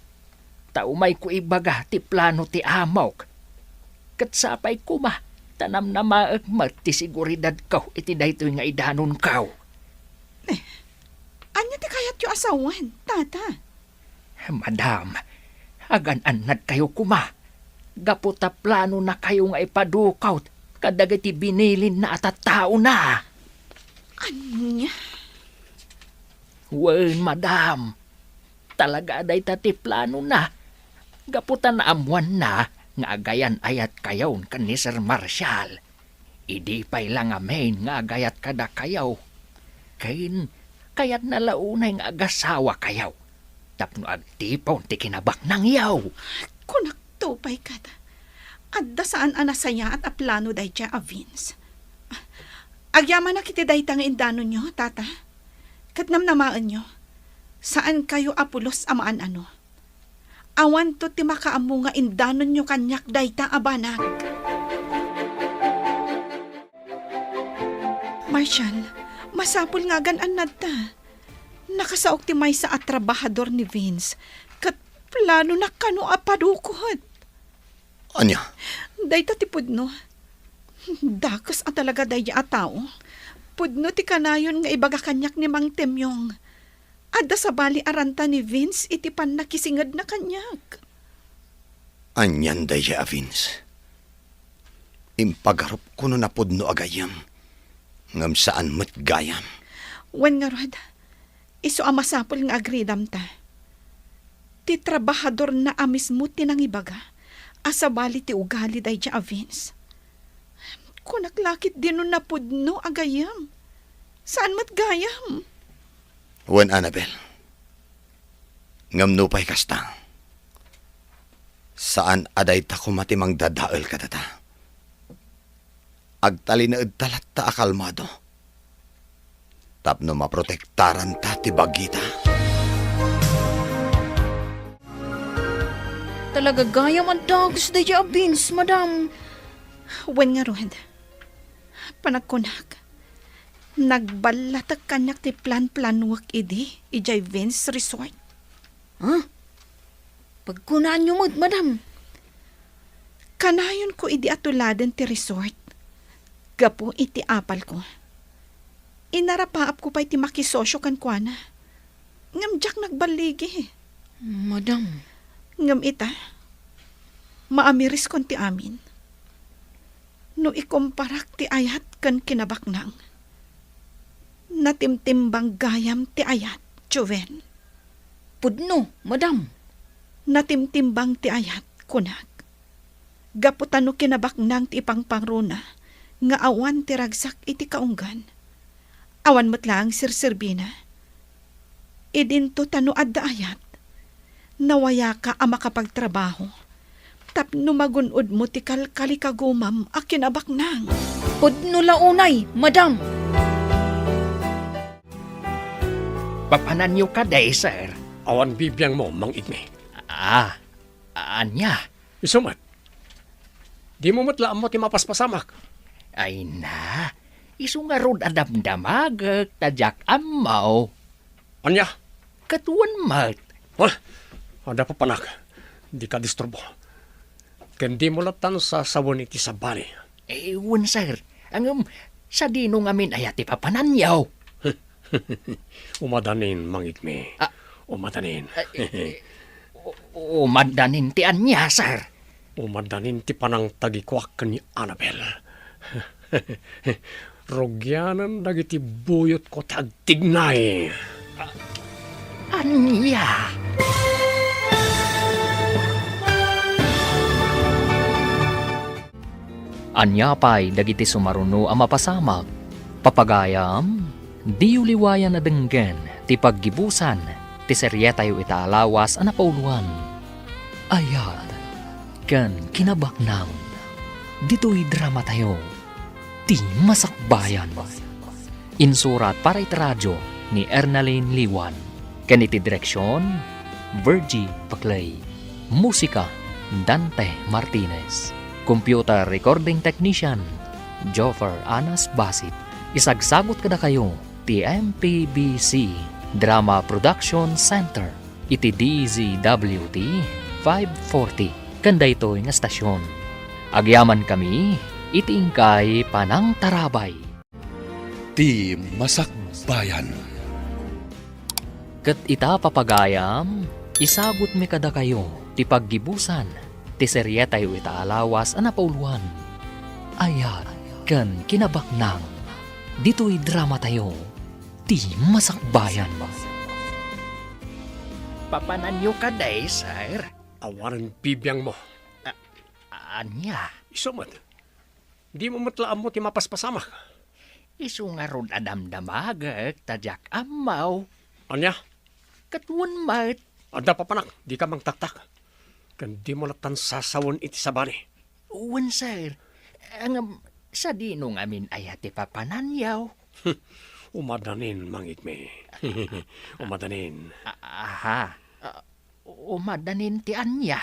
Taumay ko ibaga ti plano ti amok. Katsapay kuma, tanam na maagmat ti siguridad kaw iti daytoy nga idanon kaw. Anya ti kayat yu asawan, tata? Madam, agan-anad kayo kuma. Gaputa plano na kayo nga ipadukaw kadagiti binilin na atatao na. Anya? Wen, madam. Talaga day tati plano na. Gaputa na amuan na nga agayan ayat kayaw kan ni Sir Marshall. Idi pay lang amen nga agayat kada kayaw. Kayat na launay nga agasawa kayaw. Tapno agtipaw ti kinabak ng yaw. Kunak tupay kada. Adda saan anasaya at aplano day siya a Vince. Agyaman na kiti day tang indano nyo, tata. Katnamnamaan nyo. Saan kayo apulos amaan ano? Awan to ti makaamu nga indanon nyo kanyak dayta abanag. Marshall, masapul nga gan-anad ta. Nakasaok ti may sa atrabahador ni Vince. Kat plano na kano apadukot. Anya? Dayta ti pudno. Dakas at talaga daya a tao. Pudno ti kanayon nga ibaga kanyak ni Mang Temyong. Adda sa bali aranta ni Vince iti pan nakisingad na kanyak. Anyan daya, Vince. Impagarap ko no napudno agayam. Ngam saan mat gayam. Wen nga rod, iso amasapol nga agridam ta. Ti trabahador na amis mo tinangibaga, asa bali ti ugali day a Vince. Kunaklakit din no napudno agayam. Saan mat gayam? Wen, Annabel. Ngam no pa'y kastang. Saan aday ta kumatimang dadael ka tata? Agtalinaed talat ta akalmado. Tapno maprotektaran ta ti bagita. Talaga gayam ang dogs da dya, Vince, madam. Wen nga rod, panagkunak. Nagbalatag kanyak ti plan-planwak ijay Vince Resort. Ha? Pagkunaan nyo mo, madam. Kanayon ko idi atuladen ti resort. Gapo iti apal ko. Inarapaap ko pa iti makisosyo kan kuana. Ngam jak nagbaligi. Madam. Ngam ita, maamiris kon ti amin. No ikumparak ti ayat kan kinabaknang. Natimtimbang gayam ti ayat, Joven. Pudno, madam. Natimtimbang ti ayat, kunak. Gaputano kinabaknang ti ipangpangruna, nga awan ti ragsak iti kaunggan. Awan mo't lang, Sir Serbina. Idinto tano adda ayat. Nawaya ka ang makapagtrabaho. Tapno magunod mo ti kalkalikagumam a kinabaknang. Pudno launay, madam. Papanan niyo ka day, sir. Awan bibiyang mo, Mang Igme. Anya? Isumat. Di mo matlaan mo ti mapaspasamak. Ay na, isu nga rod adamdamag, tadyak amaw. Anya? Katuan mat. Ada pa panak. Di ka disturbo. Kendi mo latan sa sawon iti sabali. Ewan, sir. Sa dino ngamin ayati papananyaw. Umadanin, Mang Igme. Umadanin. Umadanin ti anya, sir. Umadanin ti panang tagikwak ni Annabel. Rogyanan dagiti buyot ko tagtignay. Anya? Anya pa'y dagiti sumaruno ang mapasamak. Papagayam, di uliwayan na denggen, ti paggibusan, ti seryetayo itaalawas ang napauluan. Ayat, kan kinabaknang, dito'y drama tayo, ti masakbayan. Insurat para itiradyo ni Ernaline Liwan. Kaniti direksyon, Virgie Paclay. Musika, Dante Martinez. Computer Recording Technician, Joffer Anas Basit. Isagsagot kada kayo ti MPBC Drama Production Center iti DZWT 540 kanday toy nga stasyon. Agyaman kami iti ingkay Panang Tarabay. Ti Masakbayan. Ket ita papagayam, isagot mi kada kayo ti paggibusan ti serye tayo ita alawas a napauluan. Ayat ken kinabaknang dito'y drama tayo ti Masakbayan. Papananyo ka day, sir. Awanan bibiyang mo. Anya, Isumat. Di mo matlaan mo ti mapaspasama. isu nga rod adamdamagak, tadyak amaw. Anya? Katun mat, Ada pa panak, di ka mang taktak. Kan di mo latan sasawon iti sabani. uwan sir. Ang sa dinong amin ayati papananyaw. Umadanin, mangit me. Umadanin. Aha, umadanin ti anya.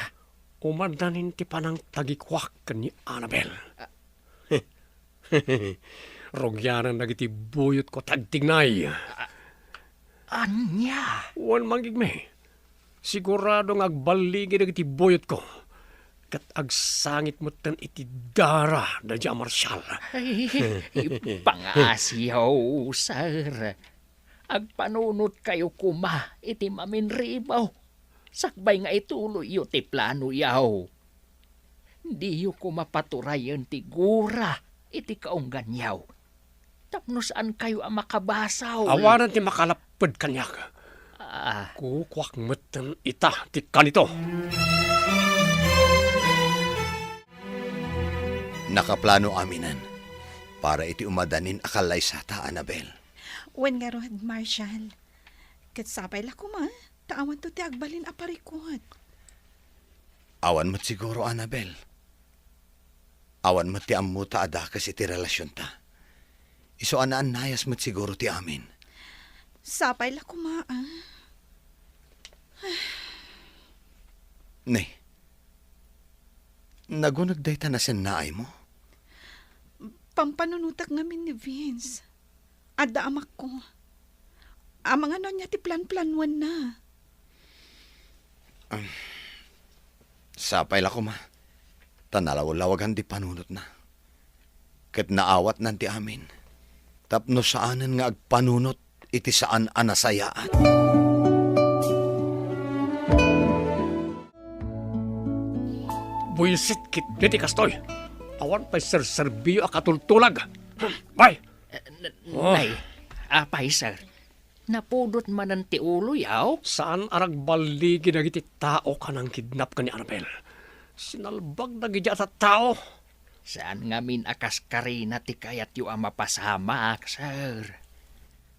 Umadanin ti panang tagikwak kan ni Annabel. Rogyanan nagiti buyot ko tagtignay. Anya? Wan mangig me. Sigurado nga agbaligi nagiti buyot ko. Kat agsangit mo tan iti dara da diya marsyal. Ay, pangasiyaw, sir. Agpanunot kayo kuma, iti maminribaw. Sakbay nga ituloy yu ti plano yaw. Di yu kumapaturayan ti gura, iti kaunggan yaw. Tapno saan kayo ang makabasaw? Awanan ti makalapad kanyak. Kukwak mo tan ita ti kanito. Nakaplano aminan para iti umadanin akalay sata, Annabel. Wen nga rod, Marshal. Katsapay la kuma, taawan to ti agbalin aparikot. Awan mo't siguro, Annabel. Awan mo't ti ammo ta adakas iti relasyon ta. Iso anaan nayas mo't siguro ti amin. Sapay la kuma, Ne, nagunagday ta na naay mo? Pampanunutak ngamin ni Vince. Adda amak ko. Amang ano niya ti plan-planwan na. Sapay la ko ma. Tanalaw-lawagan di panunot na. Ket naawat nanti amin. Tapno saanan nga agpanunot iti saan anasayaan. Buisit kit diti kastoy. Awan pa serserbiyo akatultulag. Bay! Nay, apay, sir. Napudot man ang ti ulo yaw. Saan arag baligi nagiti tao ka nang kidnap ka ni Annabel? Sinalbag na gidya sa tao. Saan ngamin akas karina ti kayat yu ang mapasamak, sir?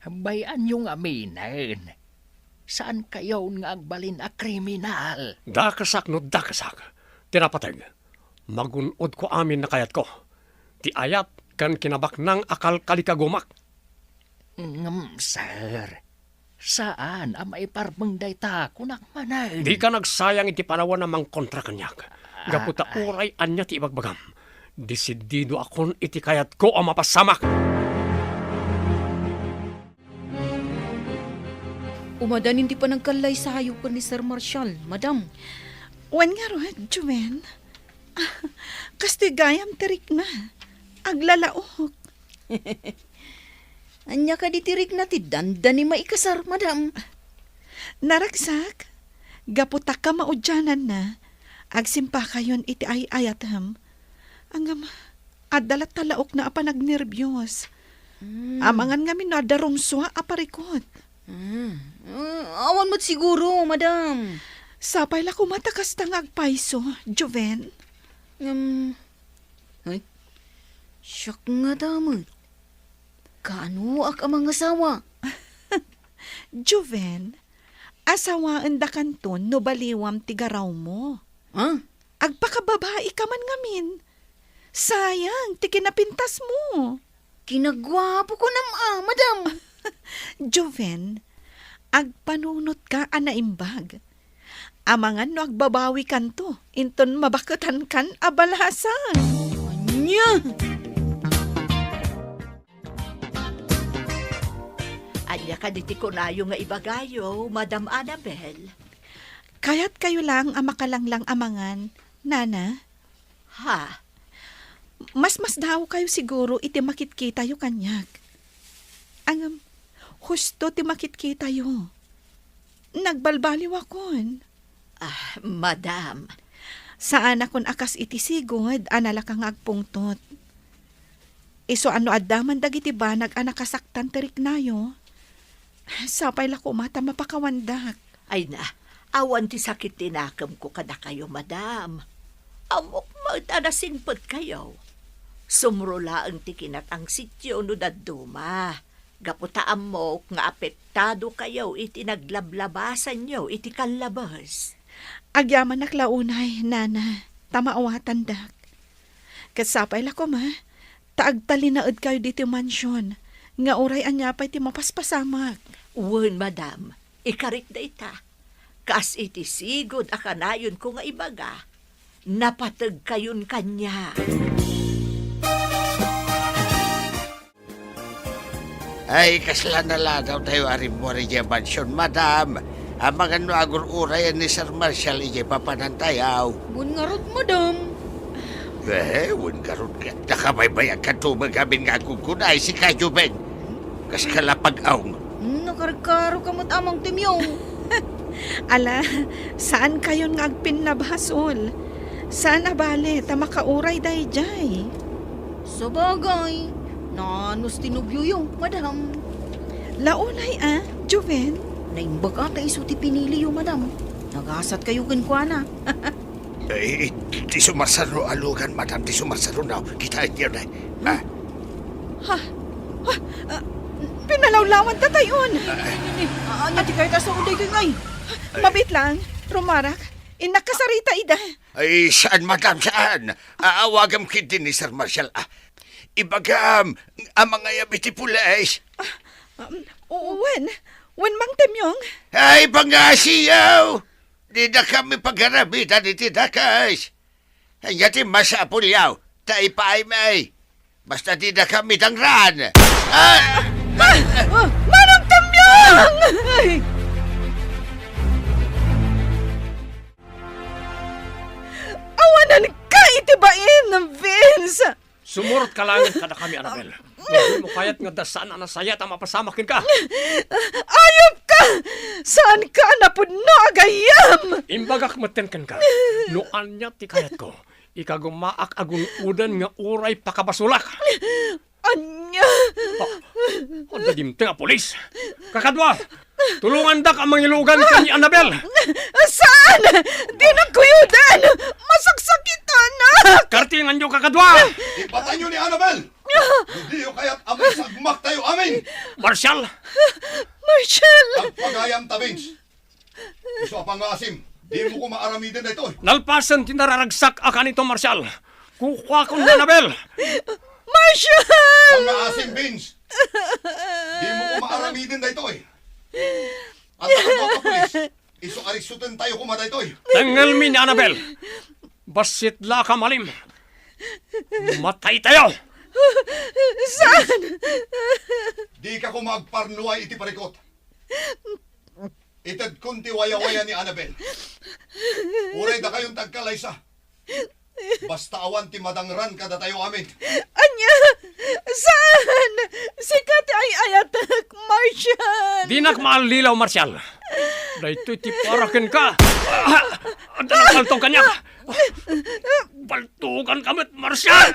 Bayan yung aminan. Saan kayo nga agbalin a kriminal? Dakasak no dakasak. Tinapatag. Magunod ko amin na kayat ko. Ti ayat kan kinabak ng akal kalikagumak. Sir. Saan ang maiparbang dayta kunak manan? Di ka nagsayang iti panawan namang kontra kanyak. Gaputa uray anya ti ibagbagam. Desidido akon iti kayat ko ang mapasamak. Umadanin ti panagkalay sa hayop ko ni Sir Marshal, Madam. Wen nga rod, Juven. Kastoy gayam tirik na. Aglalaok. Anya ka ditirik na ti danda ni maikasar, Madam. Naragsak. Gaputak ka maudyanan na. Agsimpa kayon iti ayatam. Angam, adalat talaok na apanagnervyos. Amangan nga minadarumswa aparikot. Awan mo't siguro, Madam. Sapay la kumatakas tangag paiso, Juven. Ay, siyak nga damot. Kaano ak amang asawa? Juven, asawaan da kanton no baliwam tigaraw mo. Ha? Agpakababae ka man ngamin. Sayang, ti kinapintas mo. Kinagwapo ko Madam. Juven, agpanunot ka anaimbag. Amangan no agbabawi kanto, inton mabakatan kan abalasan. Anya! Anya ka diti ko na yung nga ibagayo, Madam Annabel. Kaya't kayo lang ang makalanglang amangan, Nana. Ha? Mas daw kayo siguro iti makitkita yu kanyak. Ang husto ti makitkita yu. Nagbalbaliw akon. Madam. Saan akon akas iti sigod, anala kang agpungtot. Iso ano adaman dagiti banag anak kasaktan terik nayo. Sapay lako mata mapakawandak. Ay na, awan ti sakit tinakam ko kada kayo, Madam. Amok magtanasinpot kayo. Sumrula ang tikinat ang sityo no daduma. Gaputaan mo nga apektado kayo iti naglablabasan nyo iti kalabas. Agyaman naklaunay, Nana. Tamaawatan dak. Kasapay lako ma. Taagtalinaad kayo dito mansyon. Nga oray anya pa'y ti mapaspasamak. Wen, Madam. Ikarik da ita. Kas iti sigod akanayon ko nga ibaga. Napatag kayon kanya. Ay, kasla na lagaw tayo arim mo rin yung mansyon, madam. Ang mga agur-urayan ni Sir Marshall ije papanantayaw. Mun nga rod, madam. Wun karun ka. Nakabaybayan ka tumag amin nga kukunay si Kajuben. Kas kalapag-aw. Nakarkaro kamot amang timyong. Ala, saan kayon nga agpinabasol? Saan abale, tamakauray day jay? Sa bagay, nanos tinubyo yung, madam. Launay Juven? Naimbag ata iso ti pinili yung, madam. Nagasat kayo kinkwana. Di sumasaro alugan, madam. Di sumasaro na. Kita niyo na. Pinalawlawan tatayon. Anya ti kayo sa uday kay ngay. Mabit lang, Rumarak. Inakasarita ida. Ay, saan, madam? Saan? Aawagam kiti ni Sir Marshall. Ibagam, ang mga yabiti pulis. Wen mang temyong. Ay, pangasiyaw! Di na kami pagharabitan iti dakas. Ay, yati masapulyaw. Taipaay may. Basta di na kami tangran. Manong temyong! Awanan ka itibain ng Vince. Sumurot ka lang kada kami, Annabel. Hindi mo kayat nga dasaan na nasaya ta mapasamakin ka. Ayop ka! Saan ka napudno agayam? Imbagak matenken ka. Noan niya ti kayat ko. Ikagumaak agun udan nga uray pakabasulak. Anya? O dadimte nga polis. Kakadwa, tulungan dak ang mangilugan ka ni Annabel. Saan? Di nagkuyudan! Masaksakitan na! Kartingan niyo, kakadwa! Ipatay niyo ni Annabel! Hindi yung kaya't amay sagmak tayo amin! Marshall! Marshall! Ang pagayam tabings! Iso apang asim, di mo ko maaramidin na ito. Nalpasan tinararagsak akan ito, Marshall. Kukuha ko ni Annabel. Marshall! Ang asim, Vince! Di mo ko maaramidin na ito. At ako ka, polis. Iso arisutin tayo kumada ito. Tangal mi ni Annabel. Basit la ka malim. Matay tayo. Saan? Di ka ko magparnuay iti parikot. Itad kunti waya-waya ni Annabel. Uray da kayong tagkalaysa. Basta awan ti madangran kada tayo amin. Anya? Saan? Sikat ay ayatak, Marshall! Di nak maalilaw, Marshall. Dahito ti parakin ka. Dalang kaltong kanya. Baltukan kamit, Marshall!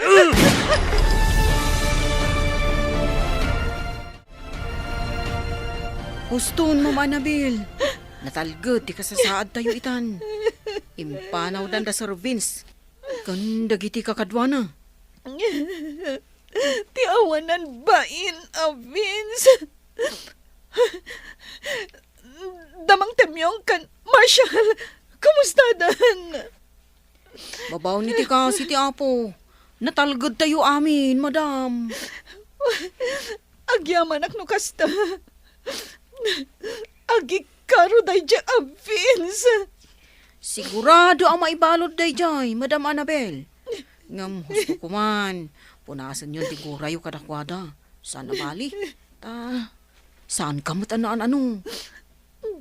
Huston mo, Annabel. Natalgod, di kasasaad tayo itan. Impanaw dan da Sir Vince. Ganda giti kakadwana. Ti awanan bain, Vince. Damang temyong kan, Marshall. Kumusta dan? Babaw ni ti kasi ti Apo. Natalgod tayo amin, madam. Agyaman ak no kasta. Agi karo day dya, Vince. Sigurado ang maibalod day jay, Madam Annabel. Ngam, husto ko man. Punasan yun tigurayo kadakwada. Sana bali. Saan kamot ano?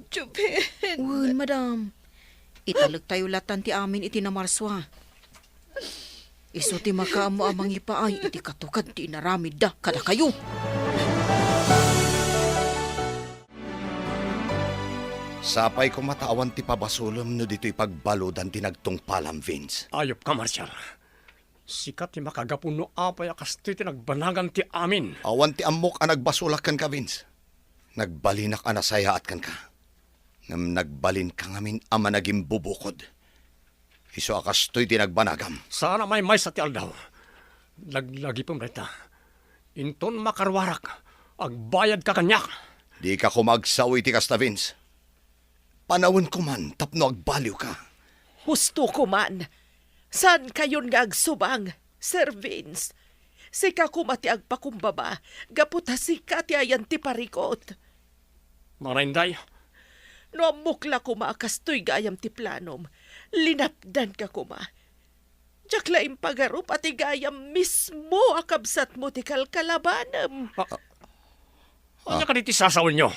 Jubin. Uy, madam. Italag tayo latan ti amin iti namarswa. Iso ti makaamo amang ipaay iti katukad ti inaramid da kada kayo. Sapay ko matawan ti pabasulom no dito'y pagbalodan ti nagtungpalam, Vince. Ayop ka, Marshal. Sikat ti makagapuno apay akastoy ti nagbanagan ti amin. Awan ti amok ang nagbasulak kan ka, Vince. Nagbalinak anasayaat kan ka. Ngam nagbalin ka ngamin ama naging bubukod. Iso akastoy ti nagbanagam. Sana may sa ti aldaw. Laglagi pong reta. Inton makarwarak. Agbayad ka kanyak. Di ka kumagsawi ti kasta, Vince. Panawin ko man, tapno agbaliw ka. Husto ko man. Saan kayon nga agsubang, Sir Vince? Sika kumati agpakumbaba, gaputa sika ti ayan ti parikot. Marinday, No amukla kuma akastoy gayam ti planom, linapdan ka kuma. Jakla impagarup at gayam mismo akabsat mo ti kalkalabanam. ano ka diti sasawin nyo?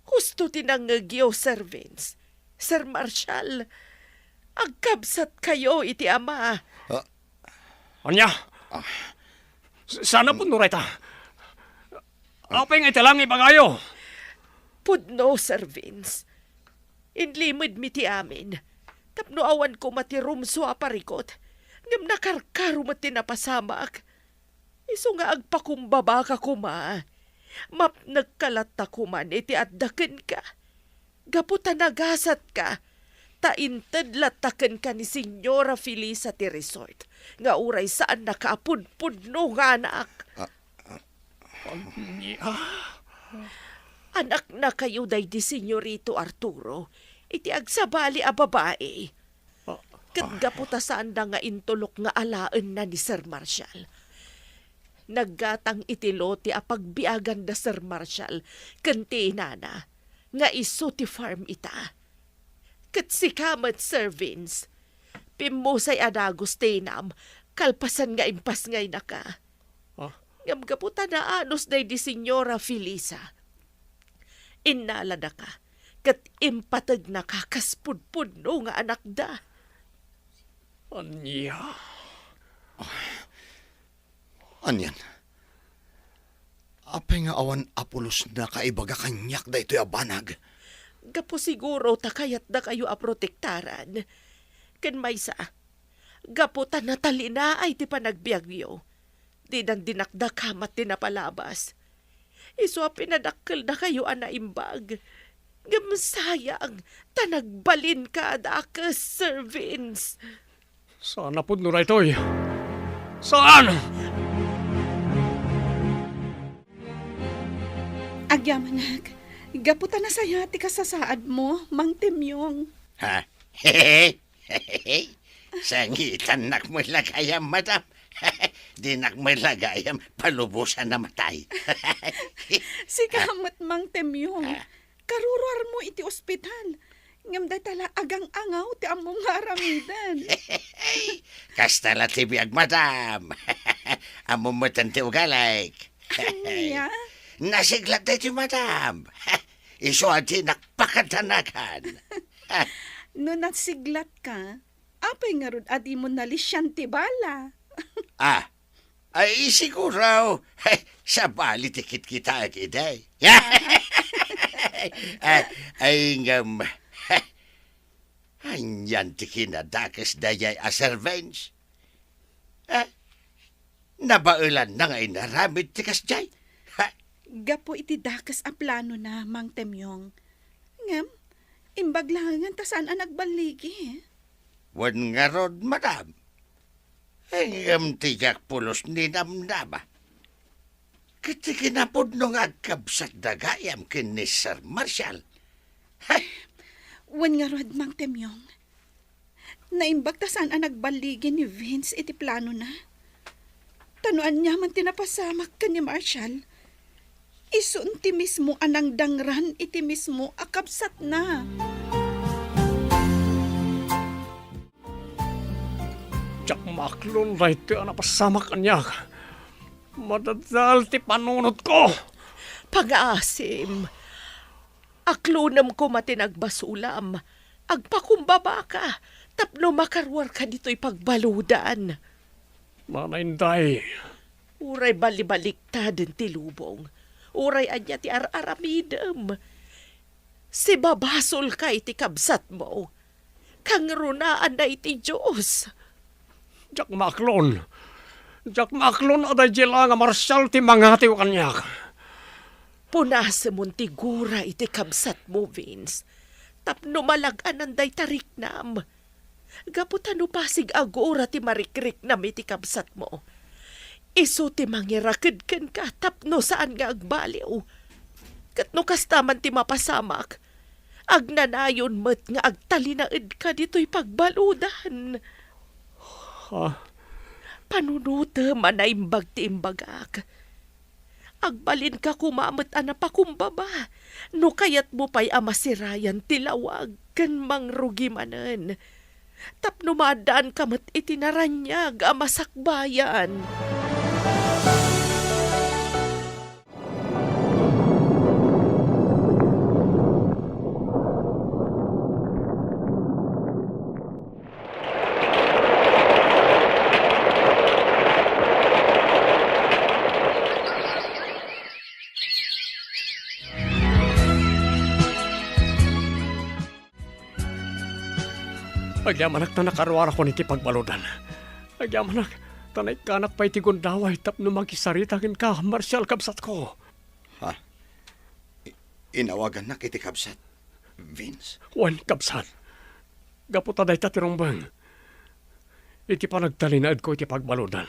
Husto tinangagyo, Sir Vince. Sir Marshall, agkabsat kayo iti ama. Anya? Sana po nureta. Apay nga italang ibagayo. Pudno, Sir Vince. Inlimid mi ti amin. Tapno awan ko matirumso aparikot. Ngam nakarkaro mati napasamak. Iso nga agpakumbaba ka kuma. Map nagkalata kuman iti addaken ka. Gaputa nagasat ka. Tainted lataken ka ni Senyora Felisa ti resort. Nga uray saan nakaapudpudno nga anak. Anak na kayo day di Senyorito Arturo. Iti agsabali a babae. Kat gaputa saan na nga intulok nga alaan na ni Sir Marshall. Naggatang itiloti a pagbiagan da Sir Marshall. Kanti nana. Nga iso ti farm ita. Kat si kamat Sir Vince. Pimusay adagos tenam. Kalpasan nga impas ngay na ka. Ngam gaputa na anos day di Senyora Felisa. Inala na ka. Kat impatag na kakaspudpudno nga anak da. Anya? Anyan? Apay nga awan apulos na kaibaga kanyak da ito'y abanag. Gapo siguro takayat na kayo aprotektaran. Ken maysa, gapo ta natalina ay ti panagbiagyo. Di nang dinakdakamat ti napalabas. Iso pinadakkel na kayo anaimbag. Gamsayang tanagbalin ka dakas, Sir Vince. Sana po nuray to'y. Saan? Agyamanag, gaputa na saya ti kasasaad mo, Mang Temyong. Ha? Sangitan nakmalagayam, madam. Di nakmalagayam, palubusan na matay. Si kamat, Mang Temyong. Karuruar mo iti ospital. Ngam da tala agang angaw ti among haramidan. Kastala ti biag, madam. Amo mo tanti ugalayk. Anya? Nasiglat na ti madam. Iso ati nakpakatanakan. No nasiglat ka, apay nga ron adi mo nalisyan ti bala. Ay siguro. Sa bali tikit kita akiday. Ay ngam. Anyan ti kinadakas dayay a servants. Nabaulan na nga inaramid ti kasjay. Gapo iti dakas a plano na, Mang Temyong. Ngam, imbaglangan ta saan ang nagbaligi. Wan nga rod, madam. Ngam tijak pulos ni namnama. Kiti kinapod nung agkabsat dagayam kin ni Sir Marshall. Wan nga rod, Mang Temyong. Naimbag ta saan ang nagbaligi ni Vince iti plano na. Tanuan niya man tinapasamak ka ni Marshall. Isun ti mismo anang dangran iti mismo akabsat na. Tsak maklon na ito ang napasamak kanya. Madadal ti panunod ko. Pag-aasim, aklunam ko matinagbasulam, agpakumbaba ka, tapno makarwar ka dito'y pagbaludan. Manainday, Uray balibaliktad ti lubong. Uray anya ti araramidem. Si babasol ka iti kabsat mo. Kang runaan na iti Diyos. Jack Maclon aday jela nga marsyal ti mangatiw kanyak. Punasa mon ti gura iti kabsat mo, Vince. Tapno malagan anday tariknam. Gaputan pasig agora ti marikrik nam iti kabsat mo. Iso ti mangirakid ken ka tapno saan nga agbaliw. Katno kastaman ti mapasamak. Agnanayon met nga agtalinaid ka dito'y pagbaludan. Panunuta manaimbag ti imbagak. Agbalin ka kumamat anapakumbaba. No kayat mo pa'y amasirayan tilawag kan mangrugi manen. Tapno madaan kamat itinaranyag amasakbayan. Agyamanak na nakarwara ko niti pagbaludan. Agyamanak, tanay kanak pa iti gundaway tapno makisaritakin ka, marsyal kabsat ko. Ha? Inawagan na kiti kabsat, Vince? Wan kabsat. Gaputa day tatirumbang. Iti panagtalinaad ko iti pagbaludan.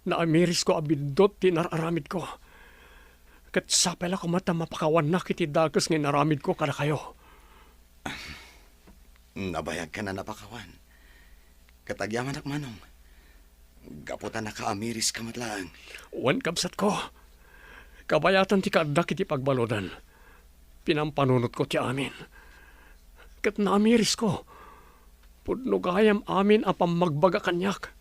Naamiris ko abindot ti nararamid ko. Kat sapel ako mata mapakawan na kiti dagas ng naramid ko kada kayo. Nabayag ka na napakawan. Katagyaman ak manong. Gaputan na kaamiris ka matlaang. Wan kabsat ko. Kabayatan ti kaadak iti pagbaludan. Pinampanunot ko ti amin. Kat naamiris ko. Pudno gayam amin apam magbaga kanyak.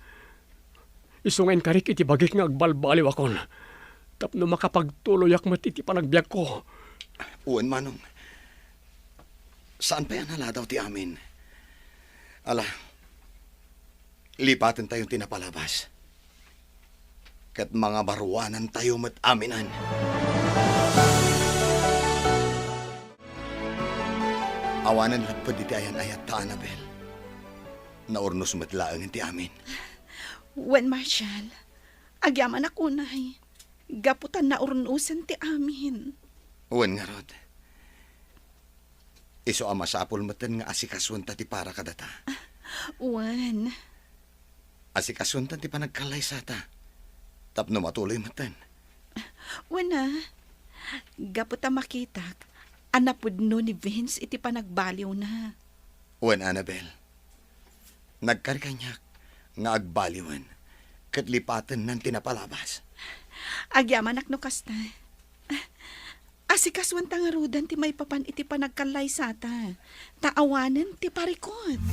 Isungain karik iti bagik nga agbalbaliw akon. Tapno makapagtuloyak mat iti panagbiag ko. Uwan manong. Saan pa yan haladaw ti amin? Ala, lipatin tayong tinapalabas. Kat mga baruanan tayo mat aminan. Awanan lagpad iti ayan ayat ta Annabel. Naurnos matlaang ti amin. Wen Marshal, agyaman ako nay. Gaputan na urnusan ti amin. Uwan nga rod. Iso amasapol matan nga asikaswanta ti para kadata. Wen. Asikaswanta ti panagkalay sata. Tapno matuloy matan. Wen gaputa makitak. Anapudno ni Vince iti panagbaliw na. Uwan Annabel. Nagkarikanyak nga agbaliwan. Katlipatan ng tinapalabas. Agyaman akno kasta. Asikaswan nga rudan ti may papan iti panagkalay sata. Taawanan ti parikot.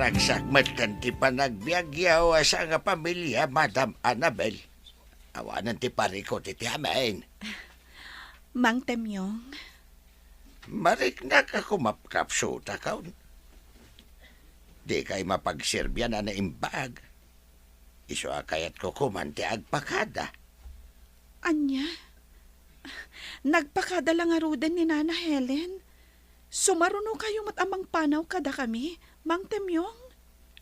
Nagsakmat kan ti panagbiagyaw sa nga pamilya, Madam Annabel. Awanan ti parikot iti amin. Mang Temyong. Marik na ka kumapkapsuta ka. Di kay mapagsirbyan na naimbag. Iso akayat ko kumanti agpakada. Anya? Nagpakada lang nga rudan ni Nana Helen. Sumaruno kayo matamang panaw kada kami, Mang Temyong.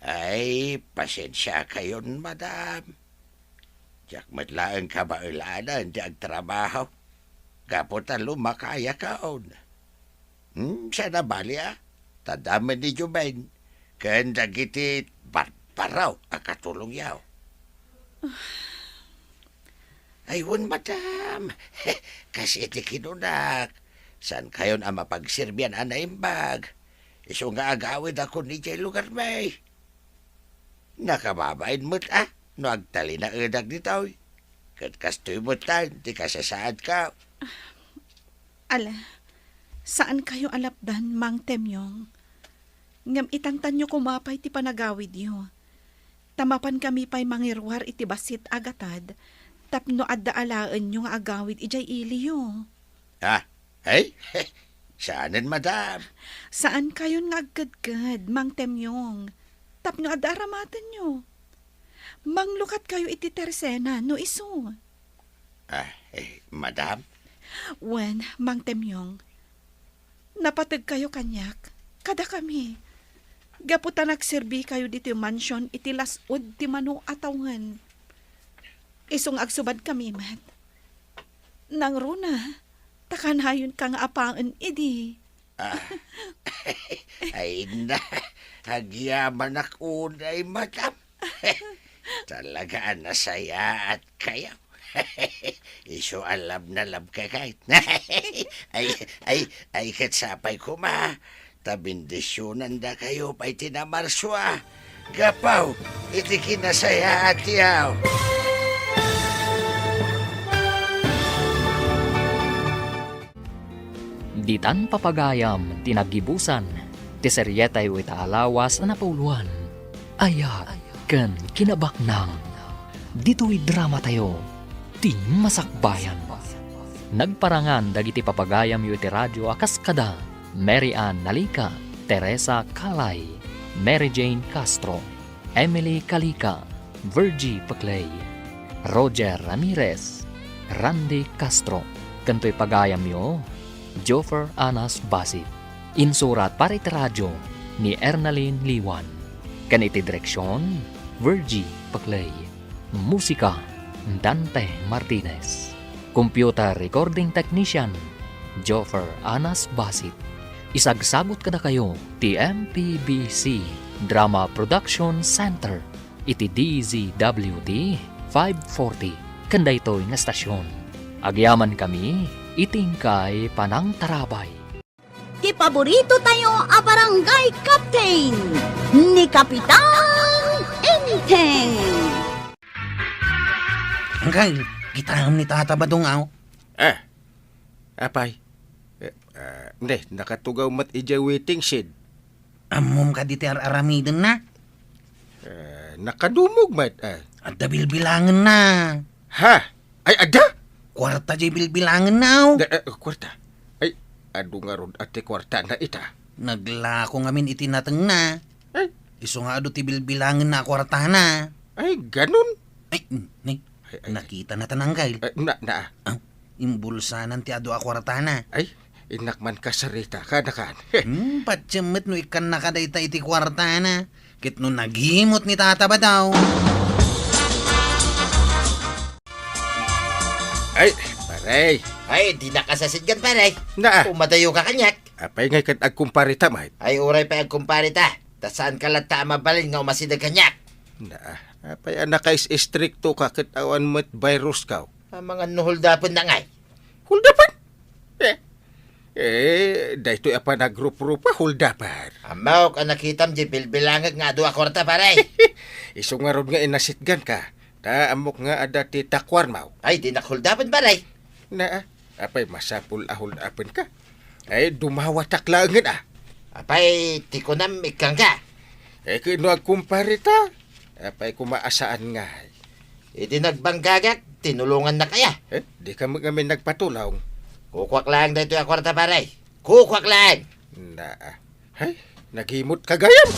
Ay, pasensya kayon, madam. Diyak matlaang kabaulanan di agtrabaho. Kaputan lumakaya kaon. Sana bali tadaman ni Jumain. Kanda giti barbaraw akatulong yaw. Ayun, madam. Kasi iti kinunak. Saan kayon ang mapagsirbyan ana imbag? Iso nga agawid ako ni Jay lugar may. Nakababain mo't no agtali na edag dito. Kat kastoy mo tan, di ka sasaad ka. Ala, saan kayo alapdan, Mang Temyong? Ngam itantan nyo kumapay ti panagawid yo. Tamapan kami pa'y mangirwar iti basit agatad, tapno adda alaan nyo nga agawid ijay ili yo. Hey, saanin madam? Saan kayo nga agkadkad, Mang Temyong? Tapno adda aramatan nyo. Manglukat kayo iti tersena, no iso. Madam? Wen, Mang Temyong, napatag kayo kanyak, kada kami. Gaputa nagserbi kayo dito mansion iti lasod ti mano atawangan. Isong agsubad kami, mat. Nang runa, takanayon ka nga apaan, idi. Ay na, hagyaman ako na madam. Talaga nasaya at kayo. Iso alam na lab ka kahit. ay katsapay ko ma. Tabindisyonan da kayo pa'y tinamarswa. Gapaw, iti kinasaya at yaw. Ditan papagayam tinagibusan, ti seryetay iti alawas na napauluan. Aya, ken kinabaknang. Dito'y drama tayo, ti masakbayan. Nagparangan dagiti papagayam iti radyo akas kada, Mary Ann Nalika, Teresa Kalay, Mary Jane Castro, Emily Kalika, Virgie Paclay, Roger Ramirez, Randy Castro. Kanto'y pagayam yo, Joffer Anas Basit. Insurat para iti radyo ni Ernaline Liwan. Kaniti direksyon, Virgie Paclay. Musika, Dante Martinez. Computer recording technician, Joffer Anas Basit. Isagsagot kada kayo ti MPBC Drama Production Center iti DZWD 540 kanday to'y nga stasyon. Agyaman kami itingkay panang tarabay. Ti paborito tayo a barangay captain ni Kapitan Enteng. Hanggang gitaham ni Tata Badong aw. Apay. Hindi, nakatugaw mat ijay waiting shed. Amom ka di ti aramiden na. Nakadumog mat. At bilbilangan na. Ha? Ay, ada? Kwarta di bilbilangan na. Kwarta? Ay, adu nga ron ati kwarta na ita. Naglako ngamin itinatang na. Ay? Iso nga adu ti bilbilangan na kwarta na. Ay, ganun? Ay, nakita na tananggail. Imbulsanan ti adu a kwarta na. Ay, inakman ka sarita ka na kan. Patsyamit no ikan na kadayta iti kwarta na. Kit no naghimot ni Tata ba daw. Ay, paray. Ay, di nakasasidgan paray. Umadayo ka kanyak. Apay ngay kat agkumparita, mahit. Ay, uray pa agkumparita. Tasaan ka lang mabalin nga umasidag kanyak. Apay anak kais istrikto ka kat awan mo't virus ka. Ang mga nuhuldapon na ngay. Huldapan? Dahito apa na grup-grupa huldapan. Amaw ka nakitam di bilbilangag nga doa kwarta paray. Iso nga ron nga inasitgan ka. Amok nga ada ti takwar maw. Ay, di nakhuldapan paray. Apay masapul ahuldapan ka. Ay, dumawatak langan Apay, tikunam ikang ka. Kino agkumparita. Apay kumaasaan nga. Iti nagbanggagak, tinulungan na kaya. Di ka kami nagpatulaw. Kukwak lang dito yung kwarta paray. Kukwak lang. Ay, naghimot kagayam.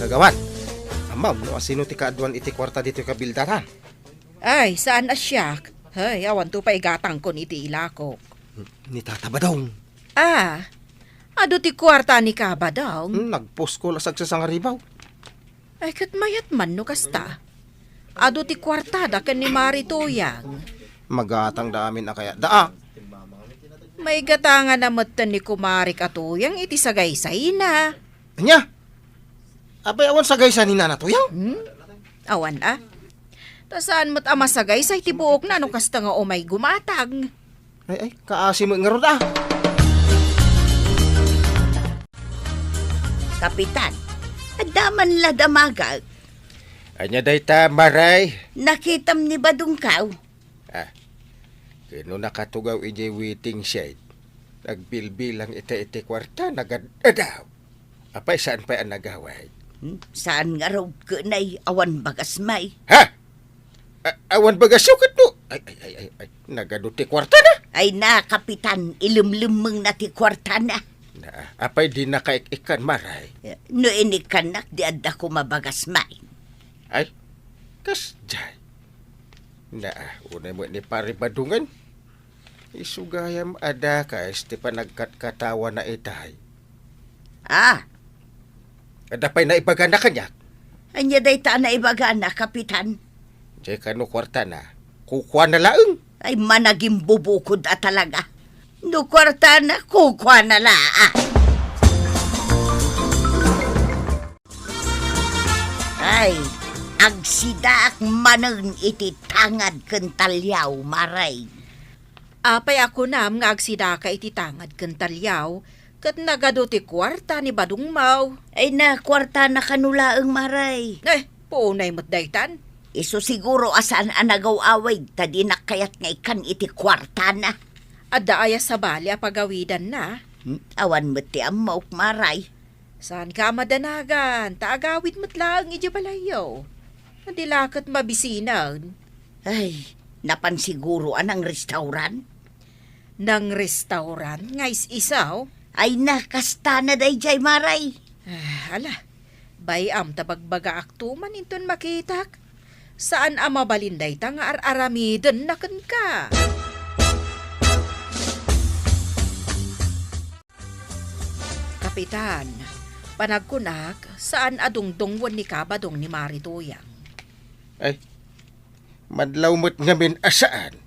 Kagawan, amam, no asino ti kaaduan iti kwarta dito yung kabildaran? Ay, saan asyak? Ay, awan to pa igatang ko ni ti ilako. Ni Tata Badong. Ado ti kwarta ni Kabadong. Nagpost ko lasag sa sangaribaw. Ay, kat mayat man no kasta. Ado ti kwartada kan ni Maritoyang. Magatang damin na kaya. May gatangan na matan ni Kumari Katuyang iti sagaysay na. Anya? Abay awan sagaysa ni Nana Tuyang? Awan Tasaan mo't amasagay sa itibuok na no kasta nga umay gumatag. Ay, kaasi mo nga rod ah. Kapitan, adaman la damagag. Anya day ta, Maray. Nakitam ni Badungkaw. Kino nakatugaw ijay waiting shed. Nagbilbilang iti kwarta, nagadaw. Apay saan pa ang nagaway? Saan nga raw kunay awan bagas may? Ha? Awan bagas yung kato? Ay, nagaduti kwarta na. Ay na, Kapitan, ilumlumeng na ti kwarta na. Apay di nakaikikan, Maray. No inikanak di adda ko mabagas may. Ay, kas jay. Unay mo ni pari badungan. Isugayam ada ka, este pa nagkatawa na itay. Ada pa'y naibaga na kanyak. Anya day ta na ibaga na, Kapitan. Jay kano kwarta na, kukuha na laeng. Ay managing bubukod at talaga. No kwarta na, kukuha na laa. Ay, agsidaak manang iti tangad kentalyaw, Maray. Apay ako nam nga agsida ka iti tangad kentalyaw, kat nagado ti kwarta ni Badungmaw. Ay na, kwarta na kanulaang, Maray. Puunay mo't daytan. Iso siguro asaan anagaw-away, tadinak kayat nga ikan iti kwarta na. Adda aya sa bali apagawidan na. Awan mo't ti amok, Maray. Saan ka madanagan? Taagawid mo't lang iti balayaw. Nadilakat mabisinan. Ay, napansiguro anang restaurant? Nang restaurant? Ngais isaw? Ay nakasta na day jay, Maray. Ala, bayam tabagbaga aktuman inton makitak. Saan ama balinday ta nga ar-aramiden na ka? Kapitan, panagkunak, saan adungdungwan ni kabadong ni Marituyang? Ay, madlaw mo't ngamin asaan?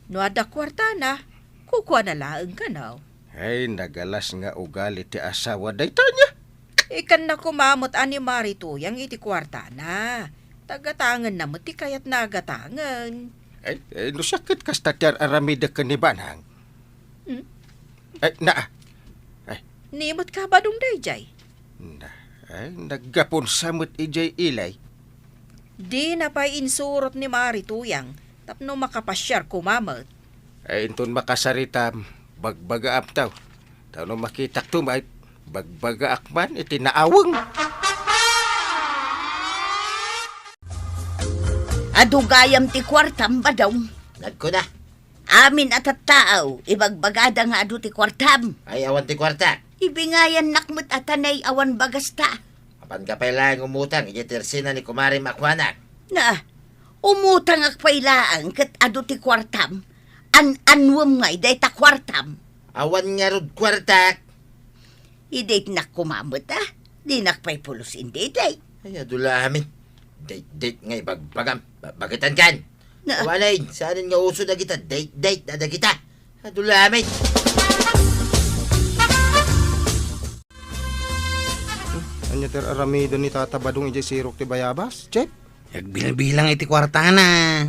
No ada kwarta na, kukuha na laang ka na. Ay, nagalas nga ugali ti asawa day tanya. Ikan na kumamot ani Marituyang iti kwarta na. Tagatangan na mo ti kayat nagatangan. Ay, no sakit kasta ti aramida ka ni Banang. Ay, Nimot ka ba dong dayjay? Ay, naggapon samot ijay ilay. Di na pa insurot ni Marituyang, tapno makapasyar kumamot. Ay, inton makasarita, bagbaga aptaw. Tano makitak tumay, bagbaga akman, iti naawang. Adugayam ti kwartam ba daw? Nagko na. Amin at tao, ibagbagada nga adu ti kwartam. Ay, awan ti kwarta. Ibingayan nakmut atanay awan bagasta. Apan ka pailaang umutang, ijitirsina ni Kumari Makwanak. Na, umutang akpailaan kat adu ti kwartam. Anwam ngay day ta kwartam. Awan nga rod kwarta. Idate nak kumamot Di nakpay pulos indi day. Ay, adula amin. Date nga ibagbagam. Bagitan kan. Walay, saanin nga uso na kita. Date na kita. Adula amin. Anya ter aramido ni Tata Badung ijay sirok ti bayabas, Chep? Nagbilang iti kwartana.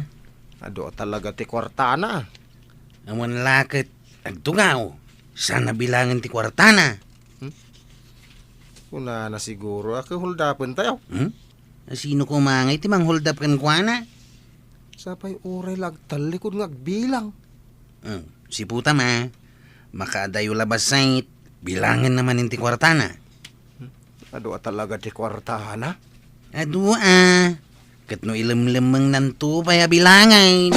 Ado talaga ti kwartana. Awan lakit, agtungaw. Sana bilangan ti kwartana. Una na siguro, ako huldapan tayo. Sino kumangay ti mang hold up kan kuana? Sapay oray lagtalikod ng agbilang. Si puta ma, makaadayo labas sait, bilangan naman inti kwartana. Ado talaga ti kwartana? Ado kat no ilam-lamang nanto paya bilangan.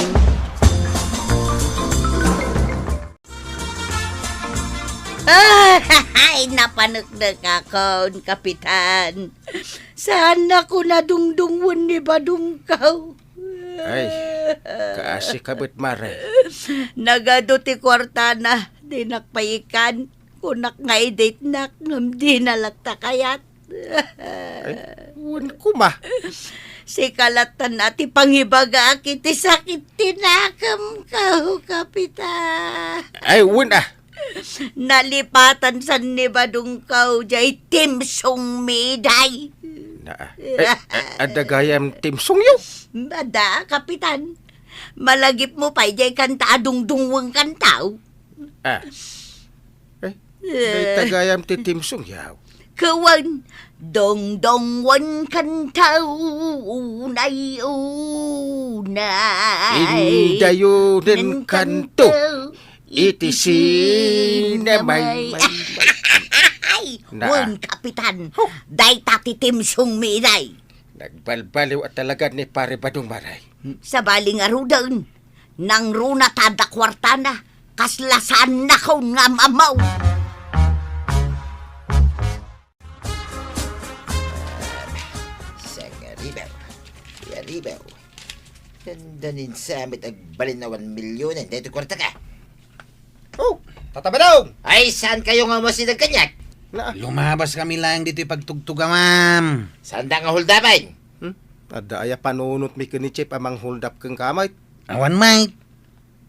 Ay, napanagdag ako, Kapitan. Sana ko nadungdungwan ni Badungkaw. Ay, kaasi kabit Mare. Nagado ti kwartana, di nakpaikan. Kunak nga i-date nak, ngam di nalagta kayat. Wan kuma. Si kalatan ati pangibaga kiti sakit tinakam ka, Kapitan. Ay, wan Nalipatan sa ni Badungkaw jay timsong miday. Adagayam timsong yo. Bada, kapitan. Malagip mo pa, ijay kanta adung-dungwang kantaw. Tagayam ti timsong yaw. Kawan, dong-dongwan kantaw, unay-unay. Indayo din kanto. Iti sinamay. Wan, kapitan. Day tati timsong miray. Nagbalbaliw at talaga ni pare Badong Maray. Sa baling arudan, nang runa tada kwarta na, kaslasan na ko nga mamaw. Ribaw. Dandanin sa amit agbalin na 1 milyon. Dito kwarta ka. Tatabadaw! Ay, saan kayo nga masinag kanyak? Lumabas kami lang dito ipagtugtuga, ma'am. Saan da nga huldapan? Adaya panunot mi kinichip amang huldap keng kamay. Awan, Mike.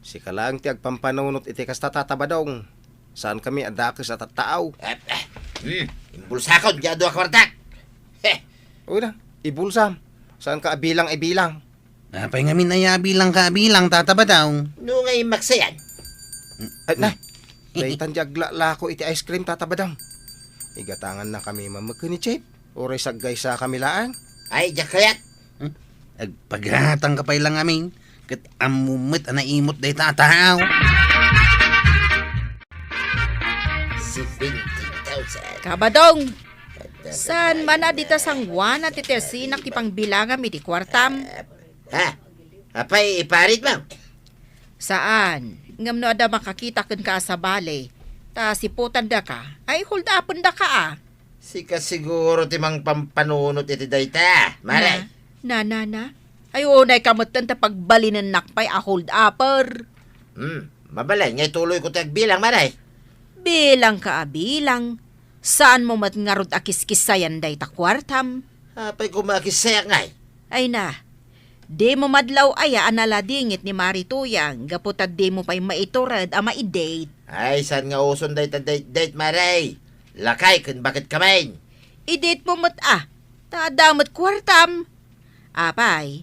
Sika lang ti agpampanunot iti kasta tatabadong. Saan kami adakis at taaw. Imbulsakon, jado kwarta. Uy na, ibulsam. Saan ka abilang-ibilang? Napay nga minayabilang kaabilang tatabadaw. No ngay maksayan. Ay, na. Daitan jagla ko iti ice cream tatabadang. Igatangan na kami mamagkinichip. Oray saggay sa kamilaan. Ay, jakayat. Agpaghatang kapay lang amin. Kat amumit anaimot day tataw. Si 20,000. Kabadong! Saan man na dita sangwan at itersi nakipang bilangam iti kwartam? Apay, iparit mo? Saan? Ngam no ada makakita kun ka sa bale. Ta siputan da ka. Ay hold upon da ka Sika siguro timang pampanunot iti dayta. Maray. Na. Ay unay kamutan ta pagbalinan nakpay a hold upper. Mabalay, ngay tuloy ko tagbilang, maray. Bilang ka bilang. Saan mo matngarod akis-kisayan day ta kwartam? Apay kumakisaya ngay. Ay na. Di mo madlaw aya analadingit ni Marituyang. Gaputag di mo pa'y maiturad a maidate. Ay, saan nga uson date, maray? Lakay, kun bakit kamain? I-date mo mat Tadamot kwartam. Apay,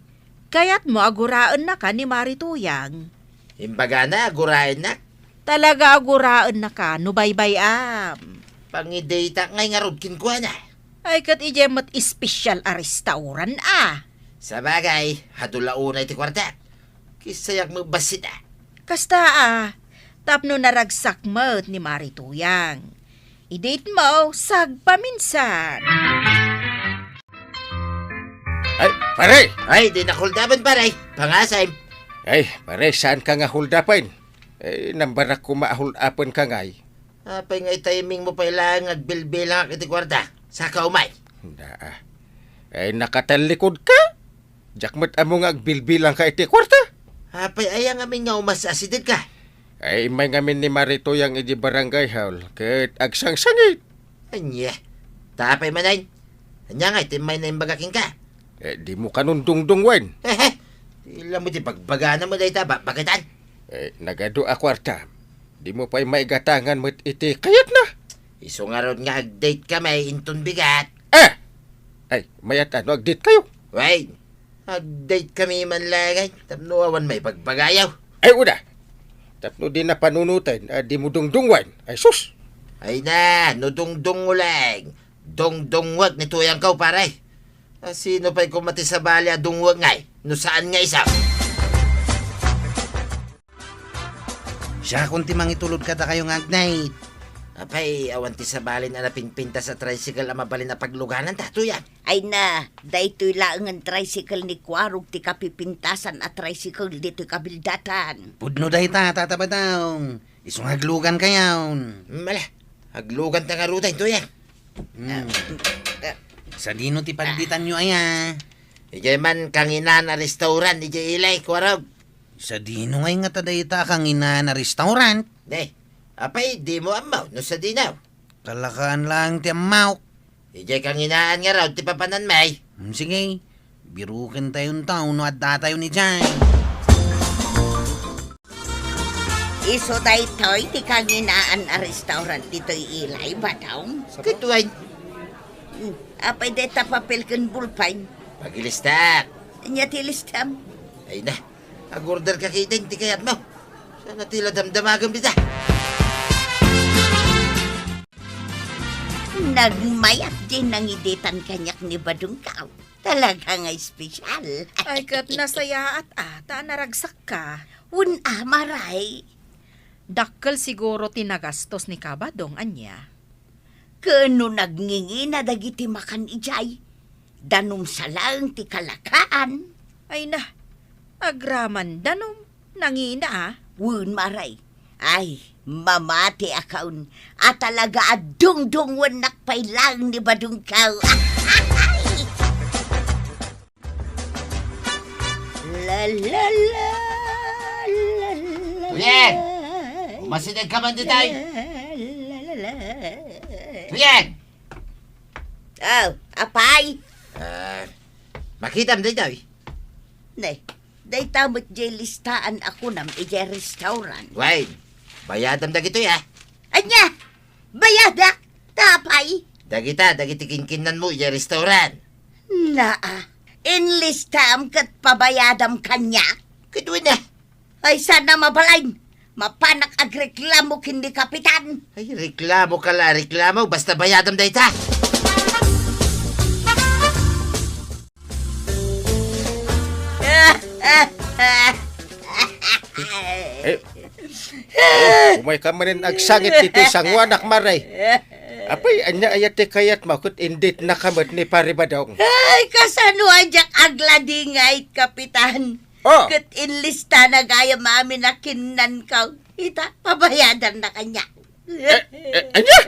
kaya't mo aguraan na ka ni Marituyang. Imbaga na, agurain na. Talaga aguraan na ka, no bye-bye Pangidata ngay nga rudkin ko na. Ay kat ijemot espesyal a restauran Sa bagay, hadulaunay ti kwarta. Kisayak mo basit Kasta tapno naragsak mo't ni Marituyang. I-date mo, sagpaminsan. Ay, pare! Ay, di nakuldapan, pare. Pangasay. Ay, pare, saan ka nga huldapan? Eh, nambarak ko mahuldapan ka ngay. Apay nga timing mo pa ilang agbilbilang iti kwarta. Saka umay. Ay, nakatalikod ka? Jakmat amo nga agbilbilang ka iti kwarta? Apay, ayang amin nga umasasidid ka. Ay, may ngamin ni Marito yang iti barangay hall. Kat agsangsangit. Anya. Tapay manay. Anya nga, itimay na imbagaking ka. Di mo kanundungdungwan. Ilang mo di pagbagana mo dahi taba. Bakitan? Nagado a kwarta. Di mo pa'y maigatangan mo't iti kayat na. Iso nga ron nga ag-date ka may inton bigat. Ay, mayat ano ag-date kayo? Wait, ag-date kami man lagay. Tapno awan may pagbagayaw. Ay, una. Tapno din na panunutan. Di mo dungdungwan. Ay, sus. Ay na, no dungdung ulang. Dungdungwag ni tuyang kaw paray. Sino pa'y kumati sa bali a dungwag ngay? No saan nga isa? Siya kung timang itulod ka ta kayong agnay. Apay, awan ti sa balin na napinpinta sa tricycle ang mabalin na pagluganan, tatuyan. Ay na, daytoy lang ang tricycle ni Kwarog ti kapipintasan at tricycle dito kabildatan. Pudno dahi tatabadaw. Isong haglugan kayaw. Mala, haglugan ta nga ruta ito yan. Sa dino ti pagditan nyo aya. Ijay man kanginan na restaurant, ijay ilay, Kwarog. Sa dino ngay nga tadayta kang ina na restaurant. Apay, di mo amaw, no sa dinaw. Kalakaan lang ti amaw. Ijay kang inaan nga raw, ti papanan may. Sige, birukin tayong taon no at datayo ni Jay. Iso daytoy ti kanginaan a restaurant dito'y ilay ba daw? Kituan. Apay deta papel kan bulpine. Pagilistak. Nya tilistam. Ay na, ag-order ka kita, hindi kayat mo. Sana tila damdamagam dita. Nagmayat din ng idetan kanyak ni Badungkaw. Talaga nga espesyal. Ay, kat nasaya at ata, naragsak ka. Maray. Dakkel siguro tinagastos ni Kabadong, anya. Kano nagngingi na dagiti makan ijay. Danum salang ti kalakaan. Ay na, agraman danom, nangina maray. Ay, mamati akaun. At talaga adung-dungwan nakpailang ni Badungkaw. La la la la la. Tuyen! Umasinig ka man dito ay! Tuyen! Oh, apay? Makita mo dito ay? Nay, day tamot jay listaan ako ng ijay restaurant. Wait, bayadam da gito ya. Anya, bayadak, tapay. Dagiti kinkinan mo iya restaurant. Naa, enlistam kat pabayadam kanya. Kituin na. Ay sana mabalain, mapanak agreklamo kindi kapitan. Ay, reklamo ka la, reklamo, basta bayadam da ita. Umay ka manin agsangit dito sangwanak maray. Apay, anya ayate kayat makut indit na kamot ni Paribadong. Ay, kasano ajak agladingay, kapitan. Oh. Kat inlista na gaya mami na kinan ka. Ita, pabayadan na kanya. Anya?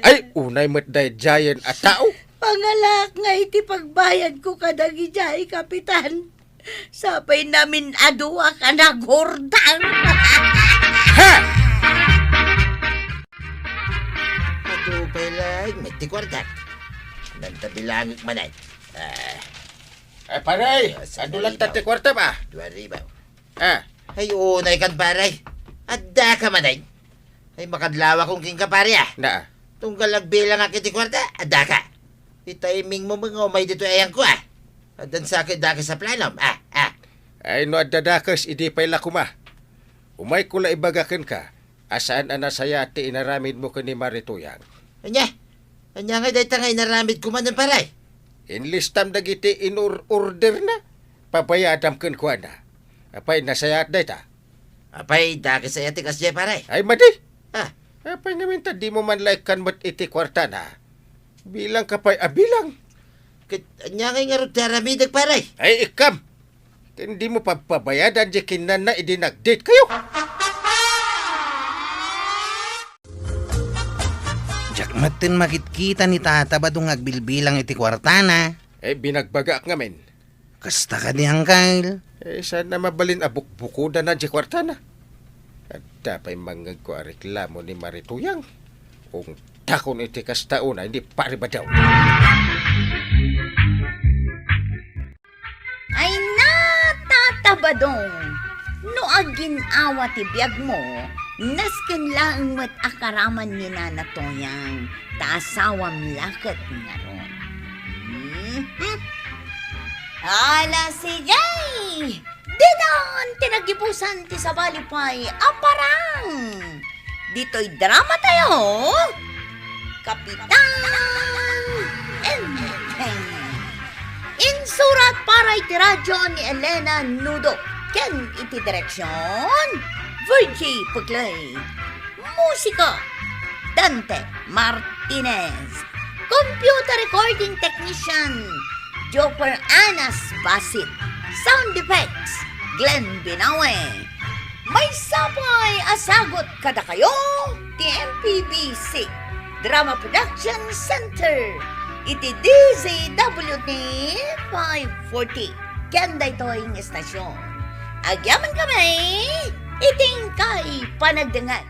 Ay, unay mo't day giant at tao. Pangalak nga iti pagbayad ko kadagi jay, kapitan. Sapay namin adua ka na gordang. Ha! Ato pa lang, may tikwartak. Nantabilangit manay. Ay, paray, ano lang tate kwarta ba? 2,000. Ay, unay kan paray. Adda ka manay. Ay, makadlawa kong king kapari Na. Tunggalag bilang akiti kwarta, adda ka. Itiming mo mga umay dito ayang ko Adan sakit daki sa planom. Ay, no adadakas, idi pala kuma. Umay kula ibagakan ka. Asaan saya ti inaramid mo ka ni Marituyang? Anya nga dahi nga inaramid ko man ng paray. Inlistam dagiti in-order na. Pabayadam kan kuha na. Apay, nasayat dahi ta. Apay, daki sa yatik asya paray. Ay, madi. Apay namin ta, di mo man like kan mat iti kwarta na. Bilang kapay, bilang. Anya nga rin taramidag paray. Ay, ikam. Hindi mo papabayadan di kinan na idinag-date kayo. Jak matin makit-kita ni tata ba dong agbilbilang iti kwartana? Eh, binagbagak nga men. Kasta ka di Kyle. Eh, sana mabalin abuk-bukuda na di kwartana. At dapay mangag ko reklamo ni Marituyang. Kung takon iti kastauna, hindi pari ba daw? Ay na, Tata Badong. No aginawa ti biyag mo, nasken lang mat akaraman ni Nana Toyang, taasawam lakat nga ron. Ala sigay! Dinan tinagipusan ti sa balipay, aparang! Dito'y drama tayo, Kapitan Insurat para iti radyo ni Elena Nudo. Ken iti direksyon, Virgie Puglay. Musika, Dante Martinez. Computer recording technician, Joper Anas Basit. Sound effects, Glenn Binawe. May sapay asagot kada kayo, TMPBC Drama Production Center. Iti DZWT 540. Kanda ito ang estasyon. Agyaman kami, iting kay panagdangan.